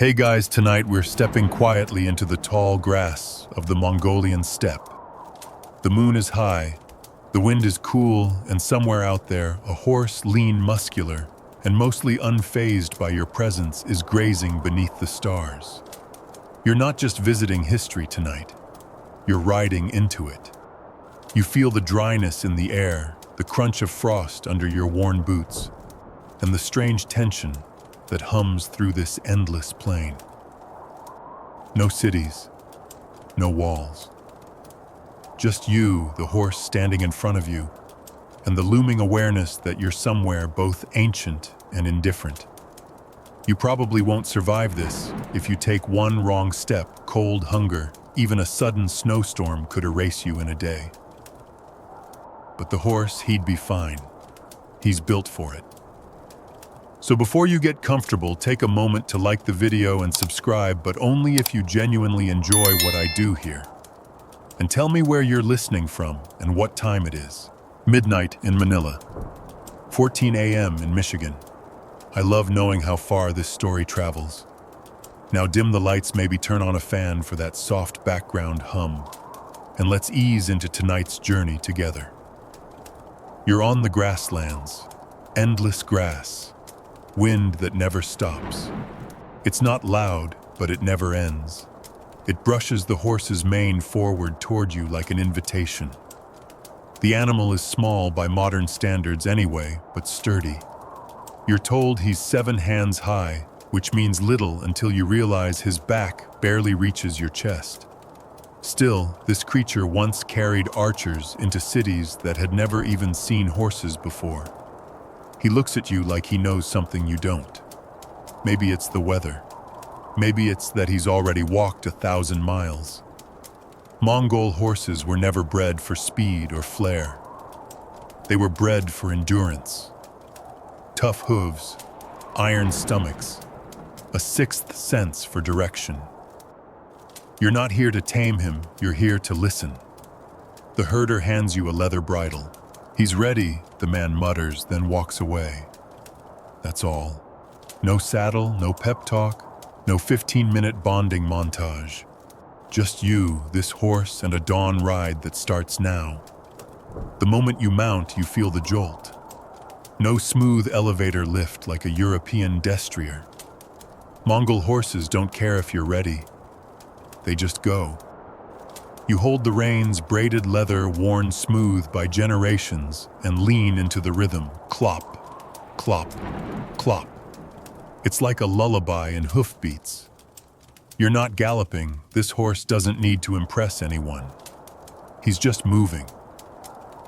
Hey guys, tonight we're stepping quietly into the tall grass of the Mongolian steppe. The moon is high, the wind is cool, and somewhere out there, a horse, lean, muscular, and mostly unfazed by your presence, is grazing beneath the stars. You're not just visiting history tonight, you're riding into it. You feel the dryness in the air, the crunch of frost under your worn boots, and the strange tension that hums through this endless plain. No cities, no walls. Just you, the horse standing in front of you, and the looming awareness that you're somewhere both ancient and indifferent. You probably won't survive this. If you take one wrong step, cold, hunger, even a sudden snowstorm could erase you in a day. But the horse, he'd be fine. He's built for it. So before you get comfortable, take a moment to like the video and subscribe, but only if you genuinely enjoy what I do here. And tell me where you're listening from and what time it is. Midnight in Manila, 14 a.m. in Michigan. I love knowing how far this story travels. Now dim the lights, maybe turn on a fan for that soft background hum, and let's ease into tonight's journey together. You're on the grasslands, endless grass, wind that never stops. It's not loud, but it never ends. It brushes the horse's mane forward toward you like an invitation. The animal is small by modern standards anyway, but sturdy. You're told he's 7 hands high, which means little until you realize his back barely reaches your chest. Still, this creature once carried archers into cities that had never even seen horses before. He looks at you like he knows something you don't. Maybe it's the weather. Maybe it's that he's already walked 1,000 miles. Mongol horses were never bred for speed or flair. They were bred for endurance. Tough hooves, iron stomachs, a sixth sense for direction. You're not here to tame him, you're here to listen. The herder hands you a leather bridle. He's ready, the man mutters, then walks away. That's all. No saddle, no pep talk, no 15-minute bonding montage. Just you, this horse, and a dawn ride that starts now. The moment you mount, you feel the jolt. No smooth elevator lift like a European destrier. Mongol horses don't care if you're ready. They just go. You hold the reins, braided leather worn smooth by generations, and lean into the rhythm. Clop, clop, clop. It's like a lullaby in hoofbeats. You're not galloping. This horse doesn't need to impress anyone. He's just moving.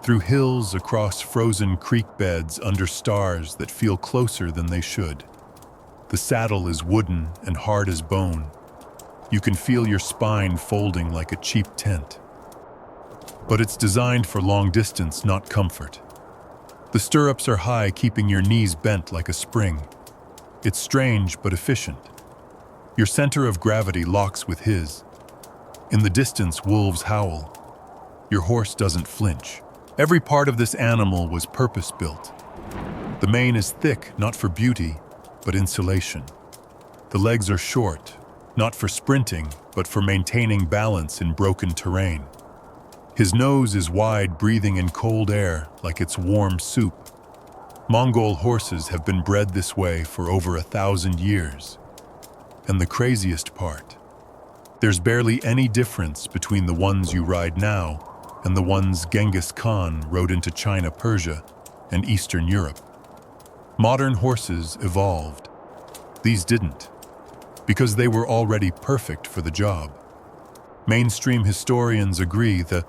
Through hills, across frozen creek beds, under stars that feel closer than they should. The saddle is wooden and hard as bone. You can feel your spine folding like a cheap tent. But it's designed for long distance, not comfort. The stirrups are high, keeping your knees bent like a spring. It's strange but efficient. Your center of gravity locks with his. In the distance, wolves howl. Your horse doesn't flinch. Every part of this animal was purpose-built. The mane is thick, not for beauty, but insulation. The legs are short, not for sprinting, but for maintaining balance in broken terrain. His nose is wide, breathing in cold air like it's warm soup. Mongol horses have been bred this way for over 1,000 years. And the craziest part, there's barely any difference between the ones you ride now and the ones Genghis Khan rode into China, Persia, and Eastern Europe. Modern horses evolved. These didn't, because they were already perfect for the job. Mainstream historians agree that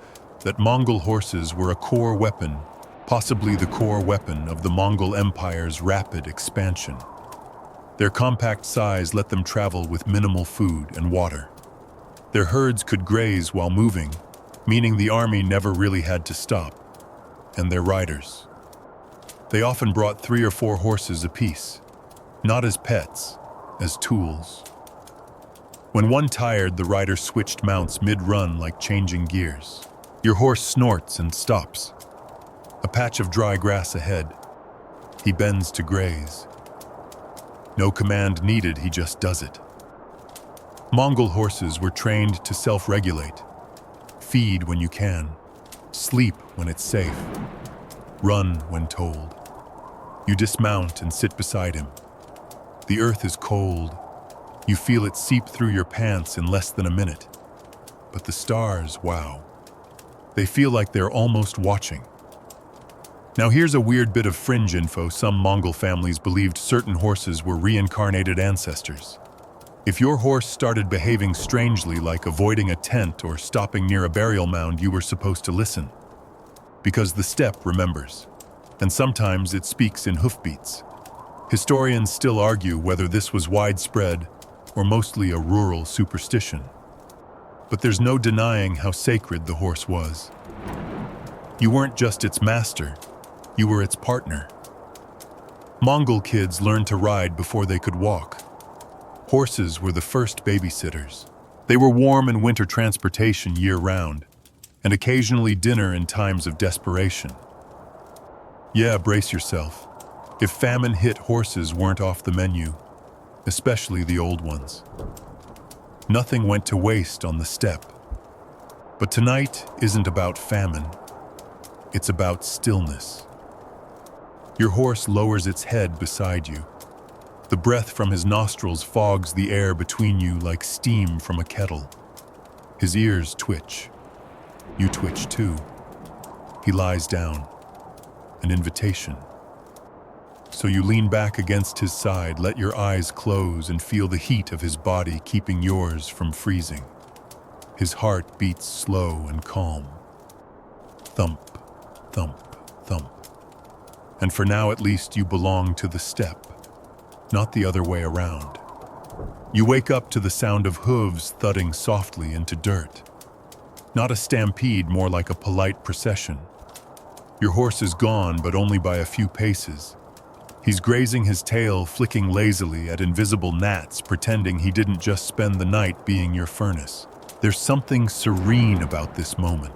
Mongol horses were a core weapon, possibly the core weapon of the Mongol Empire's rapid expansion. Their compact size let them travel with minimal food and water. Their herds could graze while moving, meaning the army never really had to stop. And their riders. They often brought 3 or 4 horses apiece, not as pets, as tools. When one tired, the rider switched mounts mid-run like changing gears. Your horse snorts and stops. A patch of dry grass ahead. He bends to graze. No command needed, he just does it. Mongol horses were trained to self-regulate. Feed when you can. Sleep when it's safe. Run when told. You dismount and sit beside him. The earth is cold. You feel it seep through your pants in less than a minute. But the stars, wow. They feel like they're almost watching. Now here's a weird bit of fringe info. Some Mongol families believed certain horses were reincarnated ancestors. If your horse started behaving strangely, like avoiding a tent or stopping near a burial mound, you were supposed to listen. Because the steppe remembers. And sometimes it speaks in hoofbeats. Historians still argue whether this was widespread or mostly a rural superstition. But there's no denying how sacred the horse was. You weren't just its master, you were its partner. Mongol kids learned to ride before they could walk. Horses were the first babysitters. They were warm and winter transportation year-round, and occasionally dinner in times of desperation. Yeah, brace yourself. If famine hit, horses weren't off the menu, especially the old ones. Nothing went to waste on the steppe. But tonight isn't about famine. It's about stillness. Your horse lowers its head beside you. The breath from his nostrils fogs the air between you like steam from a kettle. His ears twitch. You twitch too. He lies down. An invitation. So you lean back against his side, let your eyes close, and feel the heat of his body keeping yours from freezing. His heart beats slow and calm. Thump, thump, thump. And for now at least you belong to the steppe, not the other way around. You wake up to the sound of hooves thudding softly into dirt. Not a stampede, more like a polite procession. Your horse is gone, but only by a few paces. He's grazing his tail, flicking lazily at invisible gnats, pretending he didn't just spend the night being your furnace. There's something serene about this moment,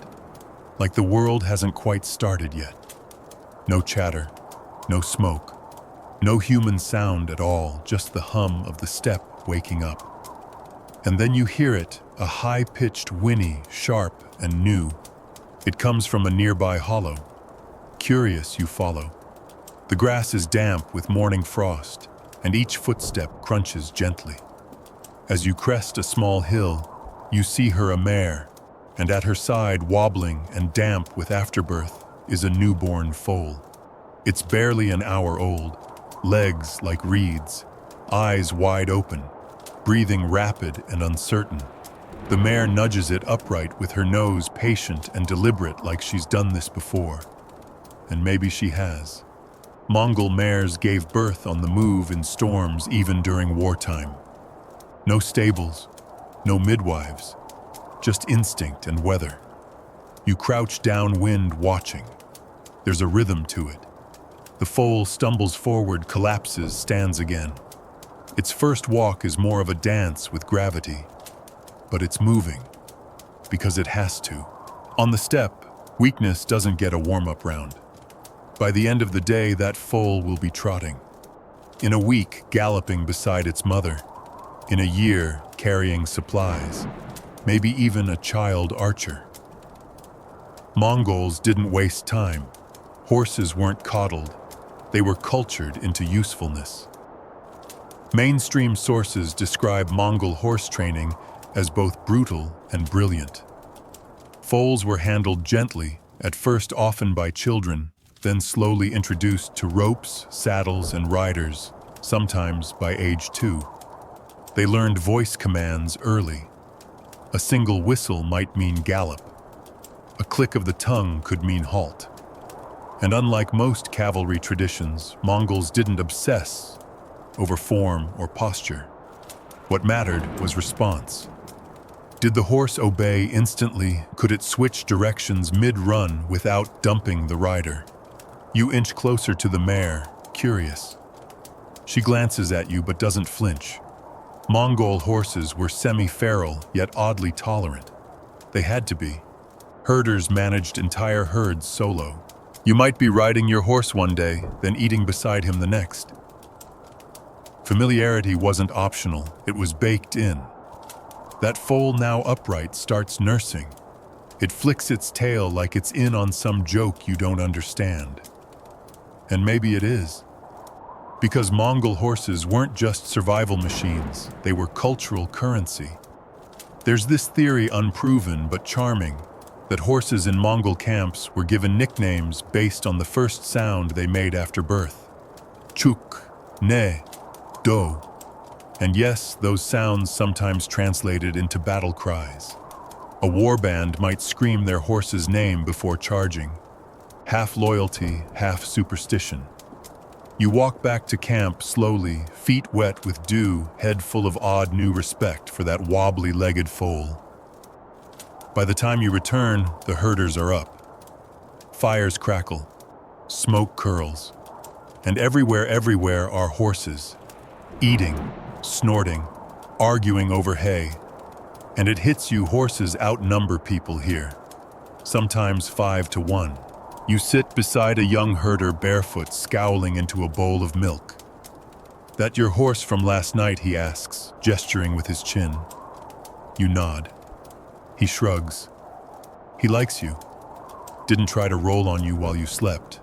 like the world hasn't quite started yet. No chatter, no smoke, no human sound at all, just the hum of the steppe waking up. And then you hear it, a high-pitched whinny, sharp and new. It comes from a nearby hollow. Curious, you follow. The grass is damp with morning frost, and each footstep crunches gently. As you crest a small hill, you see her a mare, and at her side, wobbling and damp with afterbirth, is a newborn foal. It's barely an hour old, legs like reeds, eyes wide open, breathing rapid and uncertain. The mare nudges it upright with her nose, patient and deliberate, like she's done this before. And maybe she has. Mongol mares gave birth on the move in storms, even during wartime. No stables, no midwives, just instinct and weather. You crouch downwind watching. There's a rhythm to it. The foal stumbles forward, collapses, stands again. Its first walk is more of a dance with gravity, but it's moving because it has to. On the steppe, weakness doesn't get a warm-up round. By the end of the day, that foal will be trotting. In a week, galloping beside its mother. In a year, carrying supplies. Maybe even a child archer. Mongols didn't waste time. Horses weren't coddled. They were cultured into usefulness. Mainstream sources describe Mongol horse training as both brutal and brilliant. Foals were handled gently, at first often by children, then slowly introduced to ropes, saddles, and riders, sometimes by age 2. They learned voice commands early. A single whistle might mean gallop. A click of the tongue could mean halt. And unlike most cavalry traditions, Mongols didn't obsess over form or posture. What mattered was response. Did the horse obey instantly? Could it switch directions mid-run without dumping the rider? You inch closer to the mare, curious. She glances at you but doesn't flinch. Mongol horses were semi-feral, yet oddly tolerant. They had to be. Herders managed entire herds solo. You might be riding your horse one day, then eating beside him the next. Familiarity wasn't optional, it was baked in. That foal, now upright, starts nursing. It flicks its tail like it's in on some joke you don't understand. And maybe it is. Because Mongol horses weren't just survival machines, they were cultural currency. There's this theory, unproven but charming, that horses in Mongol camps were given nicknames based on the first sound they made after birth. Chuk, ne, do. And yes, those sounds sometimes translated into battle cries. A war band might scream their horse's name before charging. Half loyalty, half superstition. You walk back to camp slowly, feet wet with dew, head full of odd new respect for that wobbly-legged foal. By the time you return, the herders are up. Fires crackle, smoke curls, and everywhere are horses, eating, snorting, arguing over hay. And it hits you, horses outnumber people here, sometimes 5-1. You sit beside a young herder barefoot, scowling into a bowl of milk. "That your horse from last night?" he asks, gesturing with his chin. You nod. He shrugs. He likes you. Didn't try to roll on you while you slept.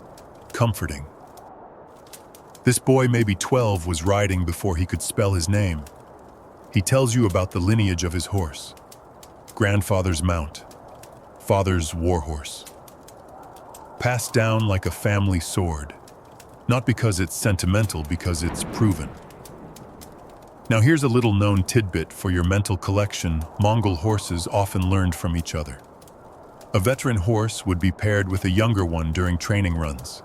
Comforting. This boy, maybe 12, was riding before he could spell his name. He tells you about the lineage of his horse. Grandfather's mount. Father's warhorse. Passed down like a family sword. Not because it's sentimental, because it's proven. Now here's a little known tidbit for your mental collection. Mongol horses often learned from each other. A veteran horse would be paired with a younger one during training runs.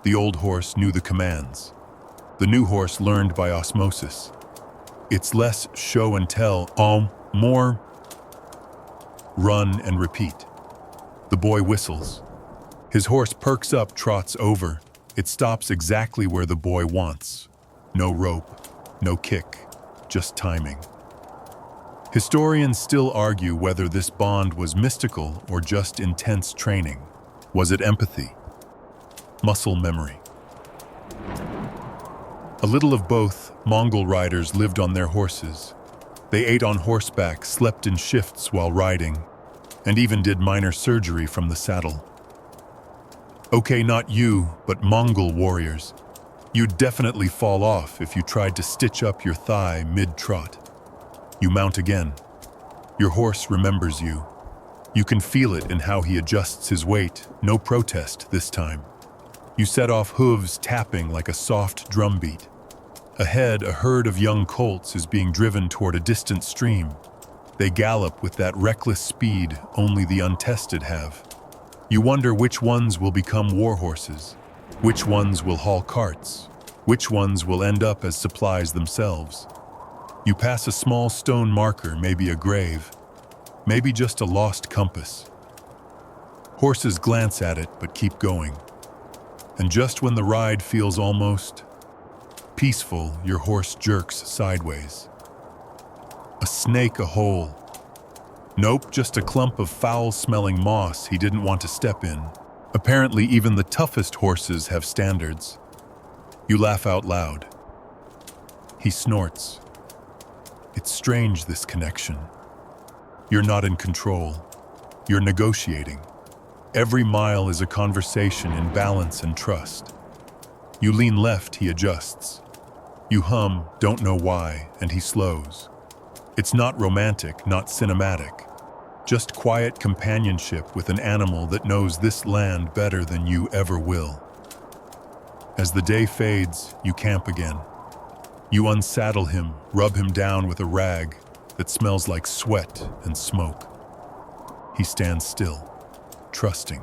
The old horse knew the commands. The new horse learned by osmosis. It's less show and tell, more run and repeat. The boy whistles. His horse perks up, trots over. It stops exactly where the boy wants. No rope, no kick, just timing. Historians still argue whether this bond was mystical or just intense training. Was it empathy? Muscle memory? A little of both. Mongol riders lived on their horses. They ate on horseback, slept in shifts while riding, and even did minor surgery from the saddle. Okay, not you, but Mongol warriors. You'd definitely fall off if you tried to stitch up your thigh mid-trot. You mount again. Your horse remembers you. You can feel it in how he adjusts his weight. No protest this time. You set off, hooves tapping like a soft drumbeat. Ahead, a herd of young colts is being driven toward a distant stream. They gallop with that reckless speed only the untested have. You wonder which ones will become war horses, which ones will haul carts, which ones will end up as supplies themselves. You pass a small stone marker, maybe a grave, maybe just a lost compass. Horses glance at it but keep going. And just when the ride feels almost peaceful, your horse jerks sideways. A snake, a hole. Nope, just a clump of foul-smelling moss he didn't want to step in. Apparently, even the toughest horses have standards. You laugh out loud. He snorts. It's strange, this connection. You're not in control. You're negotiating. Every mile is a conversation in balance and trust. You lean left, he adjusts. You hum, don't know why, and he slows. It's not romantic, not cinematic. Just quiet companionship with an animal that knows this land better than you ever will. As the day fades, you camp again. You unsaddle him, rub him down with a rag that smells like sweat and smoke. He stands still, trusting.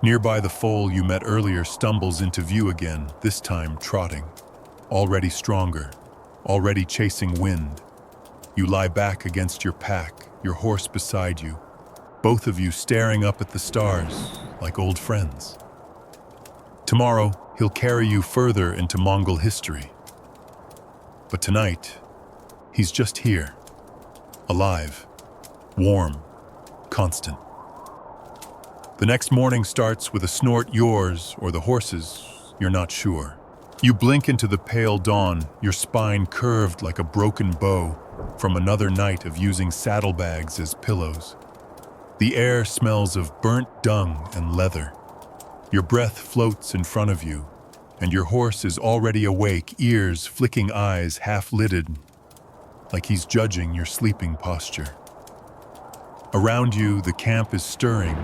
Nearby, the foal you met earlier stumbles into view again, this time trotting. Already stronger, already chasing wind. You lie back against your pack, your horse beside you, both of you staring up at the stars like old friends. Tomorrow, he'll carry you further into Mongol history. But tonight, he's just here, alive, warm, constant. The next morning starts with a snort, yours or the horse's, you're not sure. You blink into the pale dawn, your spine curved like a broken bow. from another night of using saddlebags as pillows. The air smells of burnt dung and leather. Your breath floats in front of you, and your horse is already awake, ears flicking, eyes half-lidded, like he's judging your sleeping posture. Around you, the camp is stirring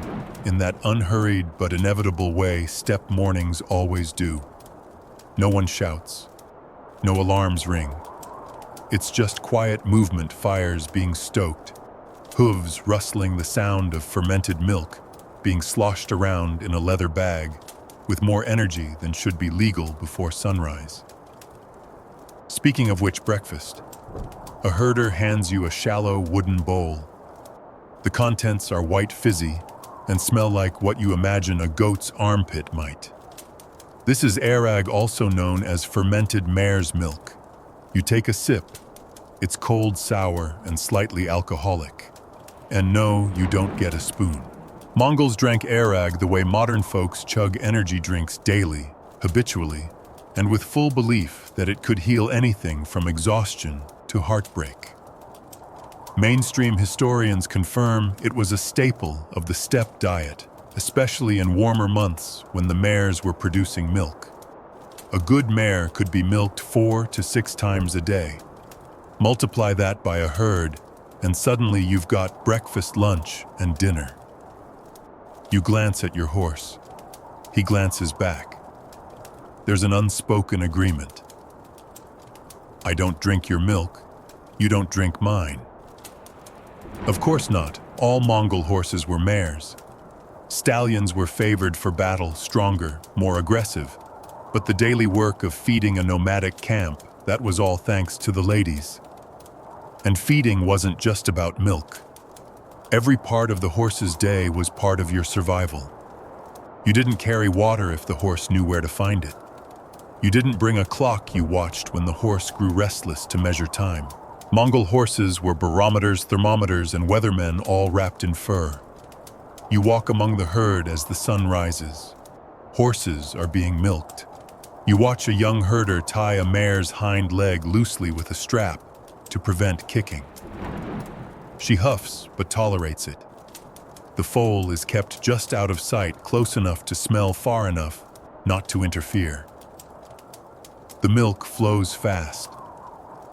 in that unhurried but inevitable way steppe mornings always do. No one shouts. No alarms ring. It's just quiet movement, fires being stoked, hooves rustling, the sound of fermented milk being sloshed around in a leather bag with more energy than should be legal before sunrise. Speaking of which, breakfast. A herder hands you a shallow wooden bowl. The contents are white fizzy and smell like what you imagine a goat's armpit might. This is arag, also known as fermented mare's milk. You take a sip. It's cold, sour, and slightly alcoholic. And no, you don't get a spoon. Mongols drank arag the way modern folks chug energy drinks daily, habitually, and with full belief that it could heal anything from exhaustion to heartbreak. Mainstream historians confirm it was a staple of the steppe diet, especially in warmer months when the mares were producing milk. A good mare could be milked 4 to 6 times a day. Multiply that by a herd, and suddenly you've got breakfast, lunch, and dinner. You glance at your horse. He glances back. There's an unspoken agreement. I don't drink your milk. You don't drink mine. Of course not. All Mongol horses were mares. Stallions were favored for battle, stronger, more aggressive. But the daily work of feeding a nomadic camp, that was all thanks to the ladies. And feeding wasn't just about milk. Every part of the horse's day was part of your survival. You didn't carry water if the horse knew where to find it. You didn't bring a clock you watched when the horse grew restless to measure time. Mongol horses were barometers, thermometers, and weathermen, all wrapped in fur. You walk among the herd as the sun rises. Horses are being milked. You watch a young herder tie a mare's hind leg loosely with a strap to prevent kicking. She huffs, but tolerates it. The foal is kept just out of sight, close enough to smell, far enough not to interfere. The milk flows fast,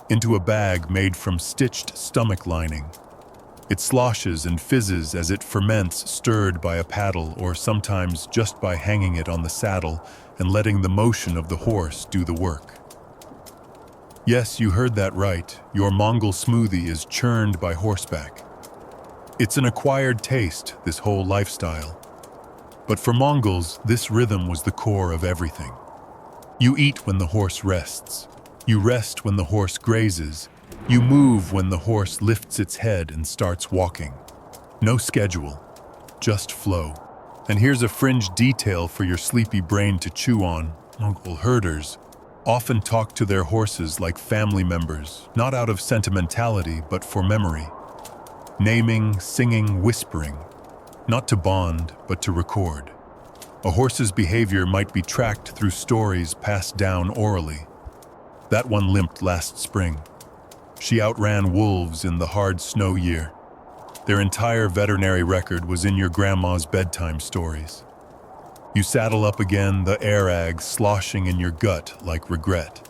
into a bag made from stitched stomach lining. It sloshes and fizzes as it ferments, stirred by a paddle or sometimes just by hanging it on the saddle and letting the motion of the horse do the work. Yes, you heard that right. Your Mongol smoothie is churned by horseback. It's an acquired taste, this whole lifestyle. But for Mongols, this rhythm was the core of everything. You eat when the horse rests. You rest when the horse grazes. You move when the horse lifts its head and starts walking. No schedule, just flow. And here's a fringe detail for your sleepy brain to chew on. Mongol herders often talk to their horses like family members, not out of sentimentality, but for memory. Naming, singing, whispering, not to bond, but to record. A horse's behavior might be tracked through stories passed down orally. That one limped last spring. She outran wolves in the hard snow year. Their entire veterinary record was in your grandma's bedtime stories. You saddle up again, the arag sloshing in your gut like regret.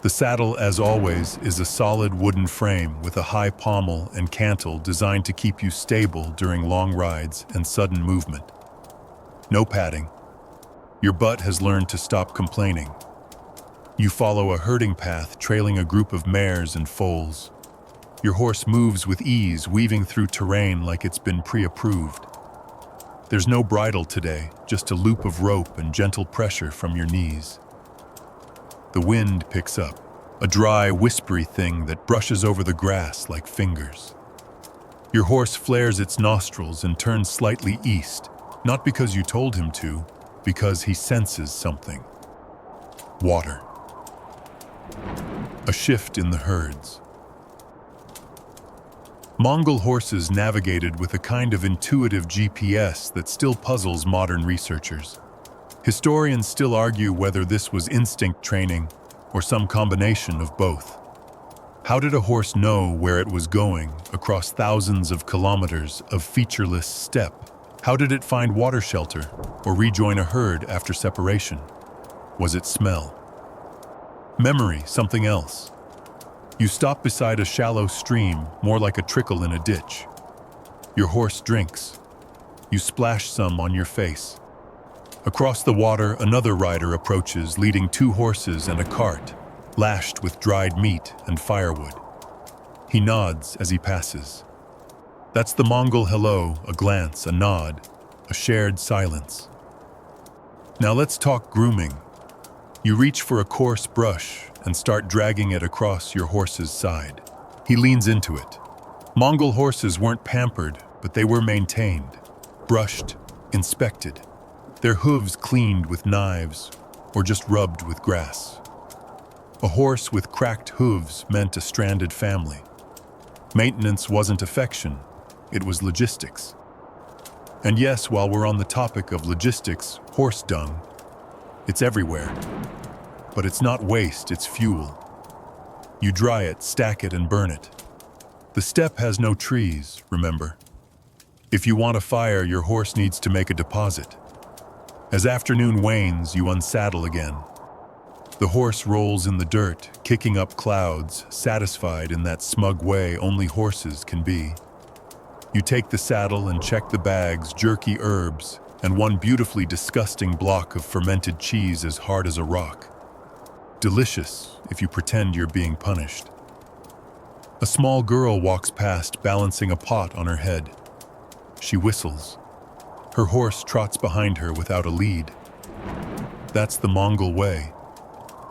The saddle, as always, is a solid wooden frame with a high pommel and cantle designed to keep you stable during long rides and sudden movement. No padding. Your butt has learned to stop complaining. You follow a herding path trailing a group of mares and foals. Your horse moves with ease, weaving through terrain like it's been pre-approved. There's no bridle today, just a loop of rope and gentle pressure from your knees. The wind picks up, a dry, whispery thing that brushes over the grass like fingers. Your horse flares its nostrils and turns slightly east, not because you told him to, because he senses something. Water. A shift in the herds. Mongol horses navigated with a kind of intuitive GPS that still puzzles modern researchers. Historians still argue whether this was instinct training or some combination of both. How did a horse know where it was going across thousands of kilometers of featureless steppe? How did it find water shelter or rejoin a herd after separation? Was it smell? Memory, something else. You stop beside a shallow stream, more like a trickle in a ditch. Your horse drinks. You splash some on your face. Across the water, another rider approaches, leading 2 horses and a cart, lashed with dried meat and firewood. He nods as he passes. That's the Mongol hello, a glance, a nod, a shared silence. Now let's talk grooming. You reach for a coarse brush and start dragging it across your horse's side. He leans into it. Mongol horses weren't pampered, but they were maintained, brushed, inspected, their hooves cleaned with knives or just rubbed with grass. A horse with cracked hooves meant a stranded family. Maintenance wasn't affection, it was logistics. And yes, while we're on the topic of logistics, horse dung, it's everywhere. But it's not waste, it's fuel. You dry it, stack it, and burn it. The steppe has no trees, remember. If you want a fire, your horse needs to make a deposit. As afternoon wanes, you unsaddle again. The horse rolls in the dirt, kicking up clouds, satisfied in that smug way only horses can be. You take the saddle and check the bags, jerky herbs, and one beautifully disgusting block of fermented cheese as hard as a rock. Delicious if you pretend you're being punished. A small girl walks past, balancing a pot on her head. She whistles. Her horse trots behind her without a lead. That's the Mongol way.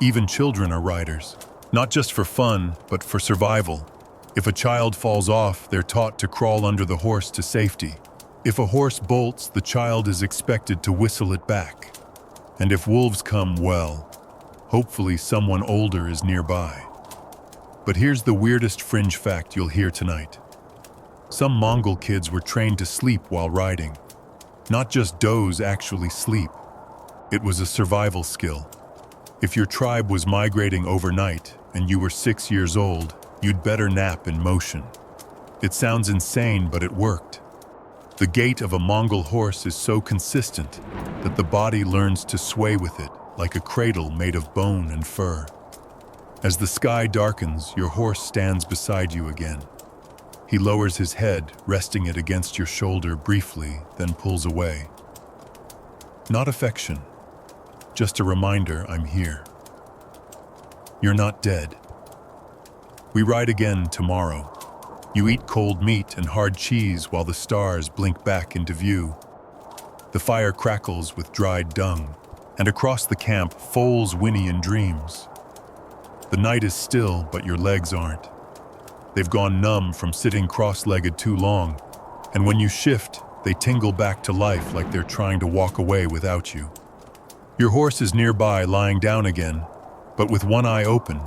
Even children are riders, not just for fun, but for survival. If a child falls off, they're taught to crawl under the horse to safety. If a horse bolts, the child is expected to whistle it back. And if wolves come, well, hopefully someone older is nearby. But here's the weirdest fringe fact you'll hear tonight. Some Mongol kids were trained to sleep while riding. Not just doze, actually sleep. It was a survival skill. If your tribe was migrating overnight and you were 6 years old, you'd better nap in motion. It sounds insane, but it worked. The gait of a Mongol horse is so consistent that the body learns to sway with it like a cradle made of bone and fur. As the sky darkens, your horse stands beside you again. He lowers his head, resting it against your shoulder briefly, then pulls away. Not affection, just a reminder I'm here. You're not dead. We ride again tomorrow. You eat cold meat and hard cheese while the stars blink back into view. The fire crackles with dried dung, and across the camp foals whinny in dreams. The night is still, but your legs aren't. They've gone numb from sitting cross-legged too long, and when you shift, they tingle back to life like they're trying to walk away without you. Your horse is nearby, lying down again, but with one eye open,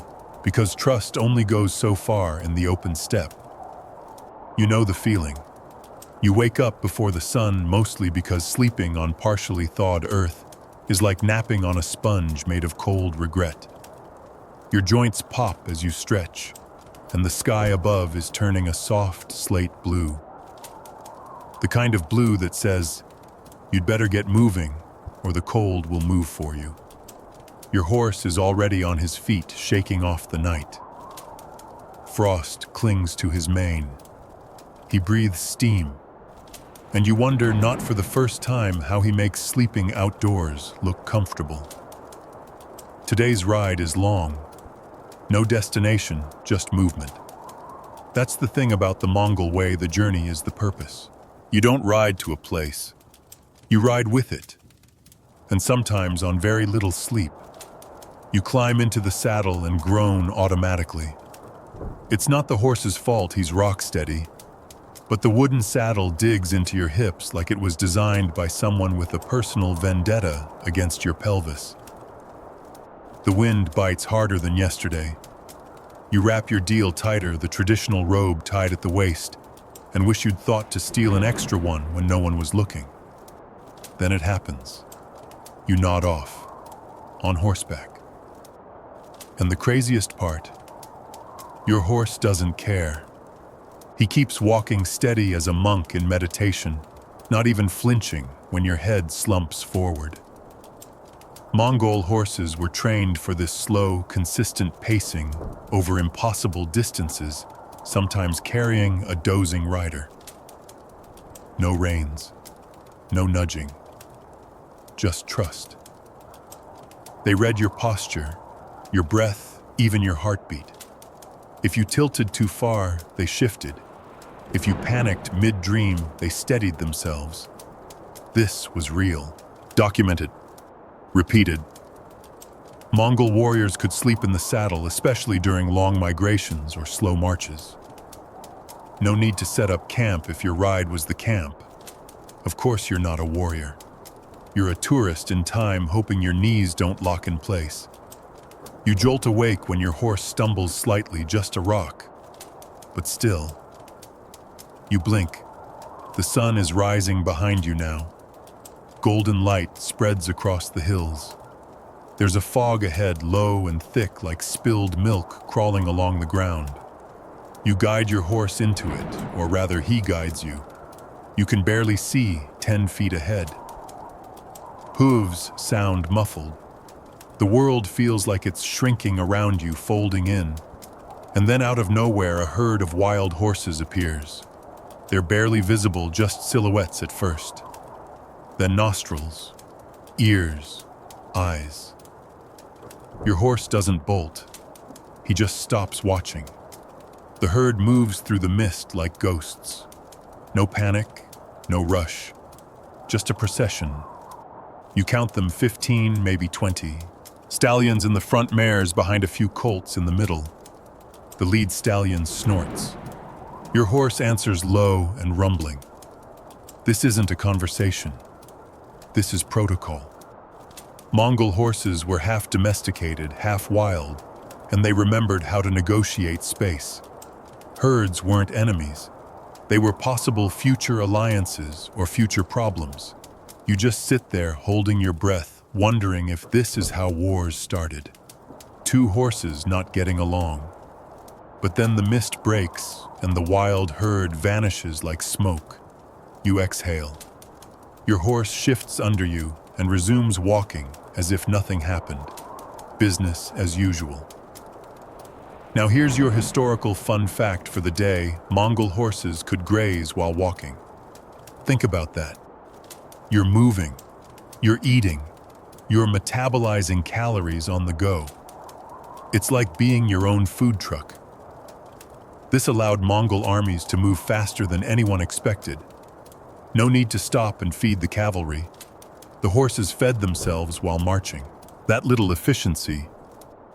because trust only goes so far in the open steppe. You know the feeling. You wake up before the sun, mostly because sleeping on partially thawed earth is like napping on a sponge made of cold regret. Your joints pop as you stretch, and the sky above is turning a soft slate blue. The kind of blue that says, you'd better get moving, or the cold will move for you. Your horse is already on his feet, shaking off the night. Frost clings to his mane. He breathes steam, and you wonder, not for the first time, how he makes sleeping outdoors look comfortable. Today's ride is long. No destination, just movement. That's the thing about the Mongol way, the journey is the purpose. You don't ride to a place. You ride with it. And sometimes on very little sleep. You climb into the saddle and groan automatically. It's not the horse's fault he's rock steady, but the wooden saddle digs into your hips like it was designed by someone with a personal vendetta against your pelvis. The wind bites harder than yesterday. You wrap your deal tighter, the traditional robe tied at the waist, and wish you'd thought to steal an extra one when no one was looking. Then it happens. You nod off, on horseback. And the craziest part, Your horse doesn't care. He keeps walking steady as a monk in meditation, not even flinching when your head slumps forward. Mongol horses were trained for this slow, consistent pacing over impossible distances, sometimes carrying a dozing rider. No reins, no nudging, just trust. They read your posture, your breath, even your heartbeat. If you tilted too far, they shifted. If you panicked mid-dream, they steadied themselves. This was real, documented, repeated. Mongol warriors could sleep in the saddle, especially during long migrations or slow marches. No need to set up camp if your ride was the camp. Of course you're not a warrior. You're a tourist in time, hoping your knees don't lock in place. You jolt awake when your horse stumbles slightly, just a rock. But still, you blink. The sun is rising behind you now. Golden light spreads across the hills. There's a fog ahead, low and thick like spilled milk crawling along the ground. You guide your horse into it, or rather he guides you. You can barely see 10 feet ahead. Hooves sound muffled. The world feels like it's shrinking around you, folding in. And then out of nowhere, a herd of wild horses appears. They're barely visible, just silhouettes at first. Then nostrils, ears, eyes. Your horse doesn't bolt. He just stops watching. The herd moves through the mist like ghosts. No panic, no rush. Just a procession. You count them 15, maybe 20. Stallions in the front, mares behind a few colts in the middle. The lead stallion snorts. Your horse answers low and rumbling. This isn't a conversation. This is protocol. Mongol horses were half domesticated, half wild, and they remembered how to negotiate space. Herds weren't enemies. They were possible future alliances or future problems. You just sit there holding your breath, wondering if this is how wars started. Two horses not getting along. But then the mist breaks and the wild herd vanishes like smoke. You exhale. Your horse shifts under you and resumes walking as if nothing happened. Business as usual. Now here's your historical fun fact for the day: Mongol horses could graze while walking. Think about that. You're moving, you're eating, you're metabolizing calories on the go. It's like being your own food truck. This allowed Mongol armies to move faster than anyone expected. No need to stop and feed the cavalry. The horses fed themselves while marching. That little efficiency,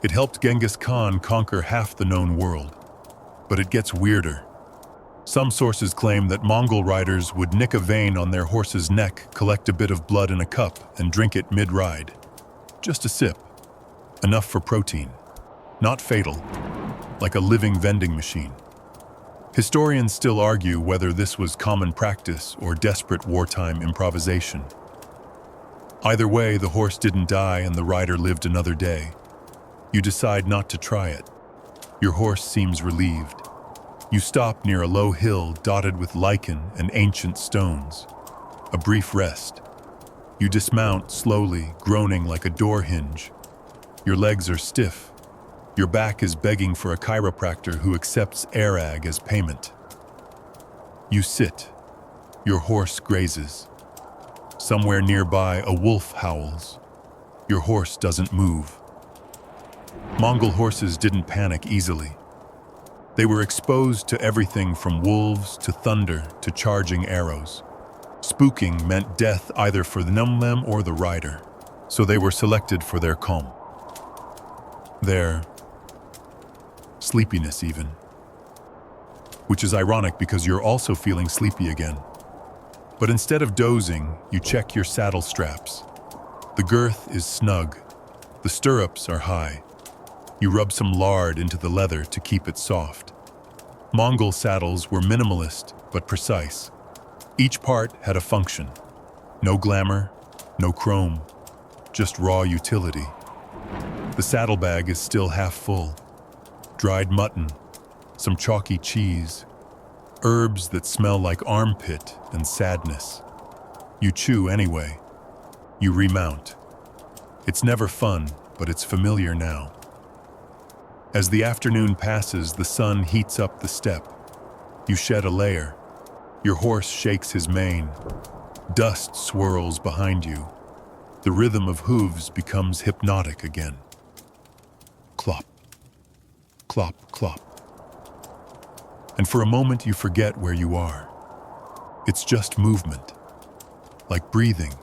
it helped Genghis Khan conquer half the known world. But it gets weirder. Some sources claim that Mongol riders would nick a vein on their horse's neck, collect a bit of blood in a cup, and drink it mid-ride. Just a sip. Enough for protein. Not fatal. Like a living vending machine. Historians still argue whether this was common practice or desperate wartime improvisation. Either way, the horse didn't die and the rider lived another day. You decide not to try it. Your horse seems relieved. You stop near a low hill dotted with lichen and ancient stones. A brief rest. You dismount slowly, groaning like a door hinge. Your legs are stiff. Your back is begging for a chiropractor who accepts airag as payment. You sit. Your horse grazes. Somewhere nearby, a wolf howls. Your horse doesn't move. Mongol horses didn't panic easily. They were exposed to everything from wolves to thunder to charging arrows. Spooking meant death either for the numlem or the rider, so they were selected for their calm. Their sleepiness even. Which is ironic because you're also feeling sleepy again. But instead of dozing, you check your saddle straps. The girth is snug. The stirrups are high. You rub some lard into the leather to keep it soft. Mongol saddles were minimalist but precise. Each part had a function. No glamour, no chrome, just raw utility. The saddlebag is still half full. Dried mutton, some chalky cheese, herbs that smell like armpit and sadness. You chew anyway. You remount. It's never fun, but it's familiar now. As the afternoon passes, the sun heats up the steppe. You shed a layer. Your horse shakes his mane. Dust swirls behind you. The rhythm of hooves becomes hypnotic again. Clop, clop, clop. And for a moment you forget where you are. It's just movement, like breathing,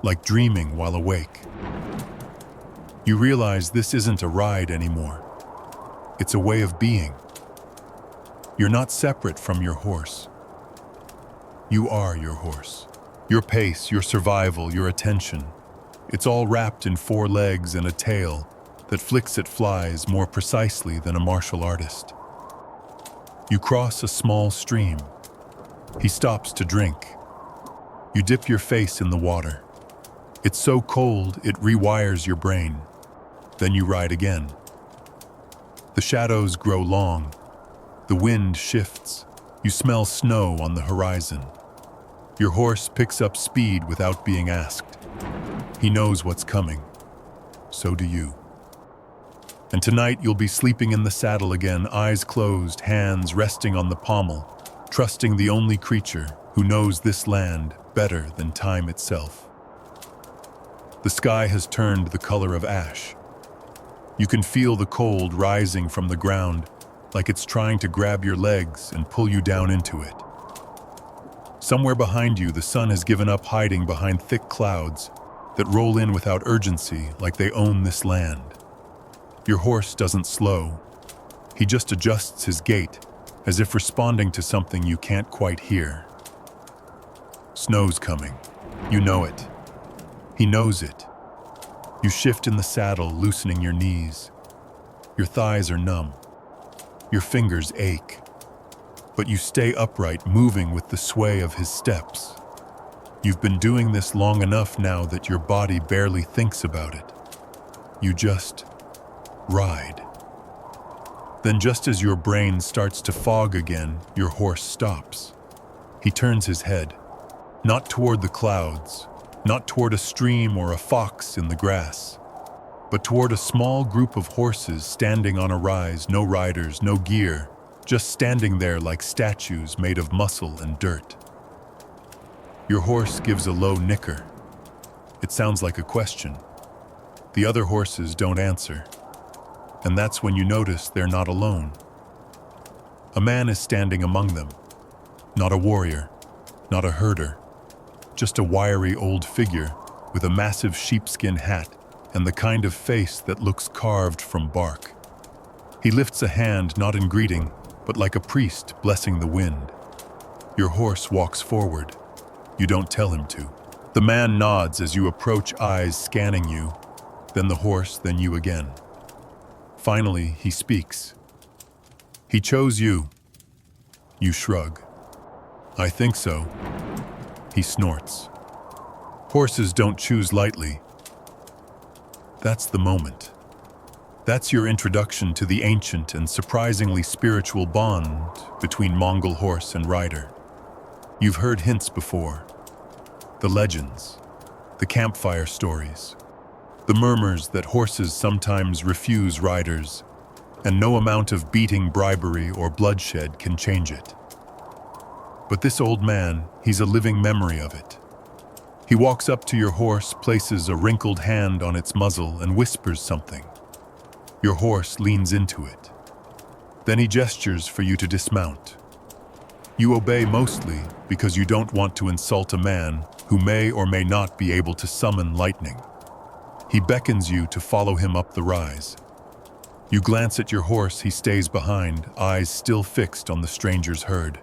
like dreaming while awake. You realize this isn't a ride anymore. It's a way of being. You're not separate from your horse. You are your horse. Your pace, your survival, your attention. It's all wrapped in 4 legs and a tail that flicks at flies more precisely than a martial artist. You cross a small stream. He stops to drink. You dip your face in the water. It's so cold it rewires your brain. Then you ride again. The shadows grow long. The wind shifts. You smell snow on the horizon. Your horse picks up speed without being asked. He knows what's coming. So do you. And tonight you'll be sleeping in the saddle again, eyes closed, hands resting on the pommel, trusting the only creature who knows this land better than time itself. The sky has turned the color of ash. You can feel the cold rising from the ground, like it's trying to grab your legs and pull you down into it. Somewhere behind you, the sun has given up hiding behind thick clouds that roll in without urgency, like they own this land. Your horse doesn't slow. He just adjusts his gait, as if responding to something you can't quite hear. Snow's coming. You know it. He knows it. You shift in the saddle, loosening your knees. Your thighs are numb. Your fingers ache. But you stay upright, moving with the sway of his steps. You've been doing this long enough now that your body barely thinks about it. You just ride. Then just as your brain starts to fog again, your horse stops. He turns his head, not toward the clouds, not toward a stream or a fox in the grass, but toward a small group of horses standing on a rise, no riders, no gear, just standing there like statues made of muscle and dirt. Your horse gives a low nicker. It sounds like a question. The other horses don't answer. And that's when you notice they're not alone. A man is standing among them. Not a warrior, not a herder, just a wiry old figure with a massive sheepskin hat and the kind of face that looks carved from bark. He lifts a hand not in greeting, but like a priest blessing the wind. Your horse walks forward. You don't tell him to. The man nods as you approach, eyes scanning you, then the horse, then you again. Finally, he speaks. He chose you. You shrug. I think so. He snorts. Horses don't choose lightly. That's the moment. That's your introduction to the ancient and surprisingly spiritual bond between Mongol horse and rider. You've heard hints before. The legends, the campfire stories, the murmurs that horses sometimes refuse riders, and no amount of beating, bribery, or bloodshed can change it. But this old man, he's a living memory of it. He walks up to your horse, places a wrinkled hand on its muzzle, and whispers something. Your horse leans into it. Then he gestures for you to dismount. You obey mostly because you don't want to insult a man who may or may not be able to summon lightning. He beckons you to follow him up the rise. You glance at your horse, he stays behind, eyes still fixed on the stranger's herd.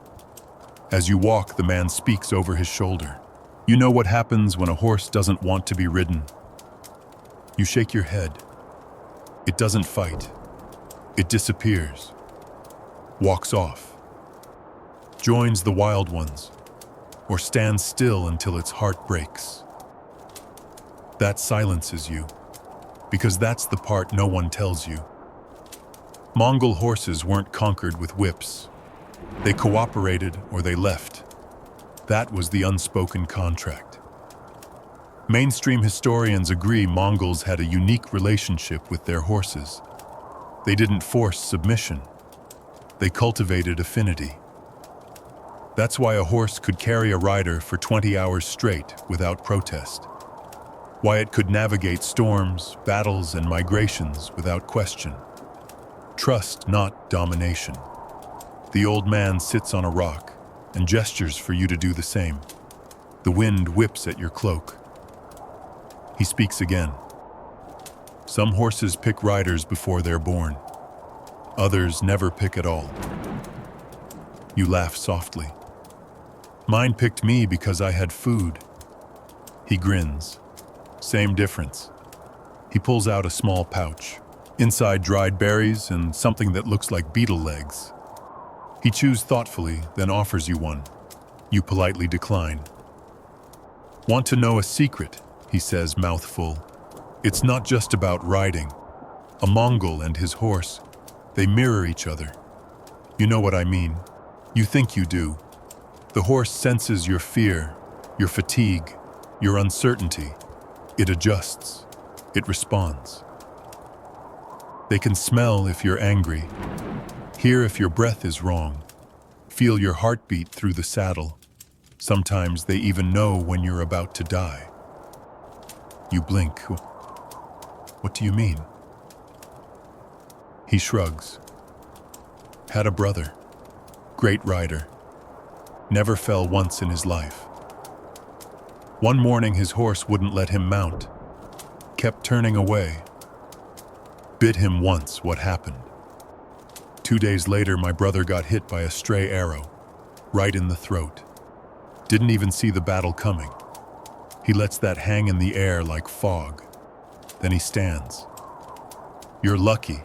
As you walk, the man speaks over his shoulder. You know what happens when a horse doesn't want to be ridden. You shake your head. It doesn't fight. It disappears. Walks off. Joins the wild ones. Or stands still until its heart breaks. That silences you, because that's the part no one tells you. Mongol horses weren't conquered with whips. They cooperated or they left. That was the unspoken contract. Mainstream historians agree Mongols had a unique relationship with their horses. They didn't force submission. They cultivated affinity. That's why a horse could carry a rider for 20 hours straight without protest. Why it could navigate storms, battles, and migrations without question. Trust, not domination. The old man sits on a rock and gestures for you to do the same. The wind whips at your cloak. He speaks again. Some horses pick riders before they're born. Others never pick at all. You laugh softly. Mine picked me because I had food. He grins. Same difference. He pulls out a small pouch. Inside dried berries and something that looks like beetle legs. He chews thoughtfully, then offers you one. You politely decline. Want to know a secret? He says, mouth full. It's not just about riding. A Mongol and his horse, they mirror each other. You know what I mean. You think you do. The horse senses your fear, your fatigue, your uncertainty. It adjusts. It responds. They can smell if you're angry, hear if your breath is wrong, feel your heartbeat through the saddle. Sometimes they even know when you're about to die. You blink. What do you mean? He shrugs. Had a brother. Great rider. Never fell once in his life. One morning his horse wouldn't let him mount. Kept turning away. Bit him once. What happened? 2 days later, my brother got hit by a stray arrow, right in the throat. Didn't even see the battle coming. He lets that hang in the air like fog. Then he stands. You're lucky.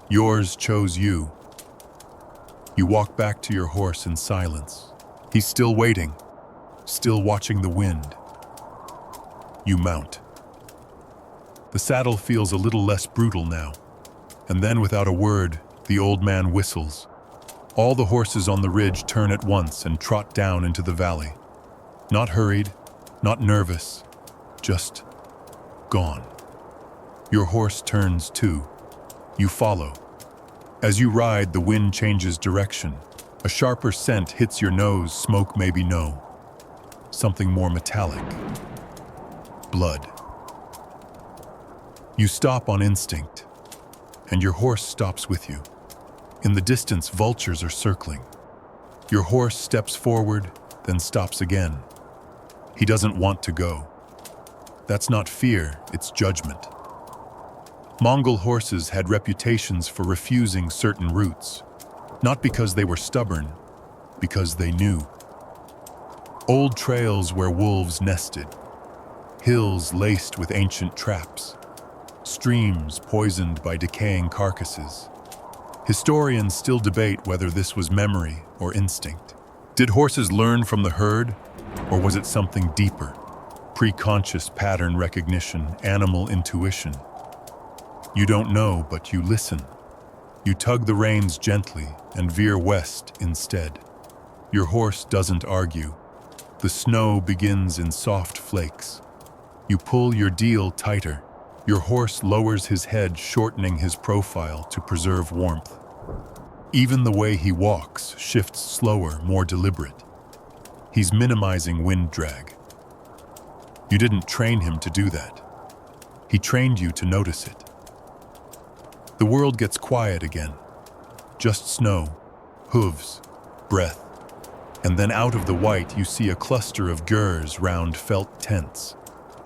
Yours chose you. You walk back to your horse in silence. He's still waiting, still watching the wind. You mount. The saddle feels a little less brutal now, and then without a word, the old man whistles. All the horses on the ridge turn at once and trot down into the valley. Not hurried, not nervous, just gone. Your horse turns too. You follow. As you ride, the wind changes direction. A sharper scent hits your nose, smoke maybe no. Something more metallic. Blood. You stop on instinct, and your horse stops with you. In the distance, vultures are circling. Your horse steps forward, then stops again. He doesn't want to go. That's not fear, it's judgment. Mongol horses had reputations for refusing certain routes, not because they were stubborn, because they knew. Old trails where wolves nested, hills laced with ancient traps, streams poisoned by decaying carcasses. Historians still debate whether this was memory or instinct. Did horses learn from the herd, or was it something deeper? Preconscious pattern recognition, animal intuition. You don't know, but you listen. You tug the reins gently and veer west instead. Your horse doesn't argue. The snow begins in soft flakes. You pull your deal tighter. Your horse lowers his head, shortening his profile to preserve warmth. Even the way he walks shifts slower, more deliberate. He's minimizing wind drag. You didn't train him to do that. He trained you to notice it. The world gets quiet again. Just snow, hooves, breath. And then out of the white you see a cluster of gurs round felt tents.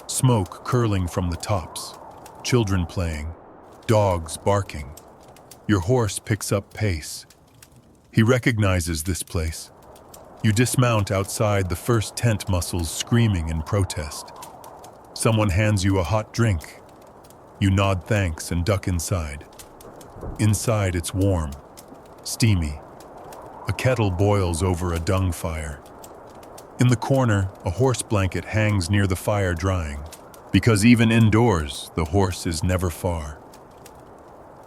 Smoke curling from the tops. Children playing. Dogs barking. Your horse picks up pace. He recognizes this place. You dismount outside the first tent, muscles screaming in protest. Someone hands you a hot drink. You nod thanks and duck inside. Inside it's warm, steamy. A kettle boils over a dung fire. In the corner, a horse blanket hangs near the fire drying. Because even indoors, the horse is never far.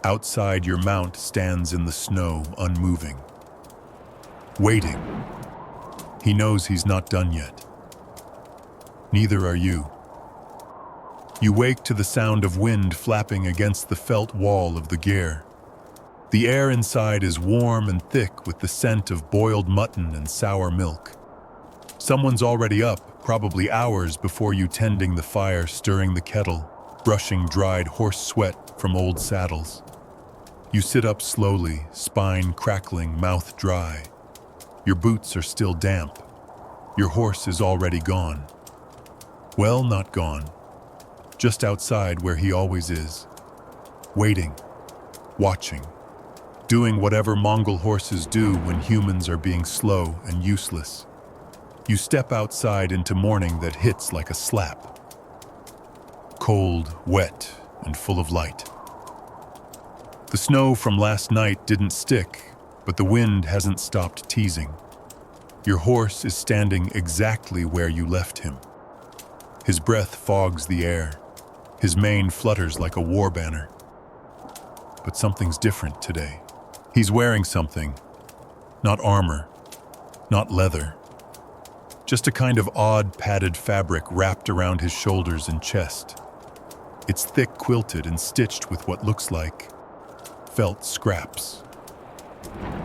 Outside, your mount stands in the snow, unmoving, waiting. He knows he's not done yet. Neither are you. You wake to the sound of wind flapping against the felt wall of the ger. The air inside is warm and thick with the scent of boiled mutton and sour milk. Someone's already up, probably hours before you, tending the fire, stirring the kettle, brushing dried horse sweat from old saddles. You sit up slowly, spine crackling, mouth dry. Your boots are still damp. Your horse is already gone. Well, not gone. Just outside where he always is. Waiting, watching, doing whatever Mongol horses do when humans are being slow and useless. You step outside into morning that hits like a slap. Cold, wet, and full of light. The snow from last night didn't stick, but the wind hasn't stopped teasing. Your horse is standing exactly where you left him. His breath fogs the air. His mane flutters like a war banner. But something's different today. He's wearing something. Not armor, not leather. Just a kind of odd padded fabric wrapped around his shoulders and chest. It's thick, quilted, and stitched with what looks like felt scraps.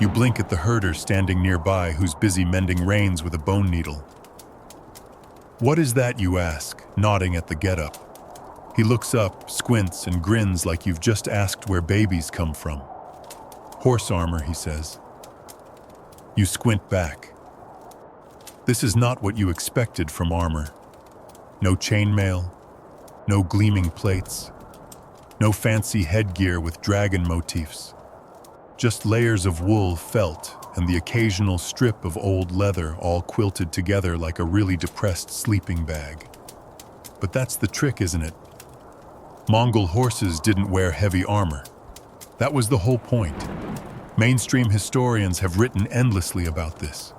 You blink at the herder standing nearby, who's busy mending reins with a bone needle. "What is that?" you ask, nodding at the getup. He looks up, squints, and grins like you've just asked where babies come from. "Horse armor," he says. You squint back. This is not what you expected from armor. No chainmail, no gleaming plates, no fancy headgear with dragon motifs. Just layers of wool, felt, and the occasional strip of old leather, all quilted together like a really depressed sleeping bag. But that's the trick, isn't it? Mongol horses didn't wear heavy armor. That was the whole point. Mainstream historians have written endlessly about this.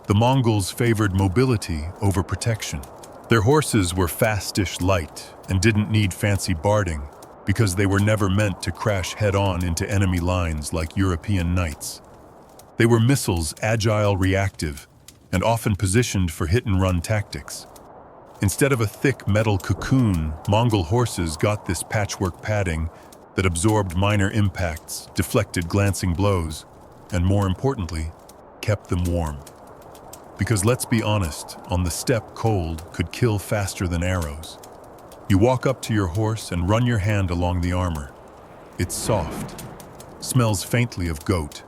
The Mongols favored mobility over protection. Their horses were fastish light and didn't need fancy barding because they were never meant to crash head-on into enemy lines like European knights. They were missiles, agile, reactive, and often positioned for hit-and-run tactics. Instead of a thick metal cocoon, Mongol horses got this patchwork padding that absorbed minor impacts, deflected glancing blows, and more importantly, kept them warm. Because let's be honest, on the steppe, cold could kill faster than arrows. You walk up to your horse and run your hand along the armor. It's soft, smells faintly of goat.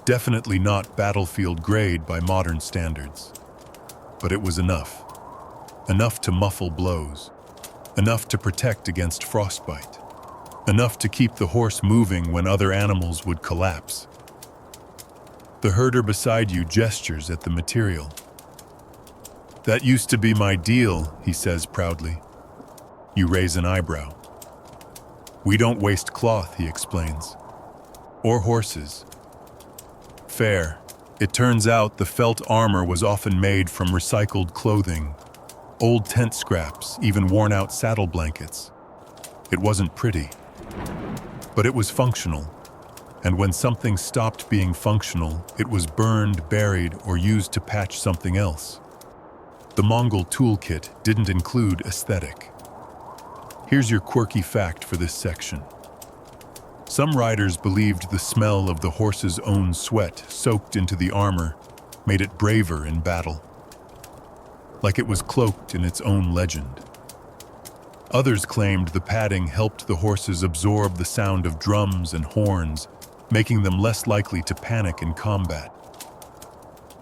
Definitely not battlefield grade by modern standards. But it was enough. Enough to muffle blows. Enough to protect against frostbite. Enough to keep the horse moving when other animals would collapse. The herder beside you gestures at the material. "That used to be my deal," he says proudly. You raise an eyebrow. "We don't waste cloth," he explains. "Or horses." Fair. It turns out the felt armor was often made from recycled clothing, old tent scraps, even worn-out saddle blankets. It wasn't pretty, but it was functional. And when something stopped being functional, it was burned, buried, or used to patch something else. The Mongol toolkit didn't include aesthetic. Here's your quirky fact for this section. Some riders believed the smell of the horse's own sweat soaked into the armor made it braver in battle, like it was cloaked in its own legend. Others claimed the padding helped the horses absorb the sound of drums and horns, making them less likely to panic in combat.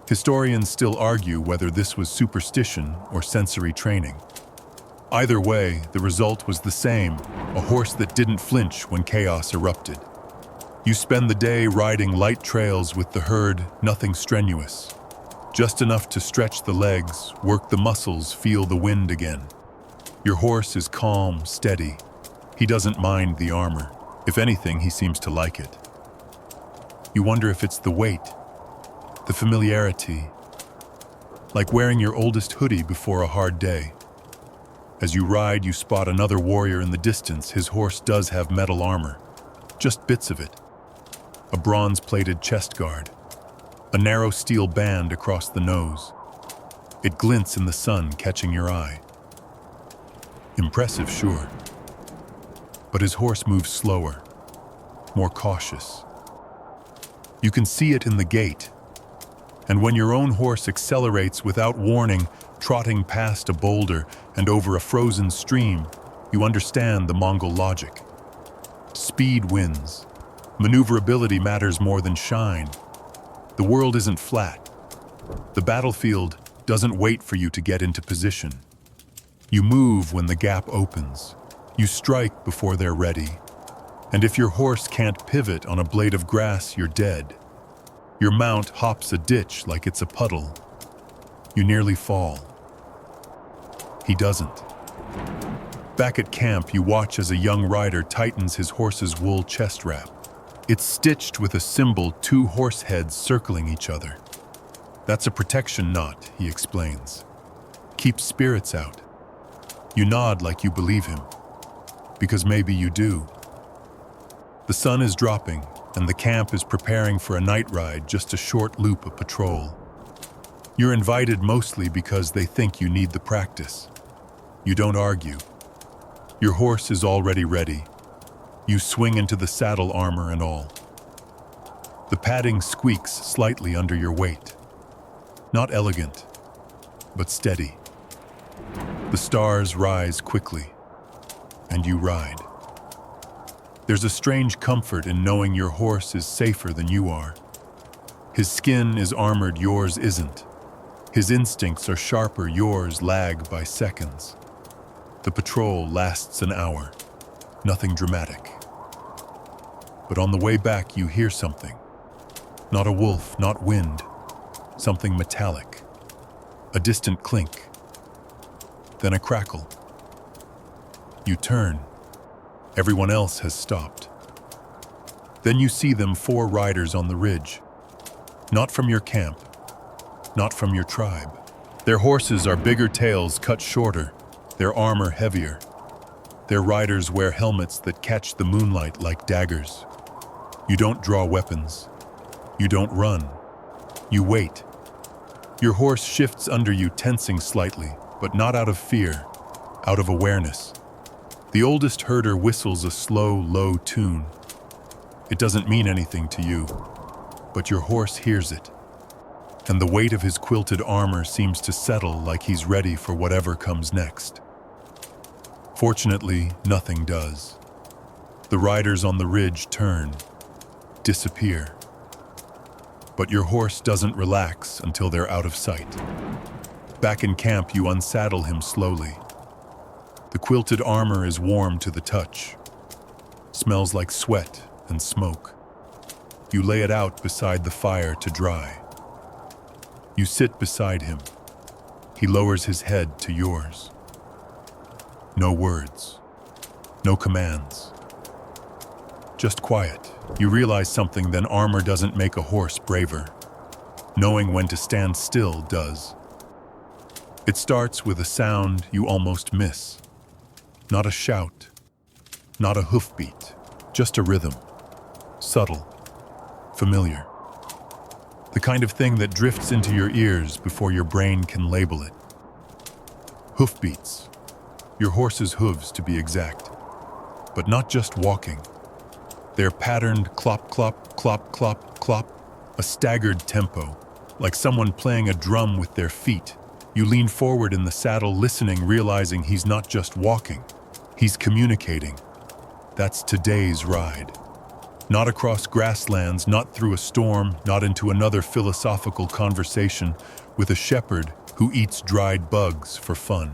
Historians still argue whether this was superstition or sensory training. Either way, the result was the same, a horse that didn't flinch when chaos erupted. You spend the day riding light trails with the herd, nothing strenuous. Just enough to stretch the legs, work the muscles, feel the wind again. Your horse is calm, steady. He doesn't mind the armor. If anything, he seems to like it. You wonder if it's the weight, the familiarity, like wearing your oldest hoodie before a hard day. As you ride, you spot another warrior in the distance. His horse does have metal armor, just bits of it. A bronze-plated chest guard, a narrow steel band across the nose. It glints in the sun, catching your eye. Impressive, sure. But his horse moves slower, more cautious. You can see it in the gait. And when your own horse accelerates without warning, trotting past a boulder and over a frozen stream, you understand the Mongol logic. Speed wins. Maneuverability matters more than shine. The world isn't flat. The battlefield doesn't wait for you to get into position. You move when the gap opens. You strike before they're ready. And if your horse can't pivot on a blade of grass, you're dead. Your mount hops a ditch like it's a puddle. You nearly fall. He doesn't. Back at camp, you watch as a young rider tightens his horse's wool chest wrap. It's stitched with a symbol, 2 horse heads circling each other. That's a protection knot, he explains. Keep spirits out. You nod like you believe him, because maybe you do. The sun is dropping, and the camp is preparing for a night ride, just a short loop of patrol. You're invited mostly because they think you need the practice. You don't argue. Your horse is already ready. You swing into the saddle, armor and all. The padding squeaks slightly under your weight. Not elegant, but steady. The stars rise quickly, and you ride. There's a strange comfort in knowing your horse is safer than you are. His skin is armored, yours isn't. His instincts are sharper, yours lag by seconds. The patrol lasts an hour, nothing dramatic. But on the way back, you hear something. Not a wolf, not wind, something metallic. A distant clink, then a crackle. You turn. Everyone else has stopped. Then you see them, 4 riders on the ridge. Not from your camp, not from your tribe. Their horses are bigger, tails cut shorter, their armor heavier. Their riders wear helmets that catch the moonlight like daggers. You don't draw weapons. You don't run. You wait. Your horse shifts under you, tensing slightly, but not out of fear, out of awareness. The oldest herder whistles a slow, low tune. It doesn't mean anything to you, but your horse hears it, and the weight of his quilted armor seems to settle like he's ready for whatever comes next. Fortunately, nothing does. The riders on the ridge turn, disappear. But your horse doesn't relax until they're out of sight. Back in camp, you unsaddle him slowly. The quilted armor is warm to the touch. Smells like sweat and smoke. You lay it out beside the fire to dry. You sit beside him. He lowers his head to yours. No words. No commands. Just quiet. You realize something, then armor doesn't make a horse braver. Knowing when to stand still does. It starts with a sound you almost miss. Not a shout, not a hoofbeat, just a rhythm. Subtle, familiar. The kind of thing that drifts into your ears before your brain can label it. Hoofbeats. Your horse's hooves, to be exact. But not just walking. They're patterned clop, clop, clop, clop, clop, a staggered tempo, like someone playing a drum with their feet. You lean forward in the saddle, listening, realizing he's not just walking, he's communicating. That's today's ride. Not across grasslands, not through a storm, not into another philosophical conversation with a shepherd who eats dried bugs for fun.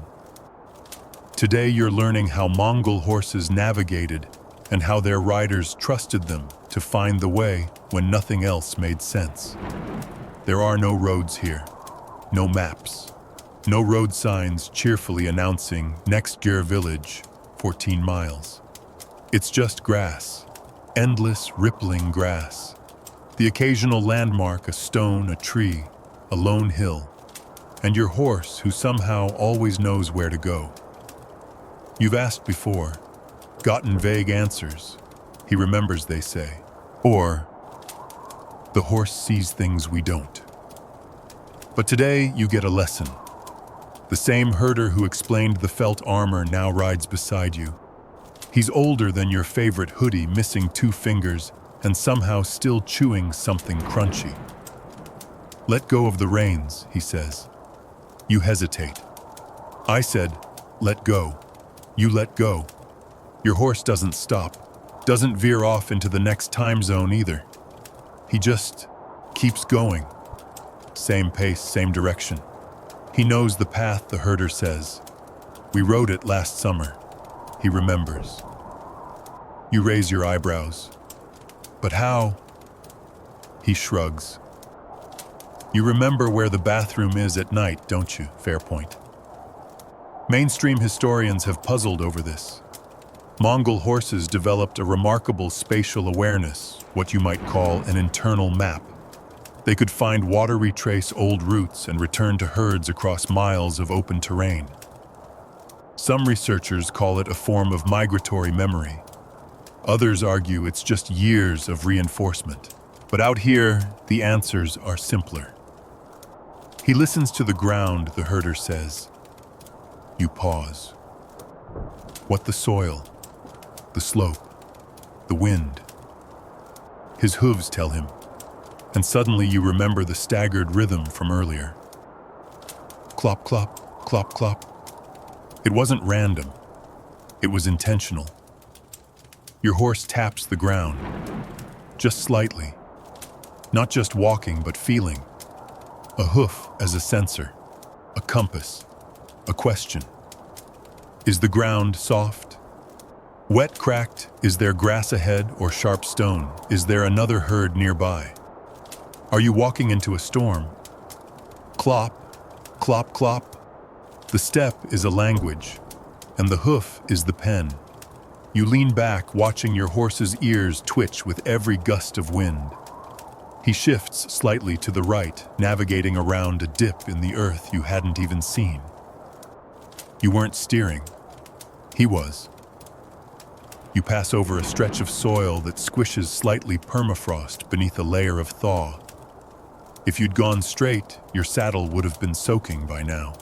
Today you're learning how Mongol horses navigated and how their riders trusted them to find the way when nothing else made sense. There are no roads here, no maps, no road signs cheerfully announcing next gear village, 14 miles. It's just grass, endless rippling grass. The occasional landmark, a stone, a tree, a lone hill, and your horse who somehow always knows where to go. You've asked before, gotten vague answers. He remembers, they say. Or, the horse sees things we don't. But today you get a lesson. The same herder who explained the felt armor now rides beside you. He's older than your favorite hoodie, missing 2 fingers, and somehow still chewing something crunchy. Let go of the reins, he says. You hesitate. I said, let go. You let go. Your horse doesn't stop, doesn't veer off into the next time zone either. He just keeps going. Same pace, same direction. He knows the path, the herder says. We rode it last summer. He remembers. You raise your eyebrows. But how? He shrugs. You remember where the bathroom is at night, don't you? Fair point. Mainstream historians have puzzled over this. Mongol horses developed a remarkable spatial awareness, what you might call an internal map. They could find water, retrace old routes, and return to herds across miles of open terrain. Some researchers call it a form of migratory memory. Others argue it's just years of reinforcement. But out here, the answers are simpler. He listens to the ground, the herder says. You pause. What the soil? The slope? The wind? His hooves tell him. And suddenly you remember the staggered rhythm from earlier. Clop, clop, clop, clop. It wasn't random. It was intentional. Your horse taps the ground, just slightly. Not just walking, but feeling. A hoof as a sensor, a compass, a question. Is the ground soft? Wet, cracked? Is there grass ahead or sharp stone? Is there another herd nearby? Are you walking into a storm? Clop, clop, clop. The step is a language, and the hoof is the pen. You lean back, watching your horse's ears twitch with every gust of wind. He shifts slightly to the right, navigating around a dip in the earth you hadn't even seen. You weren't steering. He was. You pass over a stretch of soil that squishes slightly permafrost beneath a layer of thaw. If you'd gone straight, your saddle would have been soaking by now.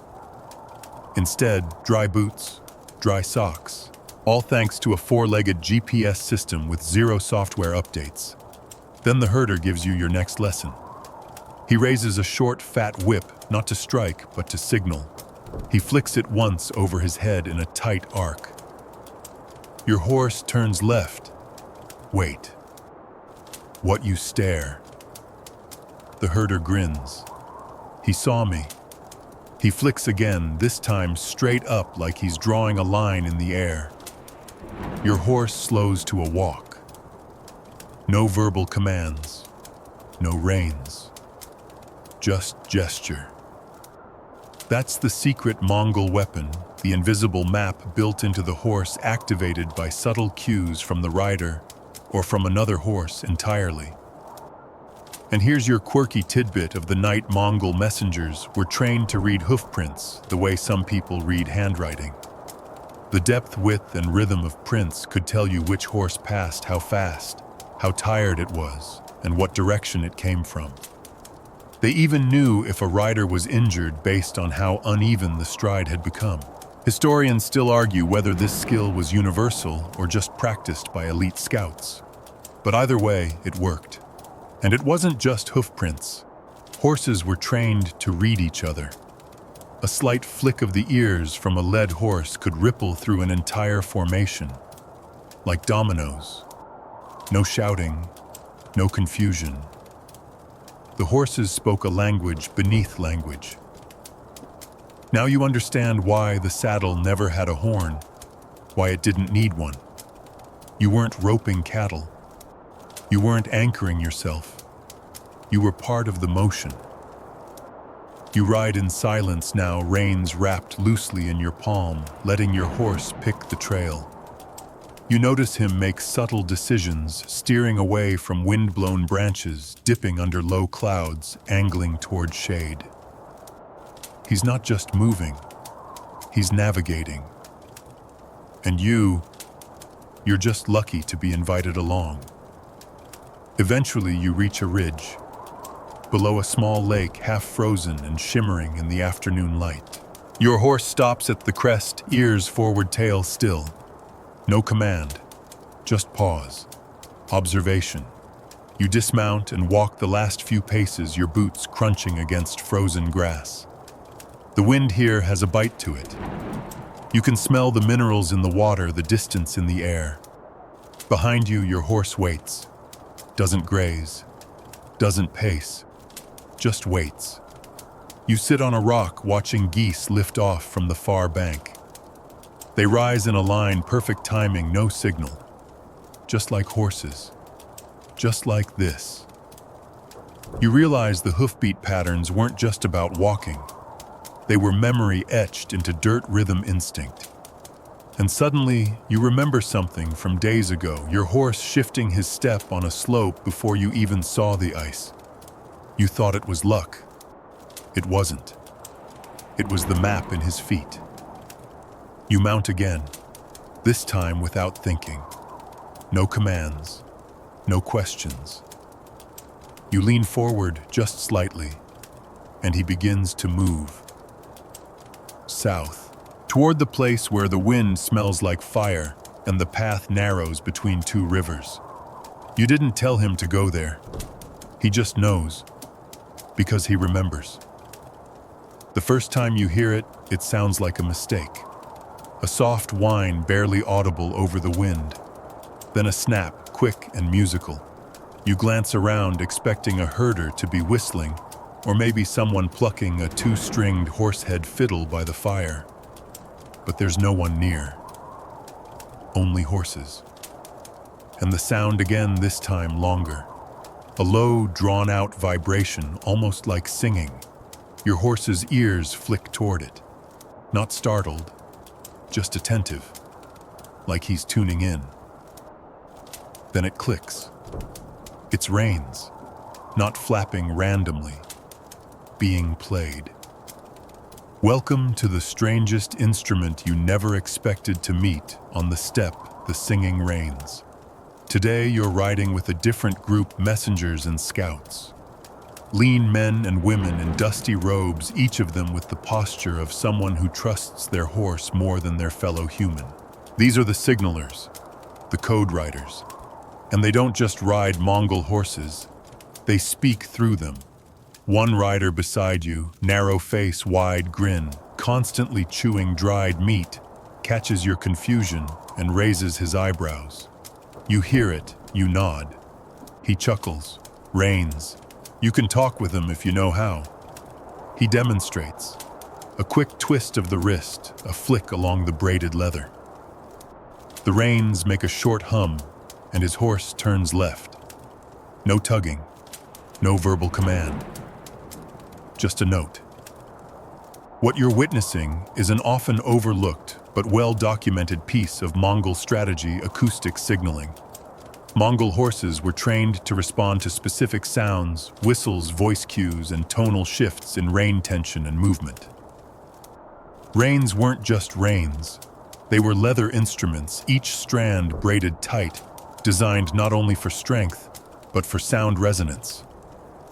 Instead, dry boots, dry socks, all thanks to a 4-legged GPS system with 0 software updates. Then the herder gives you your next lesson. He raises a short, fat whip, not to strike, but to signal. He flicks it once over his head in a tight arc. Your horse turns left. Wait. What you stare. The herder grins. He saw me. He flicks again, this time straight up like he's drawing a line in the air. Your horse slows to a walk. No verbal commands. No reins. Just gesture. That's the secret Mongol weapon, the invisible map built into the horse, activated by subtle cues from the rider or from another horse entirely. And here's your quirky tidbit of the night: Mongol messengers were trained to read hoofprints the way some people read handwriting. The depth, width, and rhythm of prints could tell you which horse passed how fast, how tired it was, and what direction it came from. They even knew if a rider was injured based on how uneven the stride had become. Historians still argue whether this skill was universal or just practiced by elite scouts. But either way, it worked. And it wasn't just hoofprints. Horses were trained to read each other. A slight flick of the ears from a led horse could ripple through an entire formation, like dominoes. No shouting, no confusion. The horses spoke a language beneath language. Now you understand why the saddle never had a horn, why it didn't need one. You weren't roping cattle. You weren't anchoring yourself. You were part of the motion. You ride in silence now, reins wrapped loosely in your palm, letting your horse pick the trail. You notice him make subtle decisions, steering away from wind-blown branches, dipping under low clouds, angling toward shade. He's not just moving, he's navigating. And you're just lucky to be invited along. Eventually, you reach a ridge, below a small lake half frozen and shimmering in the afternoon light. Your horse stops at the crest, ears forward, tail still. No command, just pause. Observation. You dismount and walk the last few paces, your boots crunching against frozen grass. The wind here has a bite to it. You can smell the minerals in the water, the distance in the air. Behind you, your horse waits. Doesn't graze, doesn't pace, just waits. You sit on a rock watching geese lift off from the far bank. They rise in a line, perfect timing, no signal. Just like horses. Just like this. You realize the hoofbeat patterns weren't just about walking. They were memory etched into dirt rhythm instinct. And suddenly, you remember something from days ago, your horse shifting his step on a slope before you even saw the ice. You thought it was luck. It wasn't. It was the map in his feet. You mount again, this time without thinking. No commands, no questions. You lean forward just slightly, and he begins to move. South, toward the place where the wind smells like fire and the path narrows between two rivers. You didn't tell him to go there. He just knows, because he remembers. The first time you hear it, it sounds like a mistake. A soft whine barely audible over the wind. Then a snap, quick and musical. You glance around expecting a herder to be whistling, or maybe someone plucking a two-stringed horsehead fiddle by the fire. But there's no one near. Only horses. And the sound again, this time longer. A low, drawn-out vibration, almost like singing. Your horse's ears flick toward it. Not startled, just attentive, like he's tuning in. Then it clicks. It's reins, not flapping randomly, being played. Welcome to the strangest instrument you never expected to meet on the steppe, the singing reins. Today you're riding with a different group, messengers and scouts. Lean men and women in dusty robes, each of them with the posture of someone who trusts their horse more than their fellow human. These are the signalers, the code riders. And they don't just ride Mongol horses, they speak through them. One rider beside you, narrow face, wide grin, constantly chewing dried meat, catches your confusion and raises his eyebrows. You hear it, you nod. He chuckles, reins. You can talk with him if you know how. He demonstrates. A quick twist of the wrist, a flick along the braided leather. The reins make a short hum, and his horse turns left. No tugging, no verbal command. Just a note. What you're witnessing is an often overlooked but well-documented piece of Mongol strategy, acoustic signaling. Mongol horses were trained to respond to specific sounds, whistles, voice cues, and tonal shifts in rein tension and movement. Reins weren't just reins. They were leather instruments, each strand braided tight, designed not only for strength, but for sound resonance.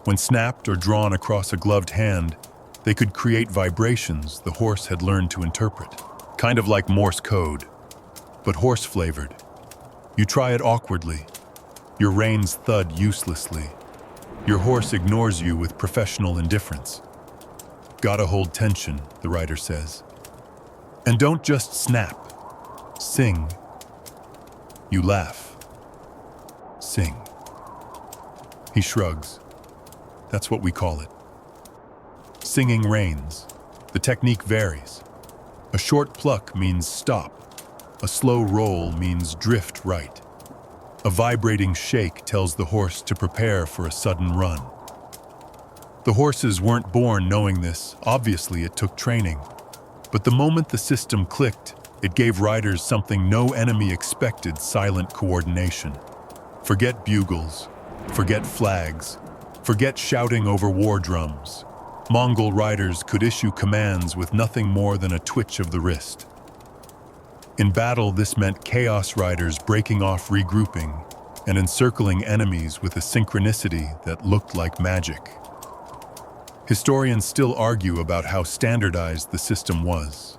When snapped or drawn across a gloved hand, they could create vibrations the horse had learned to interpret. Kind of like Morse code, but horse-flavored. You try it awkwardly. Your reins thud uselessly. Your horse ignores you with professional indifference. Gotta hold tension, the rider says. And don't just snap. Sing. You laugh. Sing. He shrugs. That's what we call it. Singing reins. The technique varies. A short pluck means stop. A slow roll means drift right. A vibrating shake tells the horse to prepare for a sudden run. The horses weren't born knowing this. Obviously, it took training. But the moment the system clicked, it gave riders something no enemy expected: silent coordination. Forget bugles. Forget flags. Forget shouting over war drums. Mongol riders could issue commands with nothing more than a twitch of the wrist. In battle, this meant chaos riders breaking off, regrouping, and encircling enemies with a synchronicity that looked like magic. Historians still argue about how standardized the system was.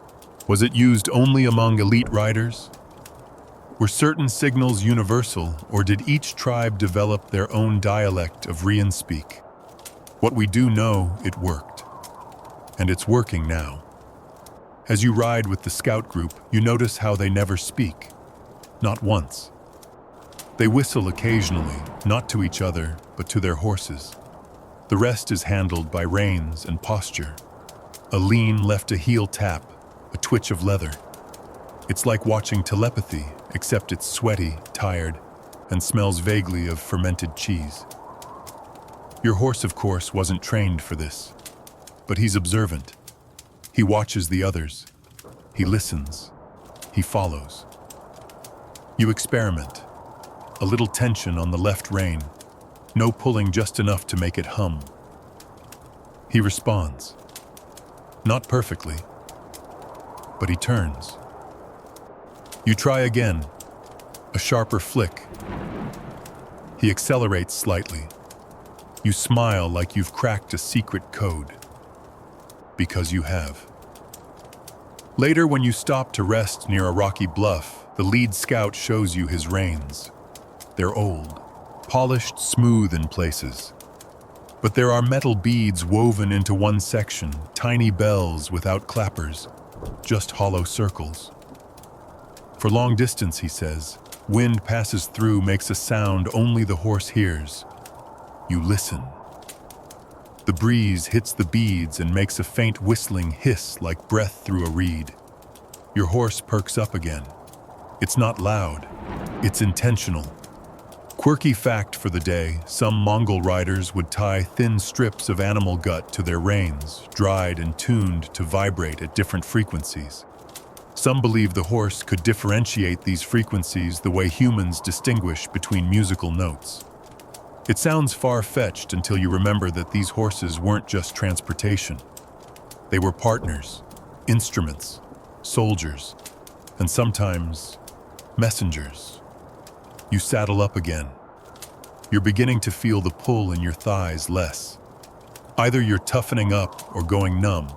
Was it used only among elite riders? Were certain signals universal, or did each tribe develop their own dialect of Rian speak? What we do know, it worked. And it's working now. As you ride with the scout group, you notice how they never speak. Not once. They whistle occasionally, not to each other, but to their horses. The rest is handled by reins and posture. A lean left a heel tap, a twitch of leather. It's like watching telepathy, except it's sweaty, tired, and smells vaguely of fermented cheese. Your horse, of course, wasn't trained for this, but he's observant. He watches the others. He listens. He follows. You experiment. A little tension on the left rein. No pulling, just enough to make it hum. He responds. Not perfectly, but he turns. You try again. A sharper flick. He accelerates slightly. You smile like you've cracked a secret code. Because you have. Later, when you stop to rest near a rocky bluff, the lead scout shows you his reins. They're old, polished smooth in places. But there are metal beads woven into one section, tiny bells without clappers, just hollow circles. For long distance, he says, wind passes through, makes a sound only the horse hears. You listen. The breeze hits the beads and makes a faint whistling hiss like breath through a reed. Your horse perks up again. It's not loud. It's intentional. Quirky fact for the day, some Mongol riders would tie thin strips of animal gut to their reins, dried and tuned to vibrate at different frequencies. Some believe the horse could differentiate these frequencies the way humans distinguish between musical notes. It sounds far-fetched until you remember that these horses weren't just transportation. They were partners, instruments, soldiers, and sometimes messengers. You saddle up again. You're beginning to feel the pull in your thighs less. Either you're toughening up or going numb.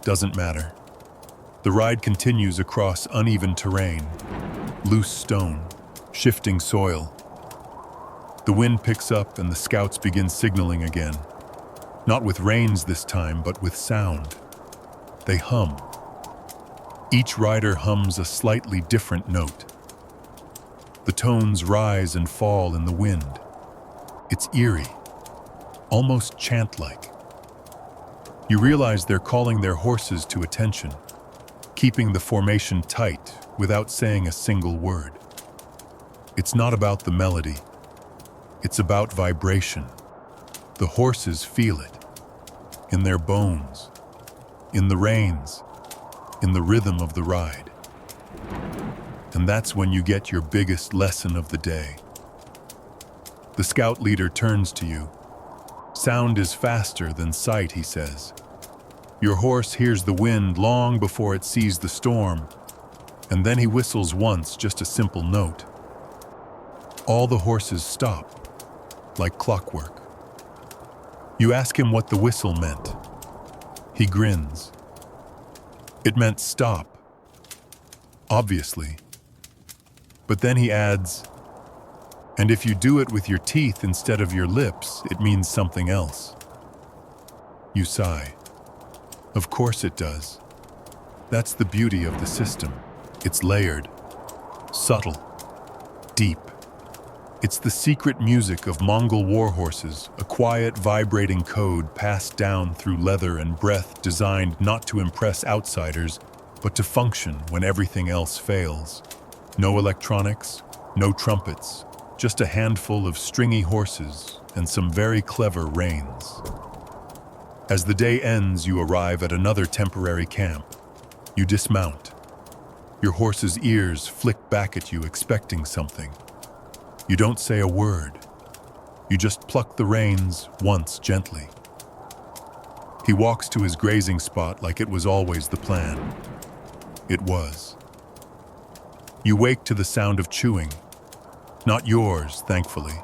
Doesn't matter. The ride continues across uneven terrain, loose stone, shifting soil. The wind picks up and the scouts begin signaling again. Not with reins this time, but with sound. They hum. Each rider hums a slightly different note. The tones rise and fall in the wind. It's eerie, almost chant-like. You realize they're calling their horses to attention, keeping the formation tight without saying a single word. It's not about the melody. It's about vibration. The horses feel it. In their bones. In the reins. In the rhythm of the ride. And that's when you get your biggest lesson of the day. The scout leader turns to you. Sound is faster than sight, he says. Your horse hears the wind long before it sees the storm, and then he whistles once, just a simple note. All the horses stop, like clockwork. You ask him what the whistle meant. He grins. It meant stop, obviously. But then he adds, and if you do it with your teeth instead of your lips, it means something else. You sigh. Of course it does. That's the beauty of the system. It's layered, subtle, deep. It's the secret music of Mongol war horses, a quiet, vibrating code passed down through leather and breath, designed not to impress outsiders, but to function when everything else fails. No electronics, no trumpets, just a handful of stringy horses and some very clever reins. As the day ends, you arrive at another temporary camp. You dismount. Your horse's ears flick back at you, expecting something. You don't say a word. You just pluck the reins once gently. He walks to his grazing spot like it was always the plan. It was. You wake to the sound of chewing. Not yours, thankfully.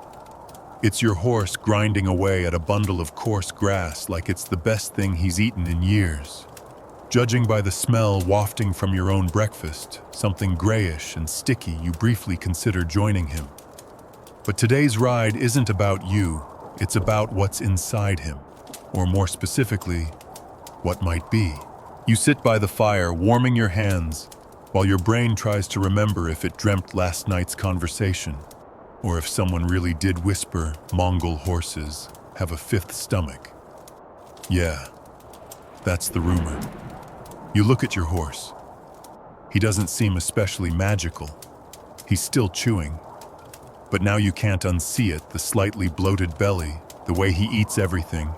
It's your horse grinding away at a bundle of coarse grass like it's the best thing he's eaten in years. Judging by the smell wafting from your own breakfast, something grayish and sticky, you briefly consider joining him. But today's ride isn't about you, it's about what's inside him, or more specifically, what might be. You sit by the fire, warming your hands, while your brain tries to remember if it dreamt last night's conversation, or if someone really did whisper Mongol horses have a fifth stomach. Yeah, that's the rumor. You look at your horse. He doesn't seem especially magical. He's still chewing. But now you can't unsee it, the slightly bloated belly, the way he eats everything,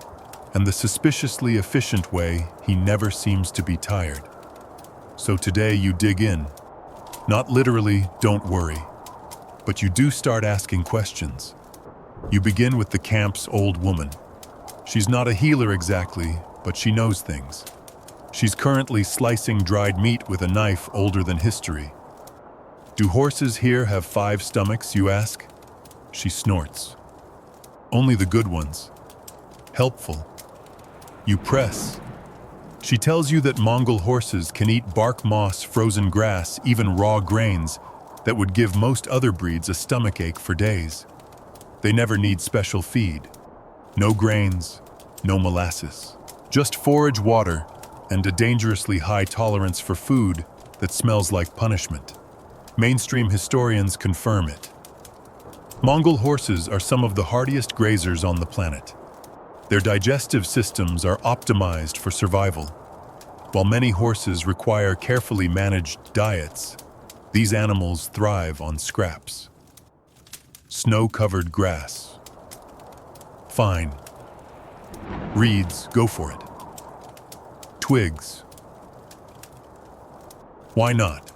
and the suspiciously efficient way he never seems to be tired. So today you dig in. Not literally, don't worry. But you do start asking questions. You begin with the camp's old woman. She's not a healer exactly, but she knows things. She's currently slicing dried meat with a knife older than history. Do horses here have 5 stomachs, you ask? She snorts. Only the good ones. Helpful. You press. She tells you that Mongol horses can eat bark moss, frozen grass, even raw grains that would give most other breeds a stomachache for days. They never need special feed. No grains, no molasses. Just forage water and a dangerously high tolerance for food that smells like punishment. Mainstream historians confirm it. Mongol horses are some of the hardiest grazers on the planet. Their digestive systems are optimized for survival. While many horses require carefully managed diets, these animals thrive on scraps. Snow-covered grass. Fine. Reeds, go for it. Twigs. Why not?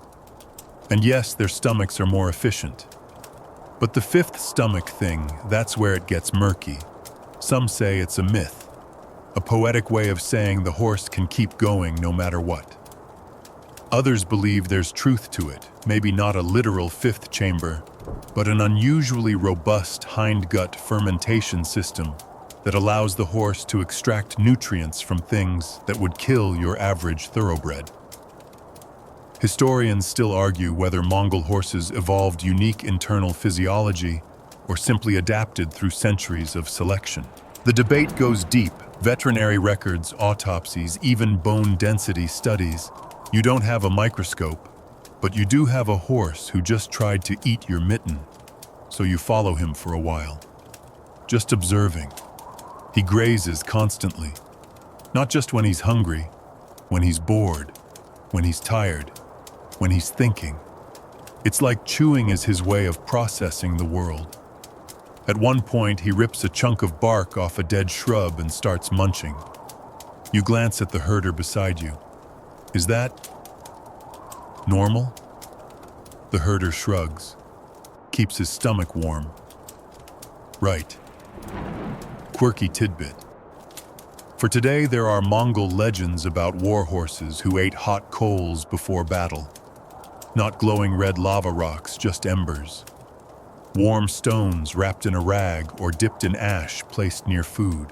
And yes, their stomachs are more efficient. But the fifth stomach thing, that's where it gets murky. Some say it's a myth, a poetic way of saying the horse can keep going no matter what. Others believe there's truth to it, maybe not a literal fifth chamber, but an unusually robust hindgut fermentation system that allows the horse to extract nutrients from things that would kill your average thoroughbred. Historians still argue whether Mongol horses evolved unique internal physiology or simply adapted through centuries of selection. The debate goes deep. Veterinary records, autopsies, even bone density studies. You don't have a microscope, but you do have a horse who just tried to eat your mitten, so you follow him for a while. Just observing. He grazes constantly, not just when he's hungry, when he's bored, when he's tired, when he's thinking. It's like chewing is his way of processing the world. At one point, he rips a chunk of bark off a dead shrub and starts munching. You glance at the herder beside you. Is that normal? The herder shrugs, keeps his stomach warm. Right. Quirky tidbit. For today, there are Mongol legends about war horses who ate hot coals before battle. Not glowing red lava rocks, just embers. Warm stones wrapped in a rag or dipped in ash placed near food.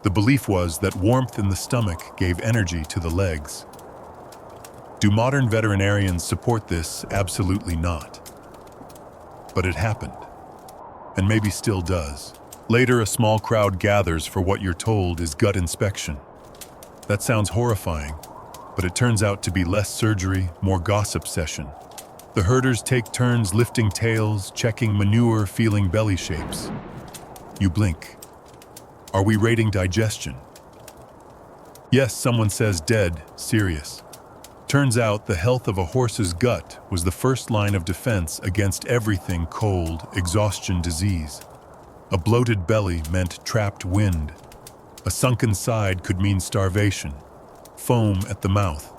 The belief was that warmth in the stomach gave energy to the legs. Do modern veterinarians support this? Absolutely not. But it happened, and maybe still does. Later, a small crowd gathers for what you're told is gut inspection. That sounds horrifying, but it turns out to be less surgery, more gossip session. The herders take turns lifting tails, checking manure, feeling belly shapes. You blink. Are we rating digestion? Yes, someone says dead, serious. Turns out the health of a horse's gut was the first line of defense against everything cold, exhaustion, disease. A bloated belly meant trapped wind. A sunken side could mean starvation, foam at the mouth,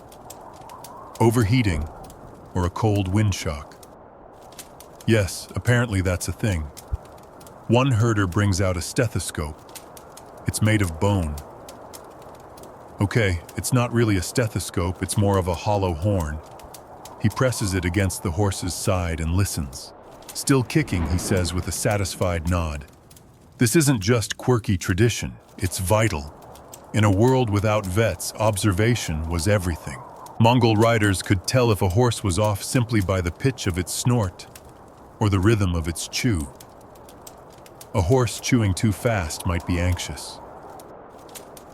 overheating, or a cold wind shock. Yes, apparently that's a thing. One herder brings out a stethoscope. It's made of bone. Okay, it's not really a stethoscope, it's more of a hollow horn. He presses it against the horse's side and listens. Still kicking, he says with a satisfied nod. This isn't just quirky tradition, it's vital. In a world without vets, observation was everything. Mongol riders could tell if a horse was off simply by the pitch of its snort or the rhythm of its chew. A horse chewing too fast might be anxious.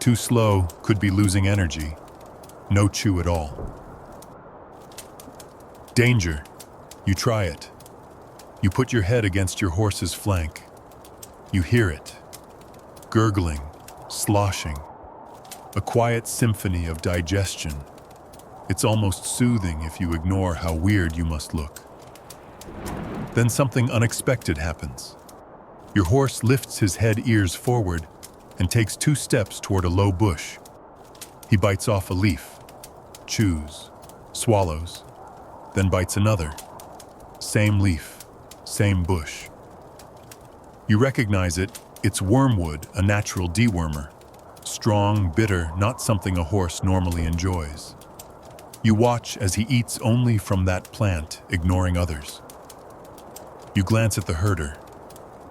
Too slow could be losing energy. No chew at all. Danger. You try it. You put your head against your horse's flank. You hear it. Gurgling, sloshing. A quiet symphony of digestion. It's almost soothing if you ignore how weird you must look. Then something unexpected happens. Your horse lifts his head ears forward and takes 2 steps toward a low bush. He bites off a leaf, chews, swallows, then bites another. Same leaf, same bush. You recognize it. It's wormwood, a natural dewormer. Strong, bitter, not something a horse normally enjoys. You watch as he eats only from that plant, ignoring others. You glance at the herder.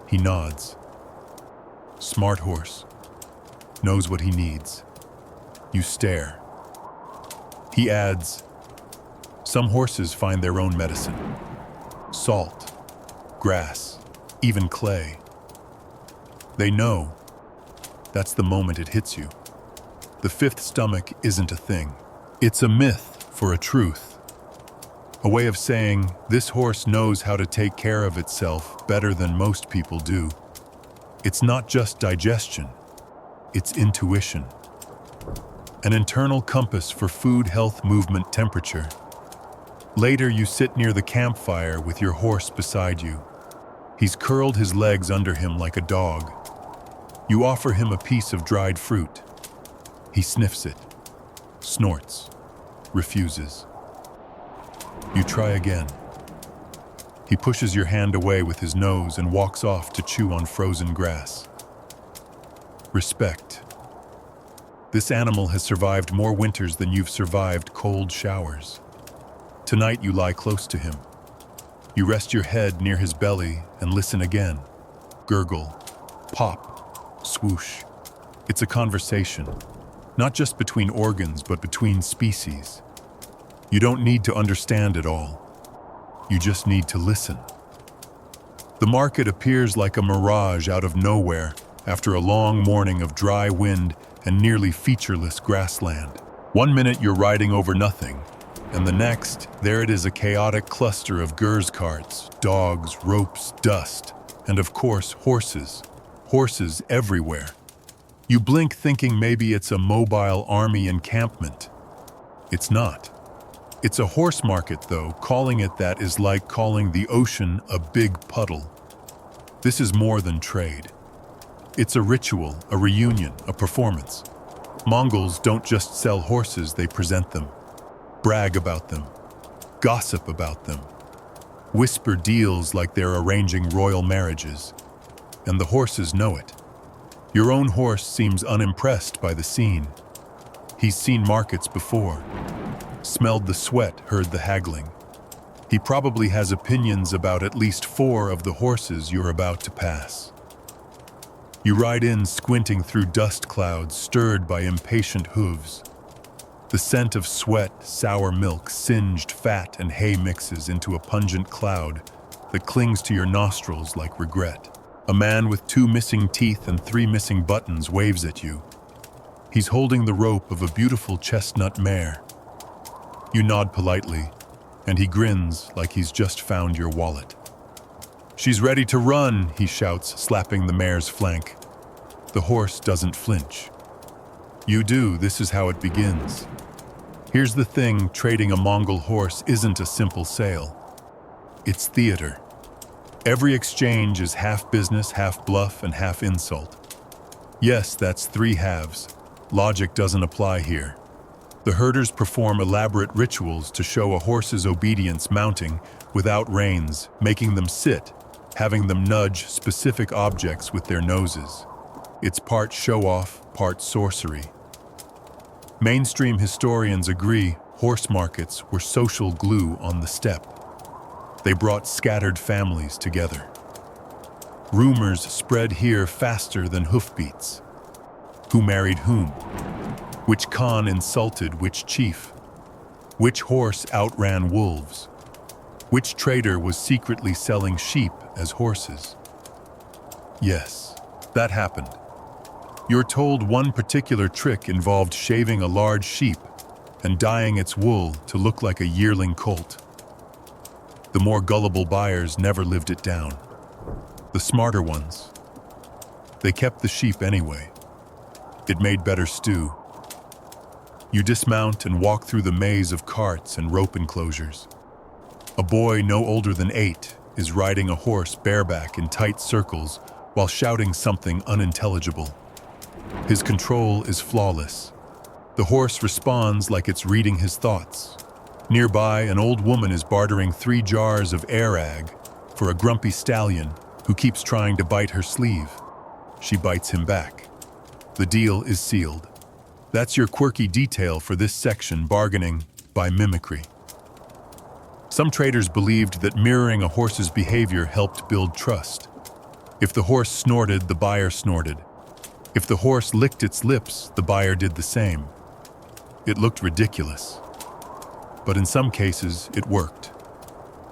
He nods. Smart horse. Knows what he needs. You stare. He adds, some horses find their own medicine. Salt, grass, even clay. They know. That's the moment it hits you. The 5th stomach isn't a thing. It's a myth for a truth. A way of saying, this horse knows how to take care of itself better than most people do. It's not just digestion. It's intuition. An internal compass for food, health, movement, temperature. Later, you sit near the campfire with your horse beside you. He's curled his legs under him like a dog. You offer him a piece of dried fruit. He sniffs it, snorts, refuses. You try again. He pushes your hand away with his nose and walks off to chew on frozen grass. Respect. This animal has survived more winters than you've survived cold showers. Tonight you lie close to him. You rest your head near his belly and listen again. Gurgle, pop, swoosh. It's a conversation, not just between organs, but between species. You don't need to understand it all. You just need to listen. The market appears like a mirage out of nowhere after a long morning of dry wind and nearly featureless grassland. One minute you're riding over nothing, and the next, there it is, a chaotic cluster of gurz carts, dogs, ropes, dust, and of course, horses. Horses everywhere. You blink thinking maybe it's a mobile army encampment. It's not. It's a horse market, though. Calling it that is like calling the ocean a big puddle. This is more than trade. It's a ritual, a reunion, a performance. Mongols don't just sell horses, they present them. Brag about them. Gossip about them. Whisper deals like they're arranging royal marriages. And the horses know it. Your own horse seems unimpressed by the scene. He's seen markets before. Smelled the sweat, heard the haggling. He probably has opinions about at least 4 of the horses you're about to pass. You ride in, squinting through dust clouds stirred by impatient hooves. The scent of sweat, sour milk, singed fat, and hay mixes into a pungent cloud that clings to your nostrils like regret. A man with 2 missing teeth and 3 missing buttons waves at you. He's holding the rope of a beautiful chestnut mare. You nod politely, and he grins like he's just found your wallet. "She's ready to run," he shouts, slapping the mare's flank. The horse doesn't flinch. You do. This is how it begins. Here's the thing, trading a Mongol horse isn't a simple sale. It's theater. Every exchange is half business, half bluff, and half insult. Yes, that's 3 halves. Logic doesn't apply here. The herders perform elaborate rituals to show a horse's obedience, mounting without reins, making them sit, having them nudge specific objects with their noses. It's part show-off, part sorcery. Mainstream historians agree Horse markets were social glue on the steppe. They brought scattered families together. Rumors spread here faster than hoofbeats. Who married whom? Which Khan insulted which chief? Which horse outran wolves? Which trader was secretly selling sheep as horses? Yes, that happened. You're told one particular trick involved shaving a large sheep and dyeing its wool to look like a yearling colt. The more gullible buyers never lived it down. The smarter ones, they kept the sheep anyway. It made better stew. You dismount and walk through the maze of carts and rope enclosures. A boy no older than 8 is riding a horse bareback in tight circles while shouting something unintelligible. His control is flawless. The horse responds like it's reading his thoughts. Nearby, an old woman is bartering 3 jars of air-ag for a grumpy stallion who keeps trying to bite her sleeve. She bites him back. The deal is sealed. That's your quirky detail for this section, bargaining by mimicry. Some traders believed that mirroring a horse's behavior helped build trust. If the horse snorted, the buyer snorted. If the horse licked its lips, the buyer did the same. It looked ridiculous. But in some cases, it worked.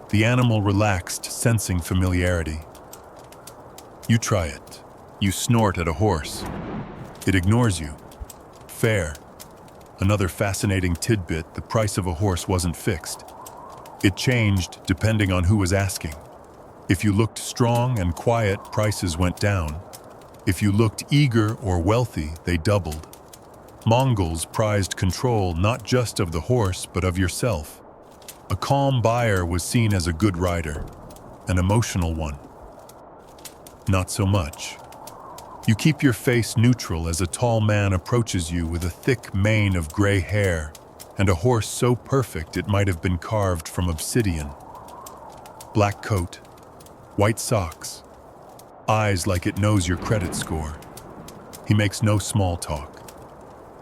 The animal relaxed, sensing familiarity. You try it. You snort at a horse. It ignores you. Fair. Another fascinating tidbit: the price of a horse wasn't fixed. It changed depending on who was asking. If you looked strong and quiet, prices went down. If you looked eager or wealthy, they doubled. Mongols prized control not just of the horse, but of yourself. A calm buyer was seen as a good rider. An emotional one, not so much. You keep your face neutral as a tall man approaches you with a thick mane of gray hair and a horse so perfect it might have been carved from obsidian. Black coat, white socks, eyes like it knows your credit score. He makes no small talk.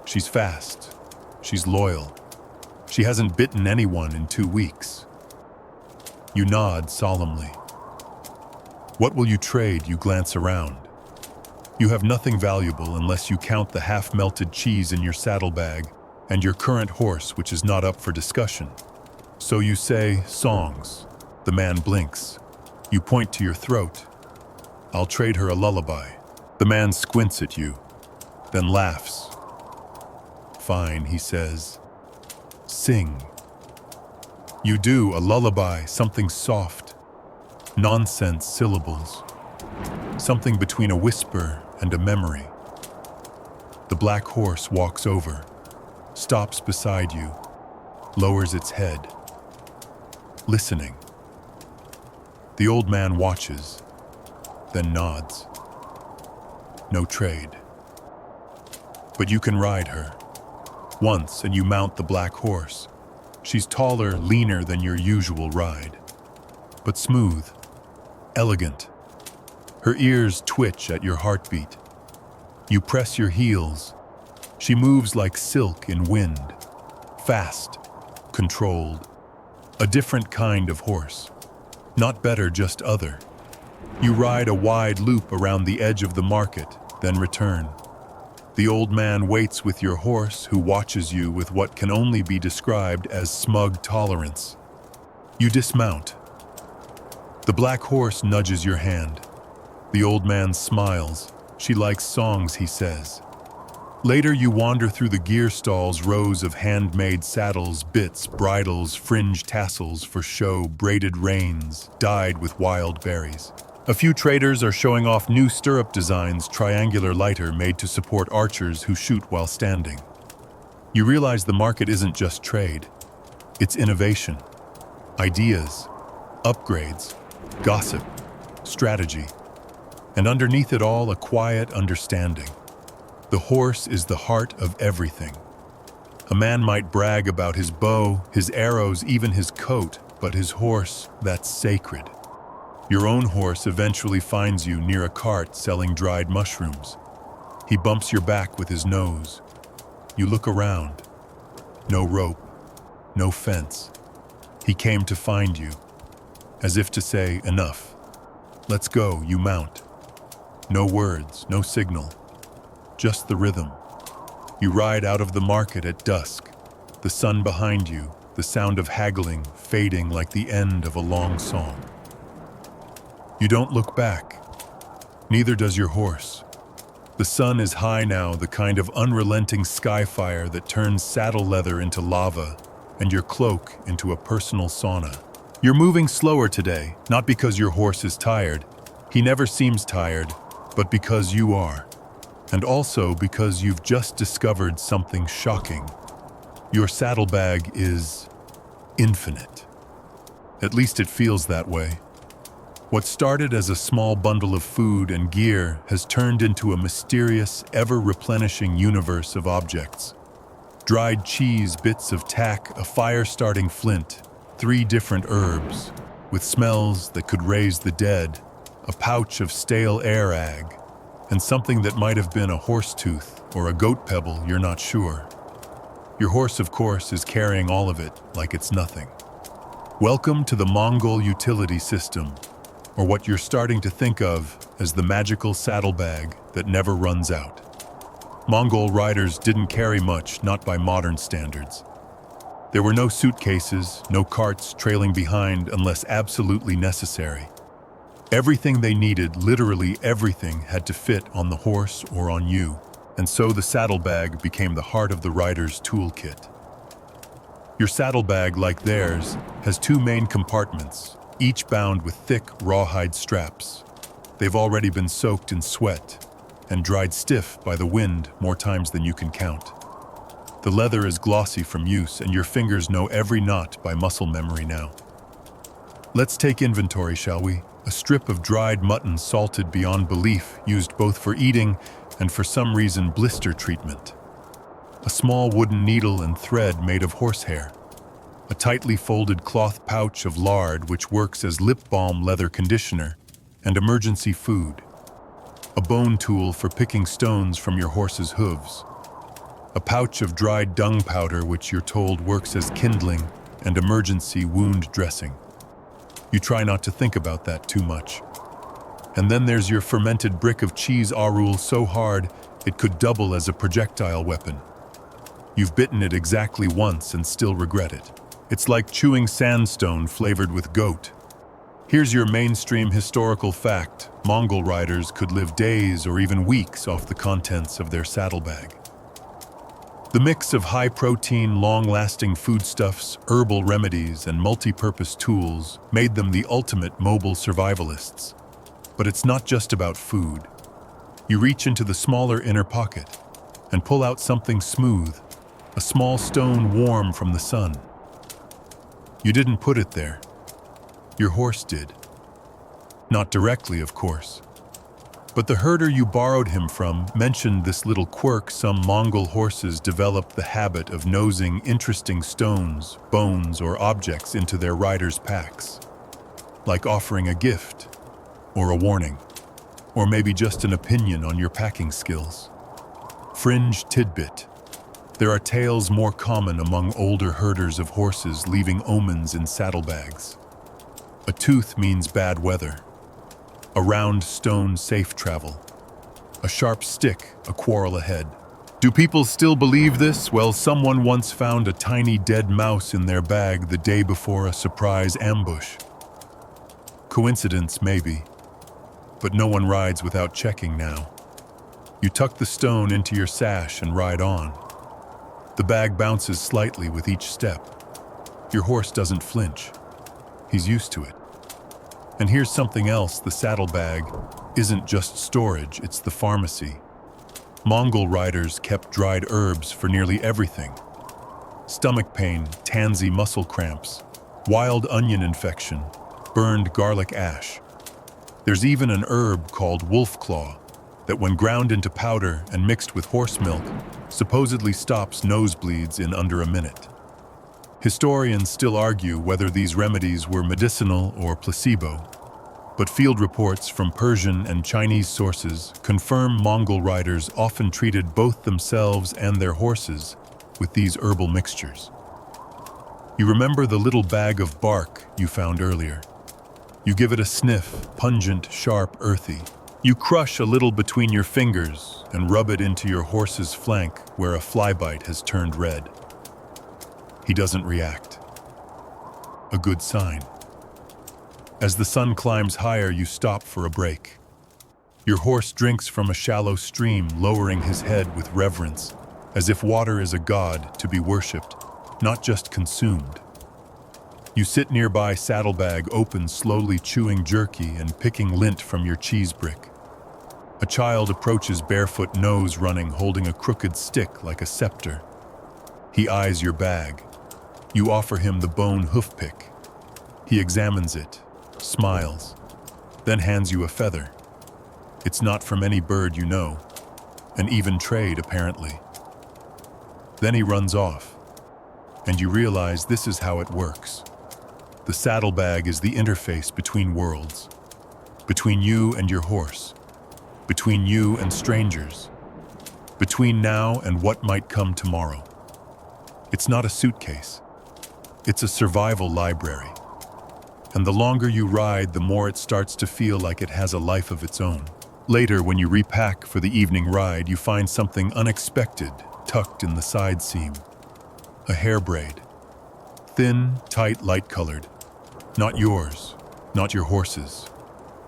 She's fast. She's loyal. She hasn't bitten anyone in 2 weeks. You nod solemnly. What will you trade? You glance around. You have nothing valuable unless you count the half-melted cheese in your saddlebag and your current horse, which is not up for discussion. So you say, songs. The man blinks. You point to your throat. I'll trade her a lullaby. The man squints at you, then laughs. Fine, he says. Sing. You do, a lullaby, something soft. Nonsense syllables. Something between a whisper and a memory. The black horse walks over, stops beside you, lowers its head. Listening. The old man watches, then nods. No trade. But you can ride her. Once, and you mount the black horse. She's taller, leaner than your usual ride, but smooth, elegant. Her ears twitch at your heartbeat. You press your heels. She moves like silk in wind, fast, controlled. A different kind of horse. Not better, just other. You ride a wide loop around the edge of the market, then return. The old man waits with your horse, who watches you with what can only be described as smug tolerance. You dismount. The black horse nudges your hand. The old man smiles. She likes songs, he says. Later, you wander through the gear stalls, rows of handmade saddles, bits, bridles, fringe tassels for show, braided reins, dyed with wild berries. A few traders are showing off new stirrup designs, triangular lighter made to support archers who shoot while standing. You realize the market isn't just trade. It's innovation, ideas, upgrades, gossip, strategy, and underneath it all, a quiet understanding. The horse is the heart of everything. A man might brag about his bow, his arrows, even his coat, but his horse, that's sacred. Your own horse eventually finds you near a cart selling dried mushrooms. He bumps your back with his nose. You look around. No rope, no fence. He came to find you, as if to say, enough. Let's go, you mount. No words, no signal, just the rhythm. You ride out of the market at dusk, the sun behind you, the sound of haggling fading like the end of a long song. You don't look back, neither does your horse. The sun is high now, the kind of unrelenting sky fire that turns saddle leather into lava and your cloak into a personal sauna. You're moving slower today, not because your horse is tired. He never seems tired, but because you are. And also because you've just discovered something shocking. Your saddlebag is infinite. At least it feels that way. What started as a small bundle of food and gear has turned into a mysterious, ever-replenishing universe of objects. Dried cheese, bits of tack, a fire-starting flint, 3 different herbs, with smells that could raise the dead, a pouch of stale air ag, and something that might have been a horse tooth or a goat pebble, you're not sure. Your horse, of course, is carrying all of it like it's nothing. Welcome to the Mongol utility system, or what you're starting to think of as the magical saddlebag that never runs out. Mongol riders didn't carry much, not by modern standards. There were no suitcases, no carts trailing behind unless absolutely necessary. Everything they needed, literally everything, had to fit on the horse or on you, and so the saddlebag became the heart of the rider's toolkit. Your saddlebag, like theirs, has 2 main compartments, each bound with thick, rawhide straps. They've already been soaked in sweat and dried stiff by the wind more times than you can count. The leather is glossy from use, and your fingers know every knot by muscle memory now. Let's take inventory, shall we? A strip of dried mutton salted beyond belief, used both for eating and for some reason blister treatment. A small wooden needle and thread made of horsehair. A tightly folded cloth pouch of lard which works as lip balm leather conditioner, and emergency food. A bone tool for picking stones from your horse's hooves. A pouch of dried dung powder which you're told works as kindling and emergency wound dressing. You try not to think about that too much. And then there's your fermented brick of cheese arul so hard it could double as a projectile weapon. You've bitten it exactly once and still regret it. It's like chewing sandstone flavored with goat. Here's your mainstream historical fact. Mongol riders could live days or even weeks off the contents of their saddlebag. The mix of high-protein, long-lasting foodstuffs, herbal remedies, and multi-purpose tools made them the ultimate mobile survivalists. But it's not just about food. You reach into the smaller inner pocket and pull out something smooth, a small stone warm from the sun. You didn't put it there. Your horse did. Not directly, of course. But the herder you borrowed him from mentioned this little quirk. Some Mongol horses developed the habit of nosing interesting stones, bones, or objects into their riders' packs. Like offering a gift, or a warning, or maybe just an opinion on your packing skills. Fringe tidbit. There are tales more common among older herders of horses leaving omens in saddlebags. A tooth means bad weather. A round stone, safe travel. A sharp stick, a quarrel ahead. Do people still believe this? Well, someone once found a tiny dead mouse in their bag the day before a surprise ambush. Coincidence, maybe. But no one rides without checking now. You tuck the stone into your sash and ride on. The bag bounces slightly with each step. Your horse doesn't flinch. He's used to it. And here's something else. The saddlebag isn't just storage, it's the pharmacy. Mongol riders kept dried herbs for nearly everything. Stomach pain, tansy muscle cramps, wild onion infection, burned garlic ash. There's even an herb called wolf claw that, when ground into powder and mixed with horse milk, supposedly stops nosebleeds in under a minute. Historians still argue whether these remedies were medicinal or placebo, but field reports from Persian and Chinese sources confirm Mongol riders often treated both themselves and their horses with these herbal mixtures. You remember the little bag of bark you found earlier. You give it a sniff, pungent, sharp, earthy. You crush a little between your fingers and rub it into your horse's flank where a flybite has turned red. He doesn't react. A good sign. As the sun climbs higher, you stop for a break. Your horse drinks from a shallow stream, lowering his head with reverence, as if water is a god to be worshipped, not just consumed. You sit nearby, saddlebag open, slowly chewing jerky and picking lint from your cheese brick. A child approaches, barefoot, nose running, holding a crooked stick like a scepter. He eyes your bag. You offer him the bone hoof pick. He examines it, smiles, then hands you a feather. It's not from any bird you know, an even trade apparently. Then he runs off, and you realize this is how it works. The saddlebag is the interface between worlds, between you and your horse, between you and strangers, between now and what might come tomorrow. It's not a suitcase. It's a survival library. And the longer you ride, the more it starts to feel like it has a life of its own. Later, when you repack for the evening ride, you find something unexpected tucked in the side seam. A hair braid. Thin, tight, light-colored. Not yours, not your horse's.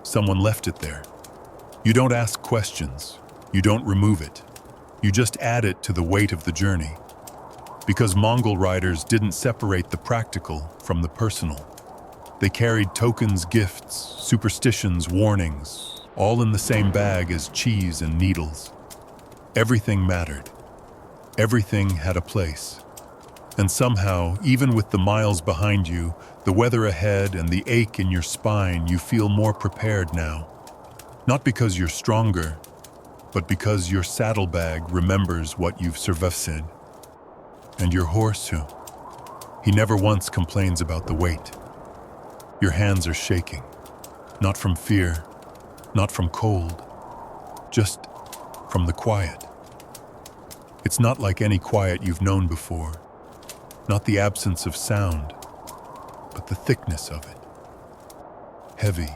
Someone left it there. You don't ask questions. You don't remove it. You just add it to the weight of the journey. Because Mongol riders didn't separate the practical from the personal. They carried tokens, gifts, superstitions, warnings, all in the same bag as cheese and needles. Everything mattered. Everything had a place. And somehow, even with the miles behind you, the weather ahead and the ache in your spine, you feel more prepared now. Not because you're stronger, but because your saddlebag remembers what you've survived. And your horse, he never once complains about the weight. Your hands are shaking, not from fear, not from cold, just from the quiet. It's not like any quiet you've known before, not the absence of sound, but the thickness of it. Heavy,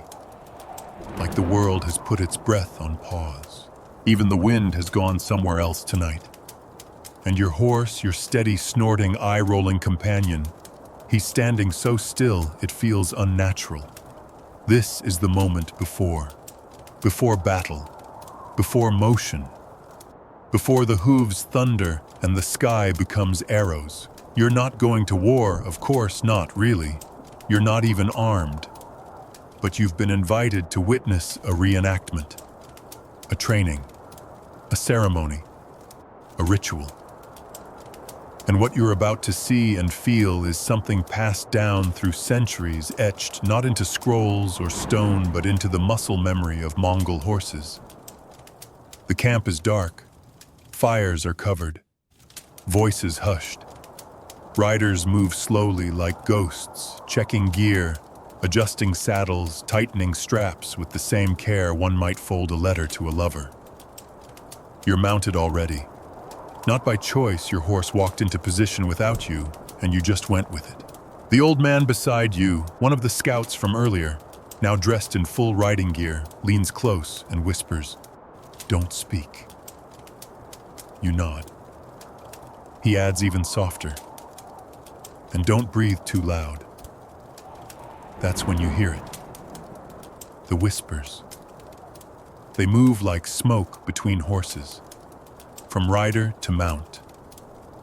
like the world has put its breath on pause. Even the wind has gone somewhere else tonight. And your horse, your steady, snorting, eye-rolling companion, he's standing so still it feels unnatural. This is the moment before battle, before motion, before the hooves thunder and the sky becomes arrows. You're not going to war, of course not really. You're not even armed. But you've been invited to witness a reenactment, a training, a ceremony, a ritual. And what you're about to see and feel is something passed down through centuries, etched not into scrolls or stone, but into the muscle memory of Mongol horses. The camp is dark. Fires are covered. Voices hushed. Riders move slowly like ghosts, checking gear, adjusting saddles, tightening straps with the same care one might fold a letter to a lover. You're mounted already. Not by choice, your horse walked into position without you, and you just went with it. The old man beside you, one of the scouts from earlier, now dressed in full riding gear, leans close and whispers, "Don't speak." You nod. He adds even softer, "And don't breathe too loud." That's when you hear it. The whispers. They move like smoke between horses. From rider to mount,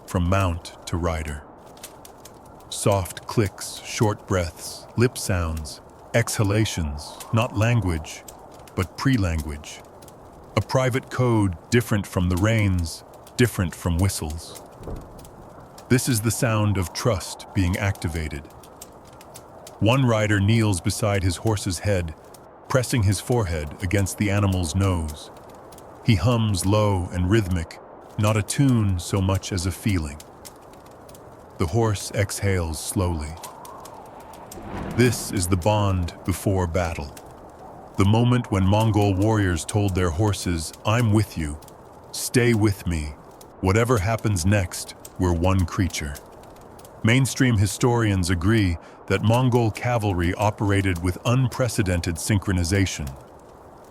from mount to rider. Soft clicks, short breaths, lip sounds, exhalations, not language, but pre-language. A private code different from the reins, different from whistles. This is the sound of trust being activated. One rider kneels beside his horse's head, pressing his forehead against the animal's nose. He hums low and rhythmic, not a tune so much as a feeling. The horse exhales slowly. This is the bond before battle. The moment when Mongol warriors told their horses, "I'm with you. Stay with me. Whatever happens next, we're one creature." Mainstream historians agree that Mongol cavalry operated with unprecedented synchronization,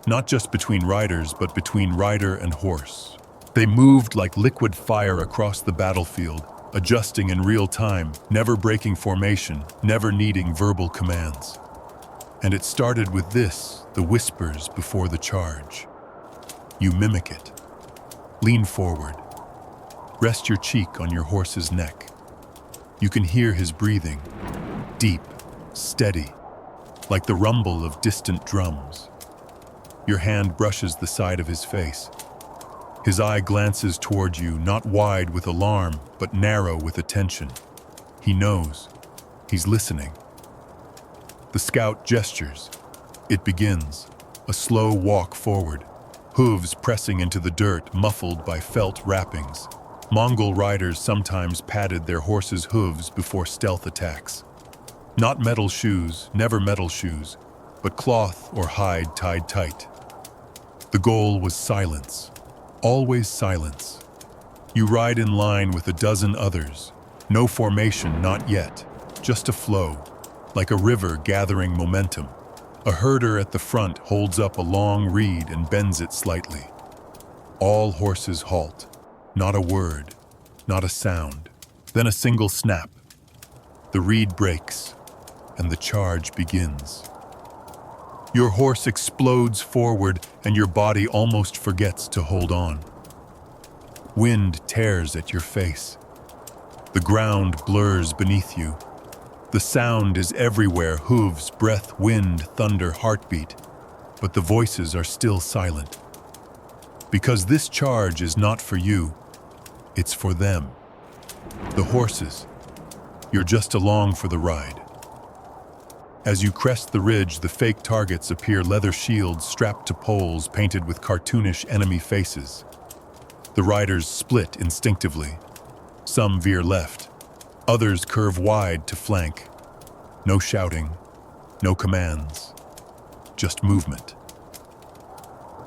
not just between riders, but between rider and horse. They moved like liquid fire across the battlefield, adjusting in real time, never breaking formation, never needing verbal commands. And it started with this, the whispers before the charge. You mimic it. Lean forward. Rest your cheek on your horse's neck. You can hear his breathing, deep, steady, like the rumble of distant drums. Your hand brushes the side of his face. His eye glances toward you, not wide with alarm, but narrow with attention. He knows. He's listening. The scout gestures. It begins. A slow walk forward. Hooves pressing into the dirt, muffled by felt wrappings. Mongol riders sometimes padded their horses' hooves before stealth attacks. Not metal shoes, never metal shoes, but cloth or hide tied tight. The goal was silence. Always silence. You ride in line with a dozen others. No formation, not yet. Just a flow, like a river gathering momentum. A herder at the front holds up a long reed and bends it slightly. All horses halt. Not a word, not a sound. Then a single snap. The reed breaks, and the charge begins. Your horse explodes forward, and your body almost forgets to hold on. Wind tears at your face. The ground blurs beneath you. The sound is everywhere, hooves, breath, wind, thunder, heartbeat. But the voices are still silent. Because this charge is not for you, it's for them. The horses. You're just along for the ride. As you crest the ridge, the fake targets appear, leather shields strapped to poles painted with cartoonish enemy faces. The riders split instinctively. Some veer left. Others curve wide to flank. No shouting, no commands, just movement.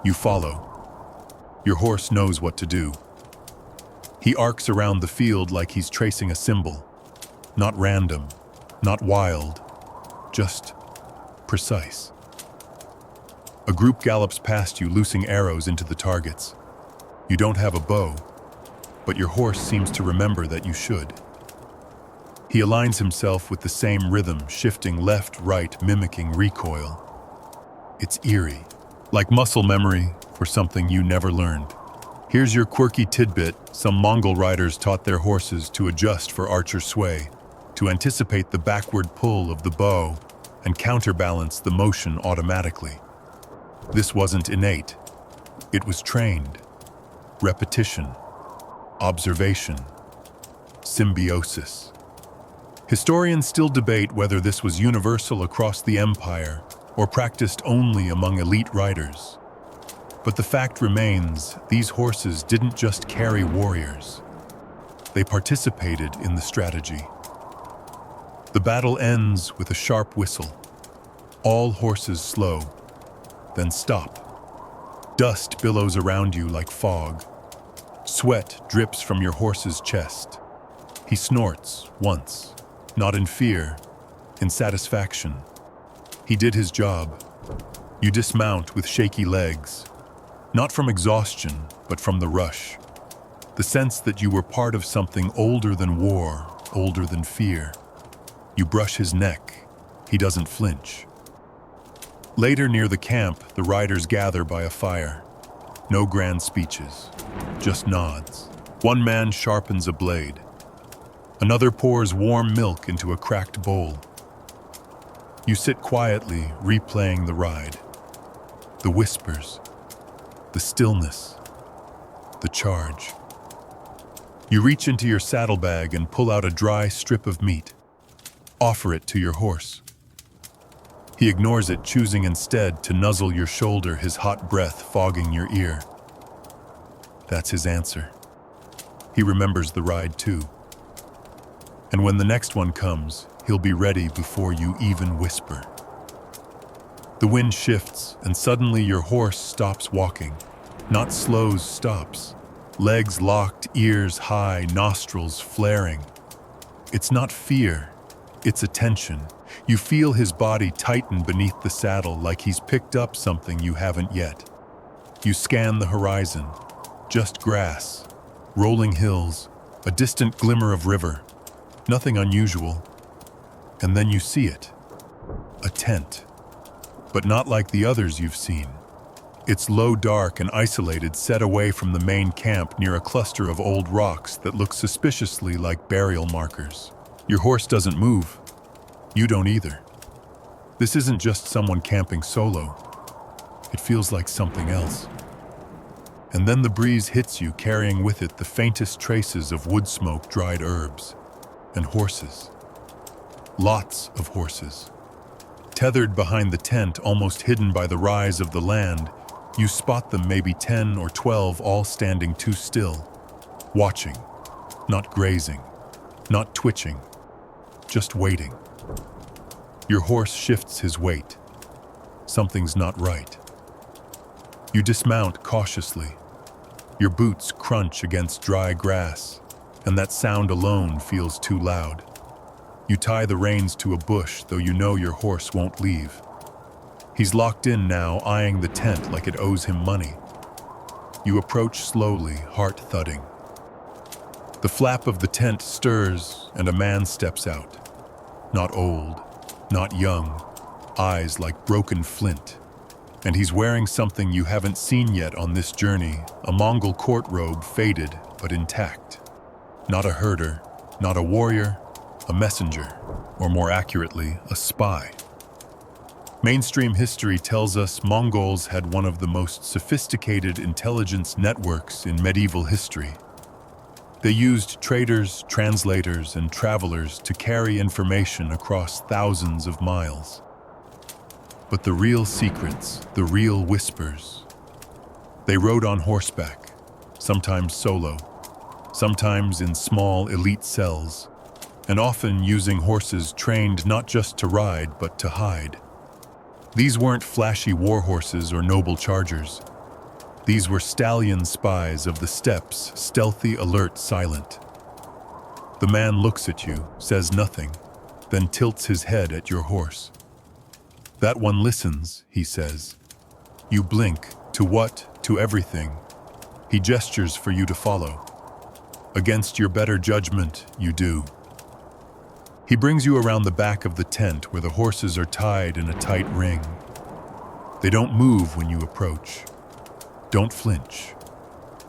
You follow. Your horse knows what to do. He arcs around the field like he's tracing a symbol. Not random, not wild, just precise. A group gallops past you, loosing arrows into the targets. You don't have a bow, but your horse seems to remember that you should. He aligns himself with the same rhythm, shifting left, right, mimicking recoil. It's eerie, like muscle memory for something you never learned. Here's your quirky tidbit. Some Mongol riders taught their horses to adjust for archer sway, to anticipate the backward pull of the bow and counterbalance the motion automatically. This wasn't innate. It was trained. Repetition, observation, symbiosis. Historians still debate whether this was universal across the empire or practiced only among elite riders. But the fact remains, these horses didn't just carry warriors. They participated in the strategy. The battle ends with a sharp whistle. All horses slow, then stop. Dust billows around you like fog. Sweat drips from your horse's chest. He snorts once, not in fear, in satisfaction. He did his job. You dismount with shaky legs, not from exhaustion, but from the rush. The sense that you were part of something older than war, older than fear. You brush his neck. He doesn't flinch. Later near the camp, the riders gather by a fire. No grand speeches, just nods. One man sharpens a blade. Another pours warm milk into a cracked bowl. You sit quietly, replaying the ride. The whispers, the stillness, the charge. You reach into your saddlebag and pull out a dry strip of meat. Offer it to your horse. He ignores it, choosing instead to nuzzle your shoulder, his hot breath fogging your ear. That's his answer. He remembers the ride too. And when the next one comes, he'll be ready before you even whisper. The wind shifts, and suddenly your horse stops walking. Not slows, stops. Legs locked, ears high, nostrils flaring. It's not fear, it's attention. You feel his body tighten beneath the saddle like he's picked up something you haven't yet. You scan the horizon, just grass, rolling hills, a distant glimmer of river, nothing unusual. And then you see it, a tent, but not like the others you've seen. It's low, dark, and isolated, set away from the main camp near a cluster of old rocks that look suspiciously like burial markers. Your horse doesn't move. You don't either. This isn't just someone camping solo. It feels like something else. And then the breeze hits you, carrying with it the faintest traces of wood smoke, dried herbs, and horses. Lots of horses. Tethered behind the tent, almost hidden by the rise of the land, you spot them, maybe 10 or 12, all standing too still, watching, not grazing, not twitching, just waiting. Your horse shifts his weight. Something's not right. You dismount cautiously. Your boots crunch against dry grass, and that sound alone feels too loud. You tie the reins to a bush, though you know your horse won't leave. He's locked in now, eyeing the tent like it owes him money. You approach slowly, heart thudding. The flap of the tent stirs, and a man steps out. Not old, not young, eyes like broken flint. And he's wearing something you haven't seen yet on this journey, a Mongol court robe, faded but intact. Not a herder, not a warrior, a messenger, or more accurately, a spy. Mainstream history tells us Mongols had one of the most sophisticated intelligence networks in medieval history. They used traders, translators, and travelers to carry information across thousands of miles. But the real secrets, the real whispers, they rode on horseback, sometimes solo, sometimes in small elite cells, and often using horses trained not just to ride but to hide. These weren't flashy war horses or noble chargers. These were stallion spies of the steppes, stealthy, alert, silent. The man looks at you, says nothing, then tilts his head at your horse. That one listens, he says. You blink. To what? To everything. He gestures for you to follow. Against your better judgment, you do. He brings you around the back of the tent where the horses are tied in a tight ring. They don't move when you approach. Don't flinch.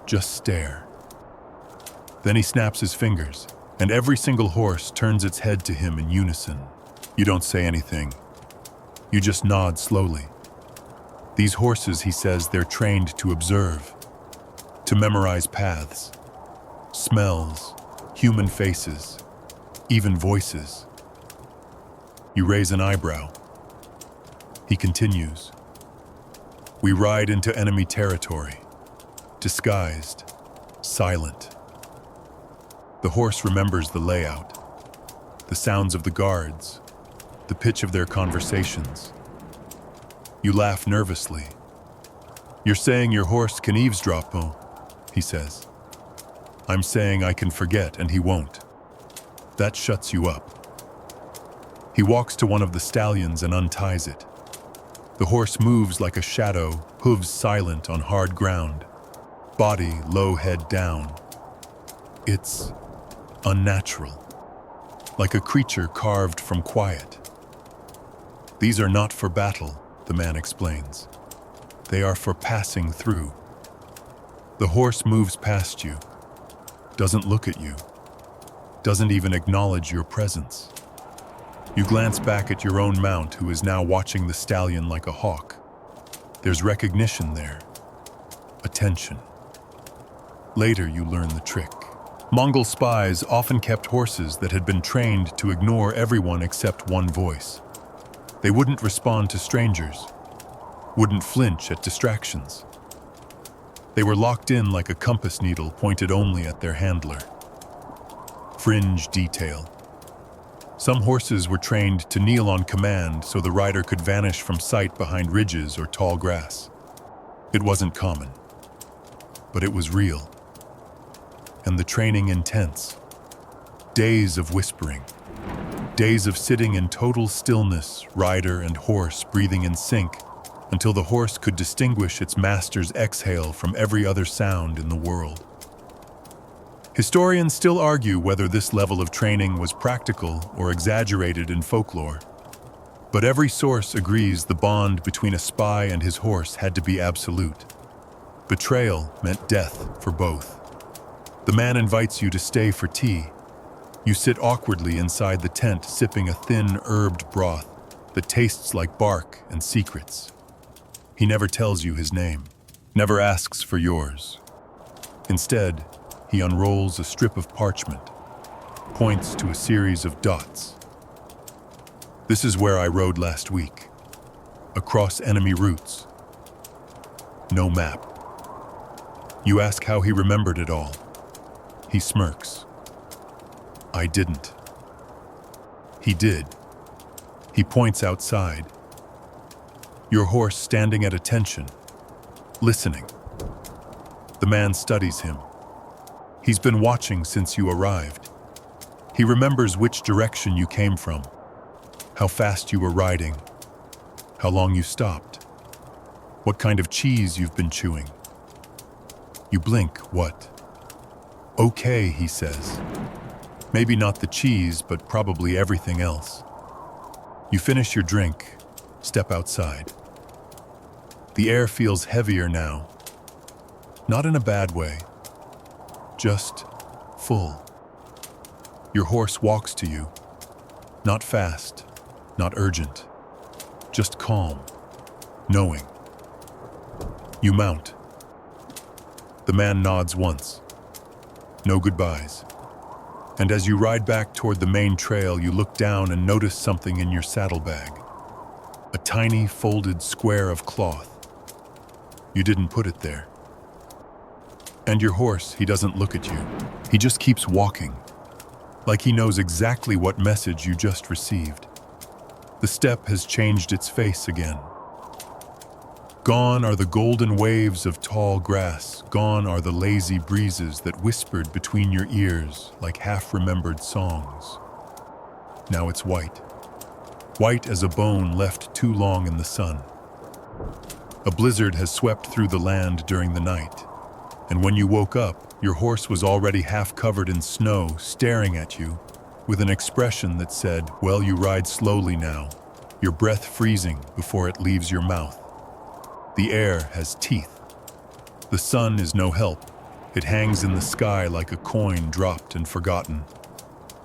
Just stare. Then he snaps his fingers, and every single horse turns its head to him in unison. You don't say anything. You just nod slowly. These horses, he says, they're trained to observe, to memorize paths, smells, human faces, even voices. You raise an eyebrow. He continues. We ride into enemy territory, disguised, silent. The horse remembers the layout, the sounds of the guards, the pitch of their conversations. You laugh nervously. You're saying your horse can eavesdrop, Mo, he says. I'm saying I can forget, and he won't. That shuts you up. He walks to one of the stallions and unties it. The horse moves like a shadow, hooves silent on hard ground, body low, head down. It's unnatural, like a creature carved from quiet. These are not for battle, the man explains. They are for passing through. The horse moves past you, doesn't look at you, doesn't even acknowledge your presence. You glance back at your own mount, who is now watching the stallion like a hawk. There's recognition there, attention. Later, you learn the trick. Mongol spies often kept horses that had been trained to ignore everyone except one voice. They wouldn't respond to strangers, wouldn't flinch at distractions. They were locked in like a compass needle pointed only at their handler. Fringe detail. Some horses were trained to kneel on command so the rider could vanish from sight behind ridges or tall grass. It wasn't common, but it was real. And the training intense. Days of whispering. Days of sitting in total stillness, rider and horse breathing in sync, until the horse could distinguish its master's exhale from every other sound in the world. Historians still argue whether this level of training was practical or exaggerated in folklore. But every source agrees the bond between a spy and his horse had to be absolute. Betrayal meant death for both. The man invites you to stay for tea. You sit awkwardly inside the tent sipping a thin herbed broth that tastes like bark and secrets. He never tells you his name, never asks for yours. Instead, he unrolls a strip of parchment, points to a series of dots. This is where I rode last week, across enemy routes. No map. You ask how he remembered it all. He smirks. I didn't. He did. He points outside. Your horse standing at attention, listening. The man studies him. He's been watching since you arrived. He remembers which direction you came from, how fast you were riding, how long you stopped, what kind of cheese you've been chewing. You blink, what? Okay, he says. Maybe not the cheese, but probably everything else. You finish your drink, step outside. The air feels heavier now. Not in a bad way, just full. Your horse walks to you, not fast, not urgent, just calm, knowing. You mount. The man nods once. No goodbyes. And as you ride back toward the main trail, you look down and notice something in your saddlebag. A tiny folded square of cloth. You didn't put it there. And your horse, he doesn't look at you. He just keeps walking, like he knows exactly what message you just received. The steppe has changed its face again. Gone are the golden waves of tall grass. Gone are the lazy breezes that whispered between your ears like half-remembered songs. Now it's white. White as a bone left too long in the sun. A blizzard has swept through the land during the night. And when you woke up, your horse was already half covered in snow, staring at you with an expression that said, well, you ride slowly now, your breath freezing before it leaves your mouth. The air has teeth. The sun is no help. It hangs in the sky like a coin dropped and forgotten.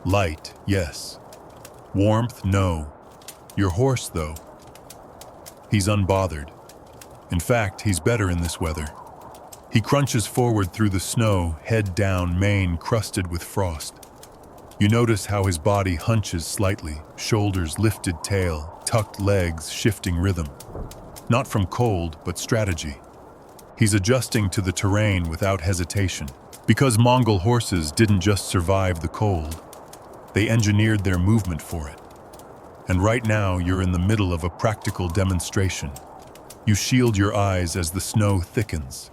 Light, yes. Warmth, no. Your horse, though, he's unbothered. In fact, he's better in this weather. He crunches forward through the snow, head down, mane crusted with frost. You notice how his body hunches slightly, shoulders lifted, tail, tucked legs, shifting rhythm. Not from cold, but strategy. He's adjusting to the terrain without hesitation. Because Mongol horses didn't just survive the cold, they engineered their movement for it. And right now, you're in the middle of a practical demonstration. You shield your eyes as the snow thickens.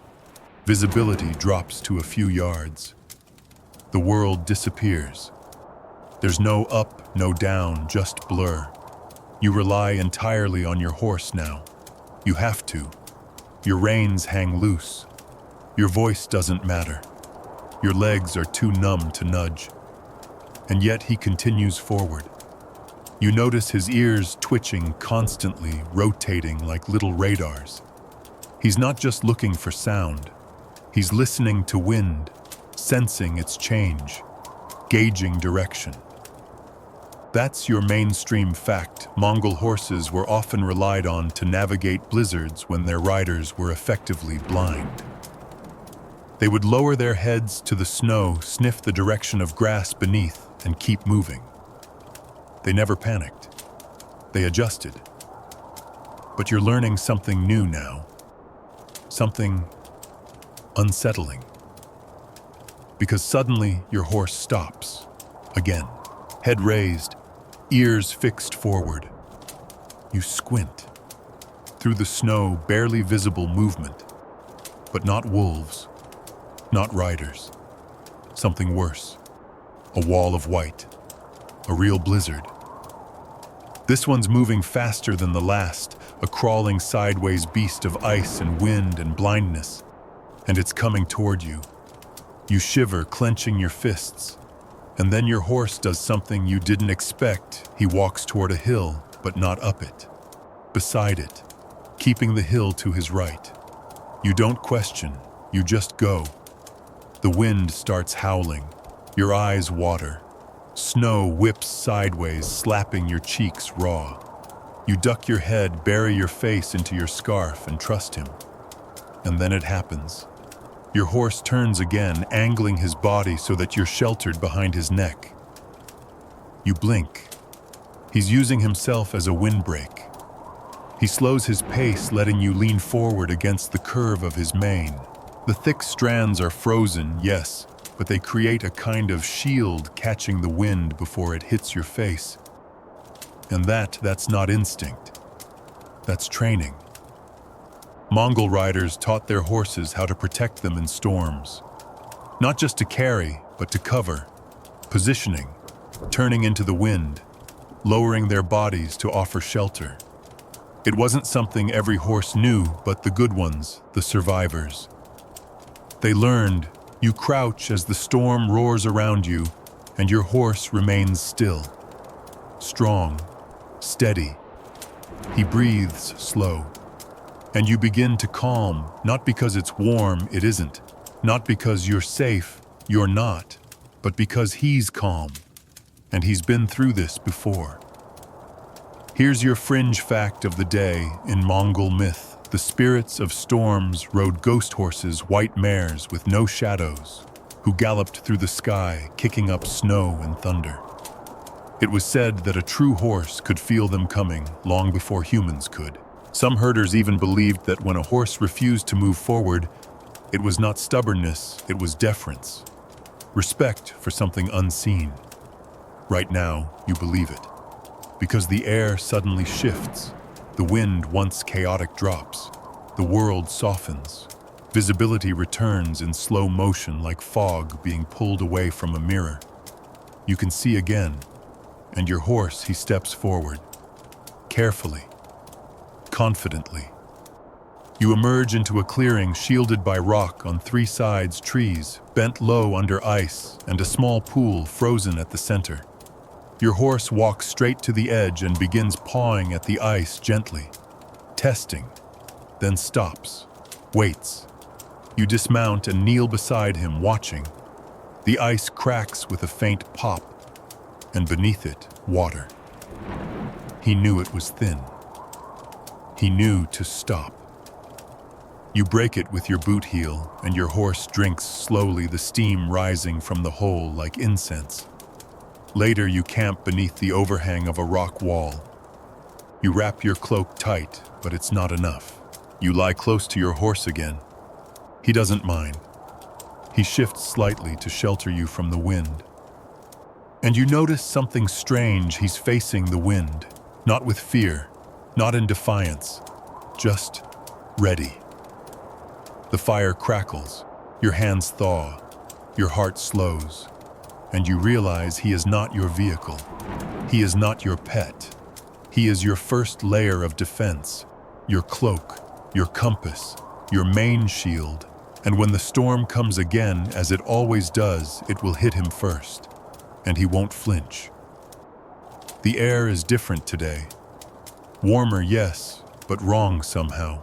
Visibility drops to a few yards. The world disappears. There's no up, no down, just blur. You rely entirely on your horse now. You have to. Your reins hang loose. Your voice doesn't matter. Your legs are too numb to nudge. And yet he continues forward. You notice his ears twitching constantly, rotating like little radars. He's not just looking for sound. He's listening to wind, sensing its change, gauging direction. That's your mainstream fact. Mongol horses were often relied on to navigate blizzards when their riders were effectively blind. They would lower their heads to the snow, sniff the direction of grass beneath, and keep moving. They never panicked. They adjusted. But you're learning something new now. Something unsettling. Because suddenly your horse stops. Again. Head raised, ears fixed forward. You squint. Through the snow, barely visible movement. But not wolves. Not riders. Something worse. a wall of white, a real blizzard. This one's moving faster than the last, a crawling sideways beast of ice and wind and blindness, and it's coming toward you. You shiver, clenching your fists, and then your horse does something you didn't expect. He walks toward a hill, but not up it, beside it, keeping the hill to his right. You don't question, you just go. The wind starts howling, your eyes water. Snow whips sideways, slapping your cheeks raw. You duck your head, bury your face into your scarf, and trust him. And then it happens. Your horse turns again, angling his body so that you're sheltered behind his neck. You blink. He's using himself as a windbreak. He slows his pace, letting you lean forward against the curve of his mane. The thick strands are frozen, yes, but they create a kind of shield catching the wind before it hits your face. And that's not instinct. That's training. Mongol riders taught their horses how to protect them in storms. Not just to carry, but to cover. Positioning, turning into the wind, lowering their bodies to offer shelter. It wasn't something every horse knew, but the good ones, the survivors. They learned, you crouch as the storm roars around you, and your horse remains still. Strong, steady. He breathes slow. And you begin to calm, not because it's warm, it isn't. Not because you're safe, you're not. But because he's calm. And he's been through this before. Here's your fringe fact of the day in Mongol myth. The spirits of storms rode ghost horses, white mares with no shadows, who galloped through the sky, kicking up snow and thunder. It was said that a true horse could feel them coming long before humans could. Some herders even believed that when a horse refused to move forward, it was not stubbornness, it was deference. Respect for something unseen. Right now, you believe it. Because the air suddenly shifts. The wind, once chaotic, drops. The world softens. Visibility returns in slow motion like fog being pulled away from a mirror. You can see again, and your horse, he steps forward. Carefully. Confidently. You emerge into a clearing shielded by rock on three sides, trees, bent low under ice, and a small pool frozen at the center. Your horse walks straight to the edge and begins pawing at the ice gently, testing, then stops, waits. You dismount and kneel beside him, watching. The ice cracks with a faint pop, and beneath it, water. He knew it was thin. He knew to stop. You break it with your boot heel, and your horse drinks slowly, the steam rising from the hole like incense. Later, you camp beneath the overhang of a rock wall. You wrap your cloak tight, but it's not enough. You lie close to your horse again. He doesn't mind. He shifts slightly to shelter you from the wind. And you notice something strange. He's facing the wind, not with fear, not in defiance, just ready. The fire crackles, your hands thaw, your heart slows. And you realize he is not your vehicle. He is not your pet. He is your first layer of defense, your cloak, your compass, your main shield. And when the storm comes again, as it always does, it will hit him first, and he won't flinch. The air is different today. Warmer, yes, but wrong somehow.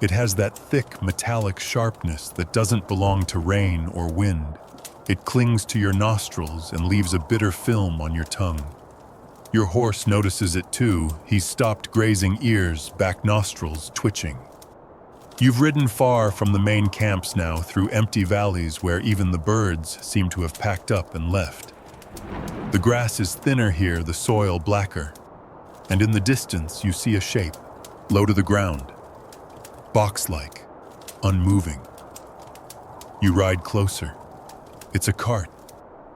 It has that thick, metallic sharpness that doesn't belong to rain or wind. It clings to your nostrils and leaves a bitter film on your tongue. Your horse notices it too. He's stopped grazing ears, back nostrils twitching. You've ridden far from the main camps now, through empty valleys where even the birds seem to have packed up and left. The grass is thinner here, the soil blacker. And in the distance you see a shape, low to the ground. Box-like, unmoving. You ride closer. It's a cart,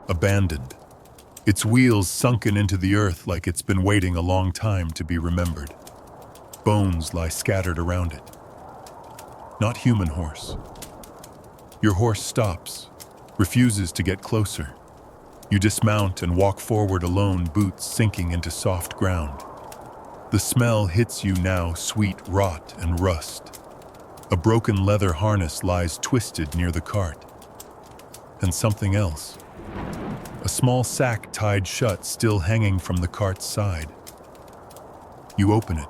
abandoned. Its wheels sunken into the earth like it's been waiting a long time to be remembered. Bones lie scattered around it. Not human horse. Your horse stops, refuses to get closer. You dismount and walk forward alone, boots sinking into soft ground. The smell hits you now, sweet rot and rust. A broken leather harness lies twisted near the cart. And something else. A small sack tied shut, still hanging from the cart's side. You open it.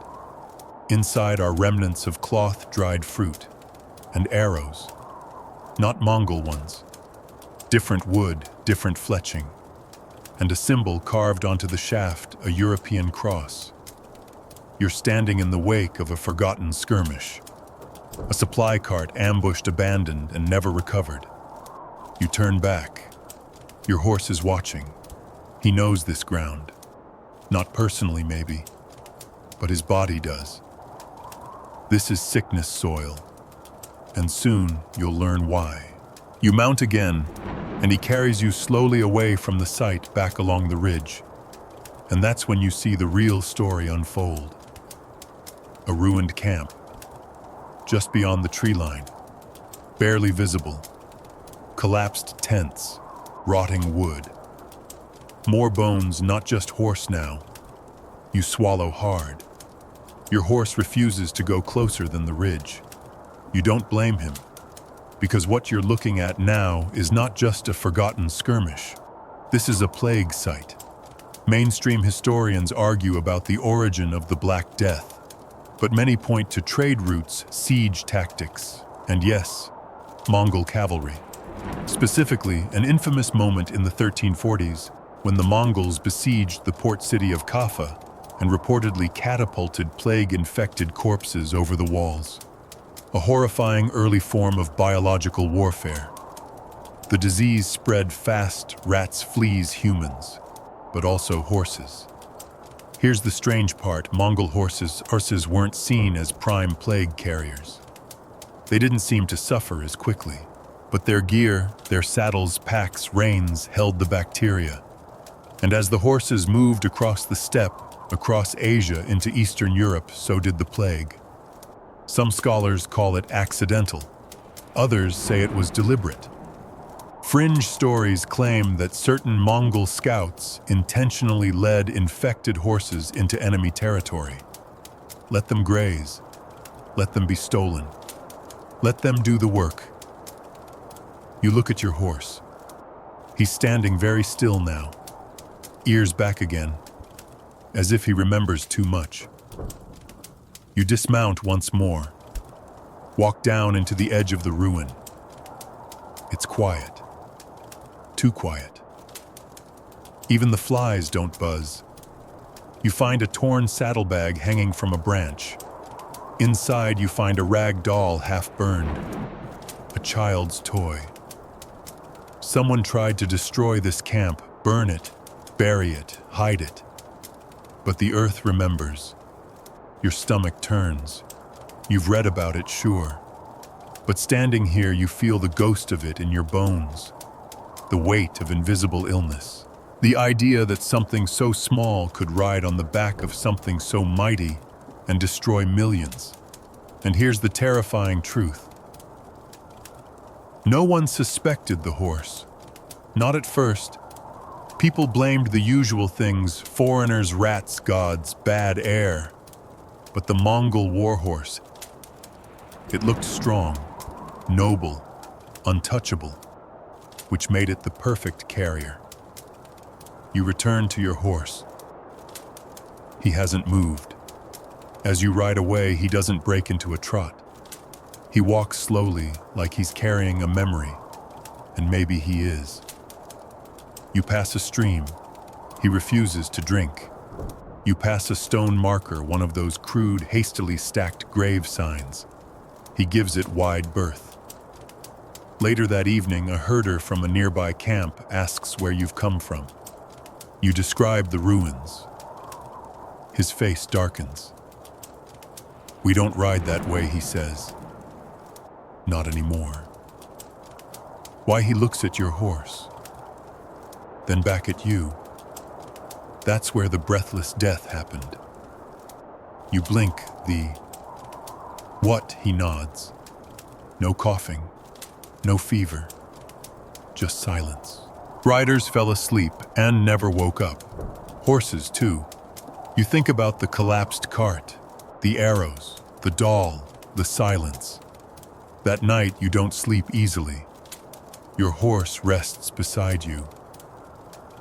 Inside are remnants of cloth-dried fruit and arrows. Not Mongol ones. Different wood, different fletching. And a symbol carved onto the shaft, a European cross. You're standing in the wake of a forgotten skirmish. A supply cart ambushed, abandoned, and never recovered. You turn back. Your horse is watching. He knows this ground. Not personally, maybe, but his body does. This is sickness soil, and soon you'll learn why. You mount again, and he carries you slowly away from the site back along the ridge. And that's when you see the real story unfold. A ruined camp, just beyond the tree line, barely visible. Collapsed tents, rotting wood. More bones, not just horse now. You swallow hard. Your horse refuses to go closer than the ridge. You don't blame him, because what you're looking at now is not just a forgotten skirmish. This is a plague site. Mainstream historians argue about the origin of the Black Death, but many point to trade routes, siege tactics, and yes, Mongol cavalry. Specifically, an infamous moment in the 1340s when the Mongols besieged the port city of Kaffa and reportedly catapulted plague-infected corpses over the walls. A horrifying early form of biological warfare. The disease spread fast, rats, fleas, humans, but also horses. Here's the strange part: Mongol horses weren't seen as prime plague carriers. They didn't seem to suffer as quickly, but their gear, their saddles, packs, reins held the bacteria. And as the horses moved across the steppe, across Asia into Eastern Europe, so did the plague. Some scholars call it accidental. Others say it was deliberate. Fringe stories claim that certain Mongol scouts intentionally led infected horses into enemy territory. Let them graze. Let them be stolen. Let them do the work. You look at your horse. He's standing very still now, ears back again, as if he remembers too much. You dismount once more, walk down into the edge of the ruin. It's quiet. Too quiet. Even the flies don't buzz. You find a torn saddlebag hanging from a branch. Inside, you find a rag doll half burned, a child's toy. Someone tried to destroy this camp, burn it, bury it, hide it. But the earth remembers. Your stomach turns. You've read about it, sure. But standing here, you feel the ghost of it in your bones. The weight of invisible illness. The idea that something so small could ride on the back of something so mighty and destroy millions. And here's the terrifying truth. No one suspected the horse. Not at first. People blamed the usual things: foreigners, rats, gods, bad air. But the Mongol warhorse, it looked strong, noble, untouchable, which made it the perfect carrier. You return to your horse. He hasn't moved. As you ride away, he doesn't break into a trot. He walks slowly, like he's carrying a memory, and maybe he is. You pass a stream. He refuses to drink. You pass a stone marker, one of those crude, hastily stacked grave signs. He gives it wide berth. Later that evening, a herder from a nearby camp asks where you've come from. You describe the ruins. His face darkens. "We don't ride that way," he says. "Not anymore." Why, he looks at your horse, then back at you. That's where the breathless death happened. You blink. What? He nods. No coughing, no fever, just silence. Riders fell asleep and never woke up. Horses, too. You think about the collapsed cart, the arrows, the doll, the silence. That night, you don't sleep easily. Your horse rests beside you.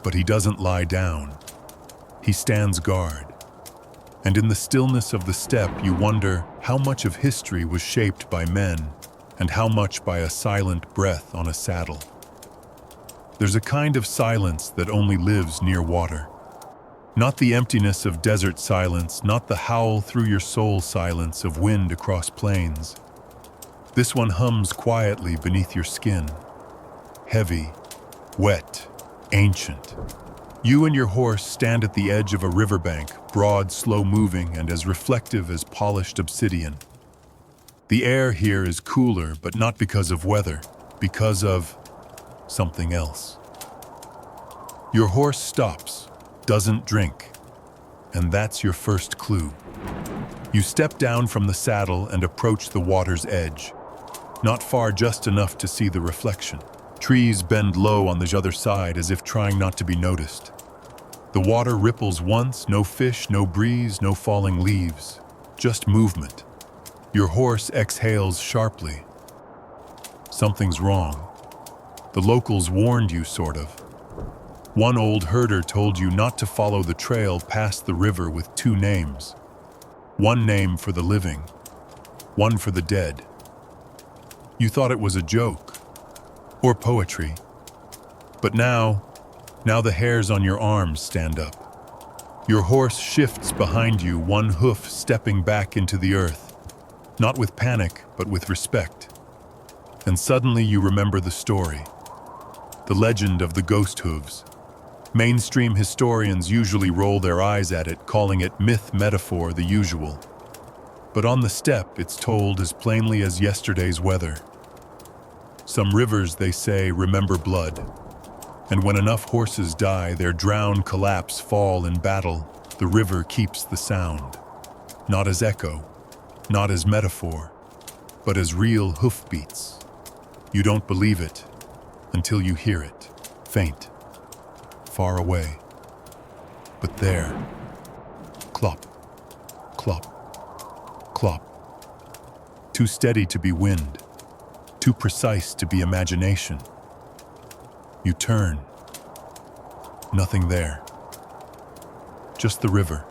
But he doesn't lie down. He stands guard. And in the stillness of the steppe, you wonder how much of history was shaped by men and how much by a silent breath on a saddle. There's a kind of silence that only lives near water. Not the emptiness of desert silence, not the howl through your soul silence of wind across plains. This one hums quietly beneath your skin. Heavy, wet, ancient. You and your horse stand at the edge of a riverbank, broad, slow-moving, and as reflective as polished obsidian. The air here is cooler, but not because of weather, because of something else. Your horse stops, doesn't drink, and that's your first clue. You step down from the saddle and approach the water's edge. Not far, just enough to see the reflection. Trees bend low on the other side as if trying not to be noticed. The water ripples once, no fish, no breeze, no falling leaves, just movement. Your horse exhales sharply. Something's wrong. The locals warned you, sort of. One old herder told you not to follow the trail past the river with two names. One name for the living, one for the dead. You thought it was a joke, or poetry. But now the hairs on your arms stand up. Your horse shifts behind you, one hoof stepping back into the earth, not with panic, but with respect. And suddenly you remember the story. The legend of the ghost hooves. Mainstream historians usually roll their eyes at it, calling it myth, metaphor, the usual. But on the steppe, it's told as plainly as yesterday's weather. Some rivers, they say, remember blood. And when enough horses die, their drown, collapse, fall in battle, the river keeps the sound. Not as echo, not as metaphor, but as real hoofbeats. You don't believe it until you hear it, faint, far away. But there, clop, clop, clop. Too steady to be wind, too precise to be imagination. You turn. Nothing there. Just the river.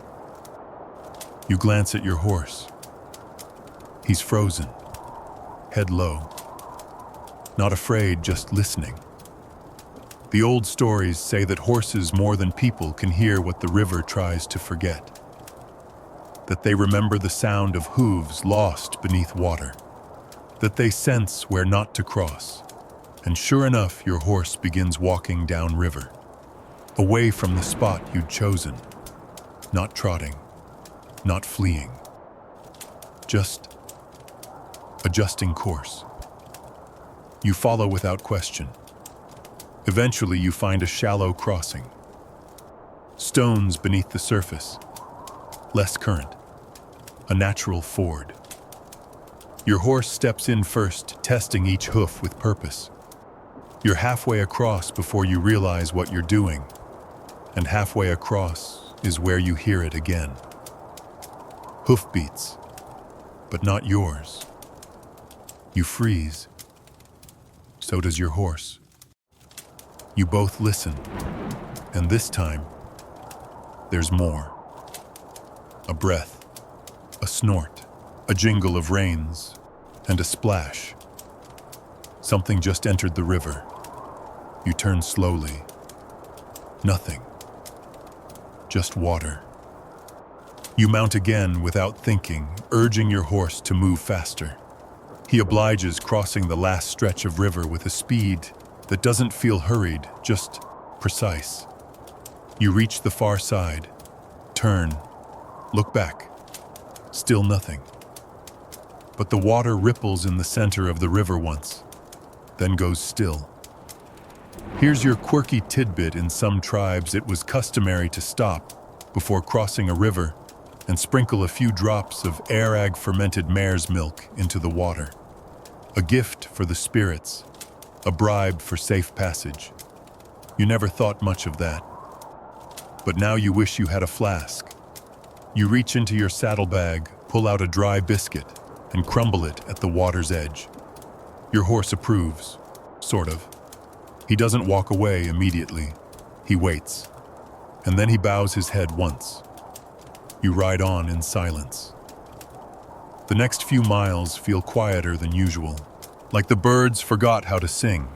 You glance at your horse. He's frozen, head low. Not afraid, just listening. The old stories say that horses more than people can hear what the river tries to forget. That they remember the sound of hooves lost beneath water. That they sense where not to cross. And sure enough, your horse begins walking downriver, away from the spot you'd chosen. Not trotting, not fleeing. Just adjusting course. You follow without question. Eventually, you find a shallow crossing. Stones beneath the surface. Less current. A natural ford. Your horse steps in first, testing each hoof with purpose. You're halfway across before you realize what you're doing. And halfway across is where you hear it again. Hoofbeats, but not yours. You freeze. So does your horse. You both listen, and this time, there's more. A breath, a snort, a jingle of reins, and a splash. Something just entered the river. You turn slowly. Nothing. Just water. You mount again without thinking, urging your horse to move faster. He obliges, crossing the last stretch of river with a speed that doesn't feel hurried, just precise. You reach the far side, turn, look back. Still nothing. But the water ripples in the center of the river once, then goes still. Here's your quirky tidbit. In some tribes, it was customary to stop before crossing a river and sprinkle a few drops of airag fermented mare's milk into the water. A gift for the spirits, a bribe for safe passage. You never thought much of that. But now you wish you had a flask. You reach into your saddlebag, pull out a dry biscuit, and crumble it at the water's edge. Your horse approves, sort of. He doesn't walk away immediately. He waits. And then he bows his head once. You ride on in silence. The next few miles feel quieter than usual, like the birds forgot how to sing,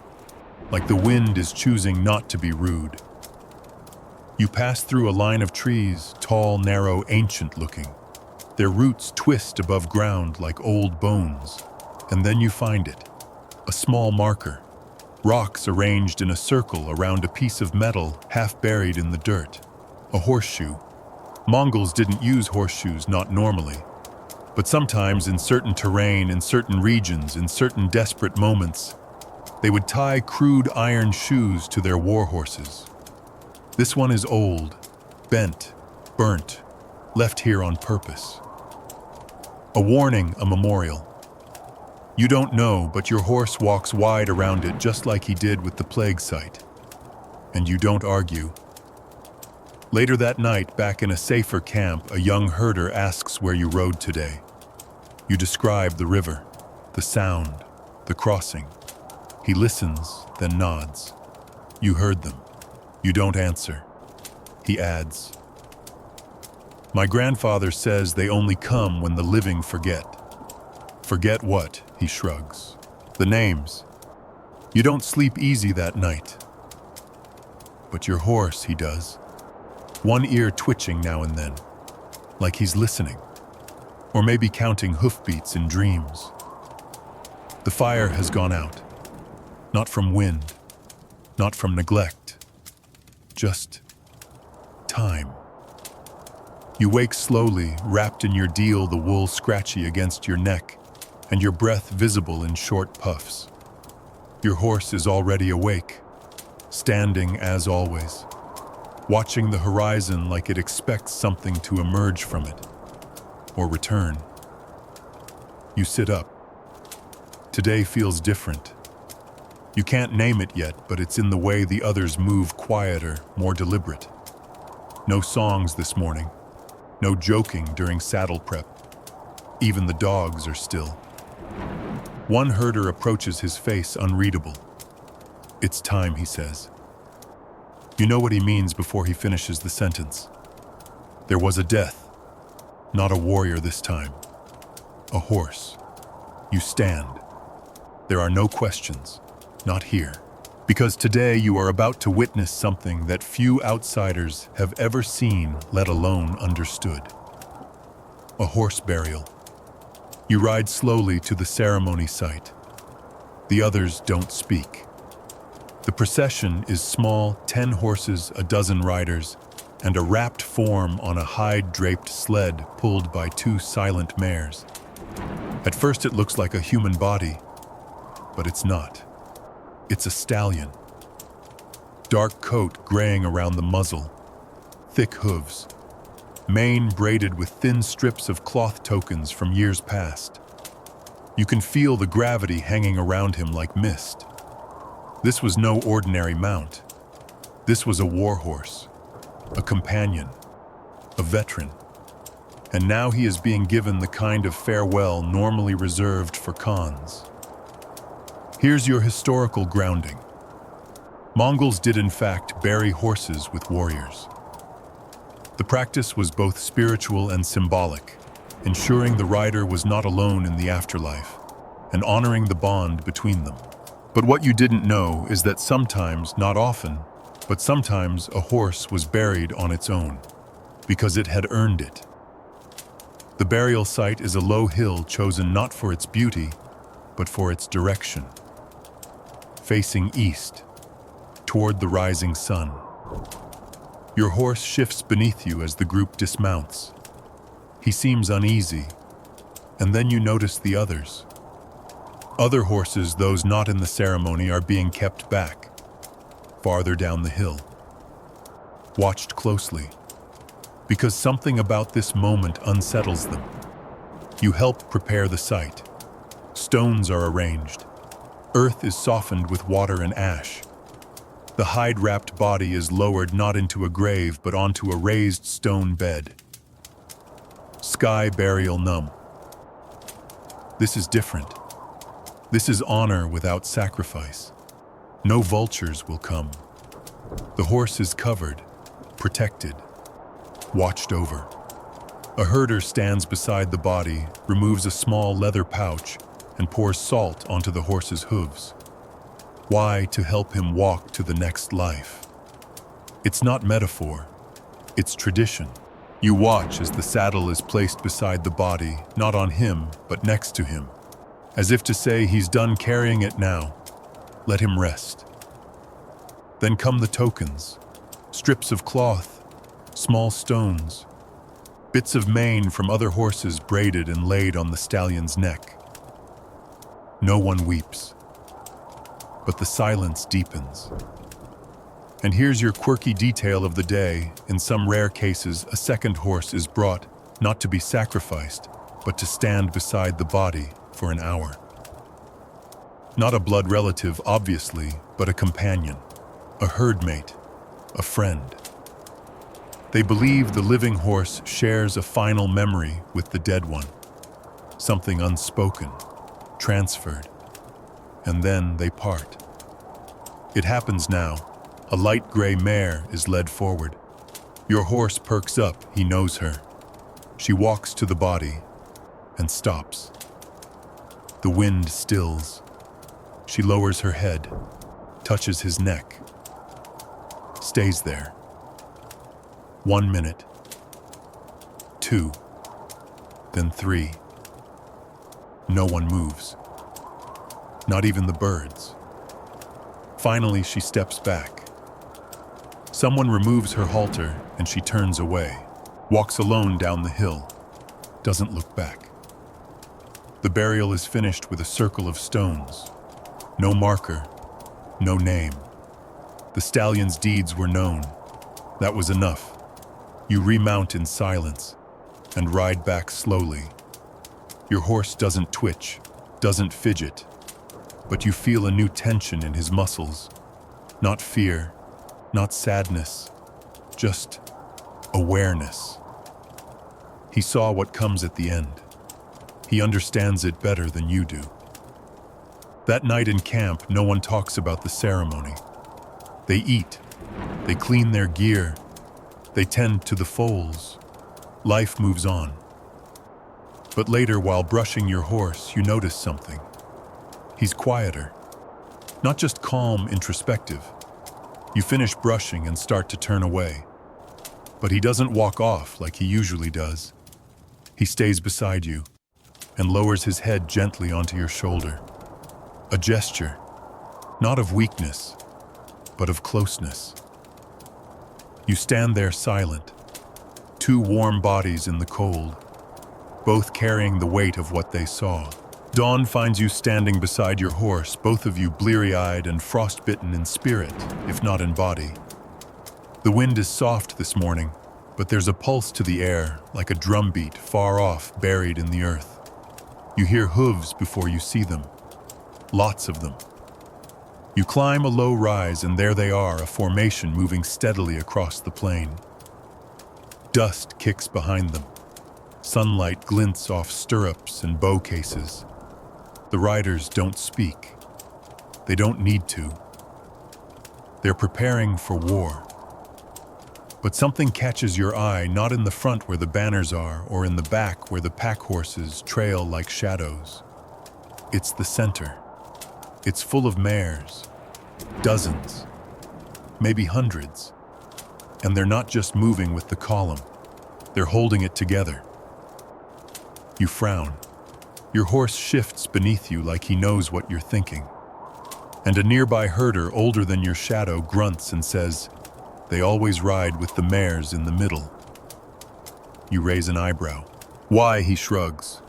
like the wind is choosing not to be rude. You pass through a line of trees, tall, narrow, ancient-looking. Their roots twist above ground like old bones, and then you find it, a small marker, rocks arranged in a circle around a piece of metal half buried in the dirt, a horseshoe. Mongols didn't use horseshoes, not normally. But sometimes in certain terrain, in certain regions, in certain desperate moments, they would tie crude iron shoes to their war horses. This one is old, bent, burnt, left here on purpose. A warning, a memorial. You don't know, but your horse walks wide around it just like he did with the plague site. And you don't argue. Later that night, back in a safer camp, a young herder asks where you rode today. You describe the river, the sound, the crossing. He listens, then nods. You heard them. You don't answer. He adds, "My grandfather says they only come when the living forget." Forget what? He shrugs. The names. You don't sleep easy that night. But your horse, he does. One ear twitching now and then, like he's listening, or maybe counting hoofbeats in dreams. The fire has gone out, not from wind, not from neglect, just time. You wake slowly, wrapped in your deal, the wool scratchy against your neck, and your breath visible in short puffs. Your horse is already awake, standing as always, watching the horizon like it expects something to emerge from it, or return. You sit up. Today feels different. You can't name it yet, but it's in the way the others move, quieter, more deliberate. No songs this morning. No joking during saddle prep. Even the dogs are still. One herder approaches, his face unreadable. "It's time," he says. You know what he means before he finishes the sentence. There was a death, not a warrior this time. A horse. You stand. There are no questions, not here. Because today you are about to witness something that few outsiders have ever seen, let alone understood. A horse burial. You ride slowly to the ceremony site. The others don't speak. The procession is small, 10 horses, a dozen riders, and a wrapped form on a hide-draped sled pulled by 2 silent mares. At first it looks like a human body, but it's not. It's a stallion. Dark coat graying around the muzzle, thick hooves, mane braided with thin strips of cloth tokens from years past. You can feel the gravity hanging around him like mist. This was no ordinary mount. This was a war horse, a companion, a veteran. And now he is being given the kind of farewell normally reserved for khans. Here's your historical grounding. Mongols did in fact bury horses with warriors. The practice was both spiritual and symbolic, ensuring the rider was not alone in the afterlife, and honoring the bond between them. But what you didn't know is that sometimes, not often, but sometimes a horse was buried on its own, because it had earned it. The burial site is a low hill chosen not for its beauty, but for its direction. Facing east, toward the rising sun. Your horse shifts beneath you as the group dismounts. He seems uneasy, and then you notice the others. Other horses, those not in the ceremony, are being kept back, farther down the hill. Watched closely, because something about this moment unsettles them. You help prepare the site. Stones are arranged. Earth is softened with water and ash. The hide-wrapped body is lowered not into a grave but onto a raised stone bed. Sky burial numb. This is different. This is honor without sacrifice. No vultures will come. The horse is covered, protected, watched over. A herder stands beside the body, removes a small leather pouch, and pours salt onto the horse's hooves. Why? To help him walk to the next life. It's not metaphor, it's tradition. You watch as the saddle is placed beside the body, not on him, but next to him. As if to say, he's done carrying it now. Let him rest. Then come the tokens. Strips of cloth, small stones, bits of mane from other horses braided and laid on the stallion's neck. No one weeps, but the silence deepens. And here's your quirky detail of the day. In some rare cases, a second horse is brought, not to be sacrificed, but to stand beside the body for an hour. Not a blood relative, obviously, but a companion, a herdmate, a friend. They believe the living horse shares a final memory with the dead one, something unspoken, transferred, and then they part. It happens now. A light gray mare is led forward. Your horse perks up, he knows her. She walks to the body and stops. The wind stills. She lowers her head, touches his neck, stays there. 1 minute, 2, then 3. No one moves, not even the birds. Finally, she steps back. Someone removes her halter and she turns away, walks alone down the hill, doesn't look back. The burial is finished with a circle of stones. No marker, no name. The stallion's deeds were known. That was enough. You remount in silence and ride back slowly. Your horse doesn't twitch, doesn't fidget, but you feel a new tension in his muscles. Not fear, not sadness, just awareness. He saw what comes at the end. He understands it better than you do. That night in camp, no one talks about the ceremony. They eat, they clean their gear, they tend to the foals. Life moves on. But later, while brushing your horse, you notice something. He's quieter, not just calm, introspective. You finish brushing and start to turn away. But he doesn't walk off like he usually does. He stays beside you and lowers his head gently onto your shoulder. A gesture, not of weakness, but of closeness. You stand there silent, two warm bodies in the cold, both carrying the weight of what they saw. Dawn finds you standing beside your horse, both of you bleary-eyed and frostbitten in spirit, if not in body. The wind is soft this morning, but there's a pulse to the air, like a drumbeat far off, buried in the earth. You hear hooves before you see them, lots of them. You climb a low rise, and there they are, a formation moving steadily across the plain. Dust kicks behind them. Sunlight glints off stirrups and bow cases. The riders don't speak. They don't need to. They're preparing for war. But something catches your eye, not in the front where the banners are, or in the back where the pack horses trail like shadows. It's the center. It's full of mares, dozens, maybe hundreds. And they're not just moving with the column. They're holding it together. You frown. Your horse shifts beneath you like he knows what you're thinking. And a nearby herder, older than your shadow, grunts and says, "They always ride with the mares in the middle." You raise an eyebrow. "Why?" he shrugs.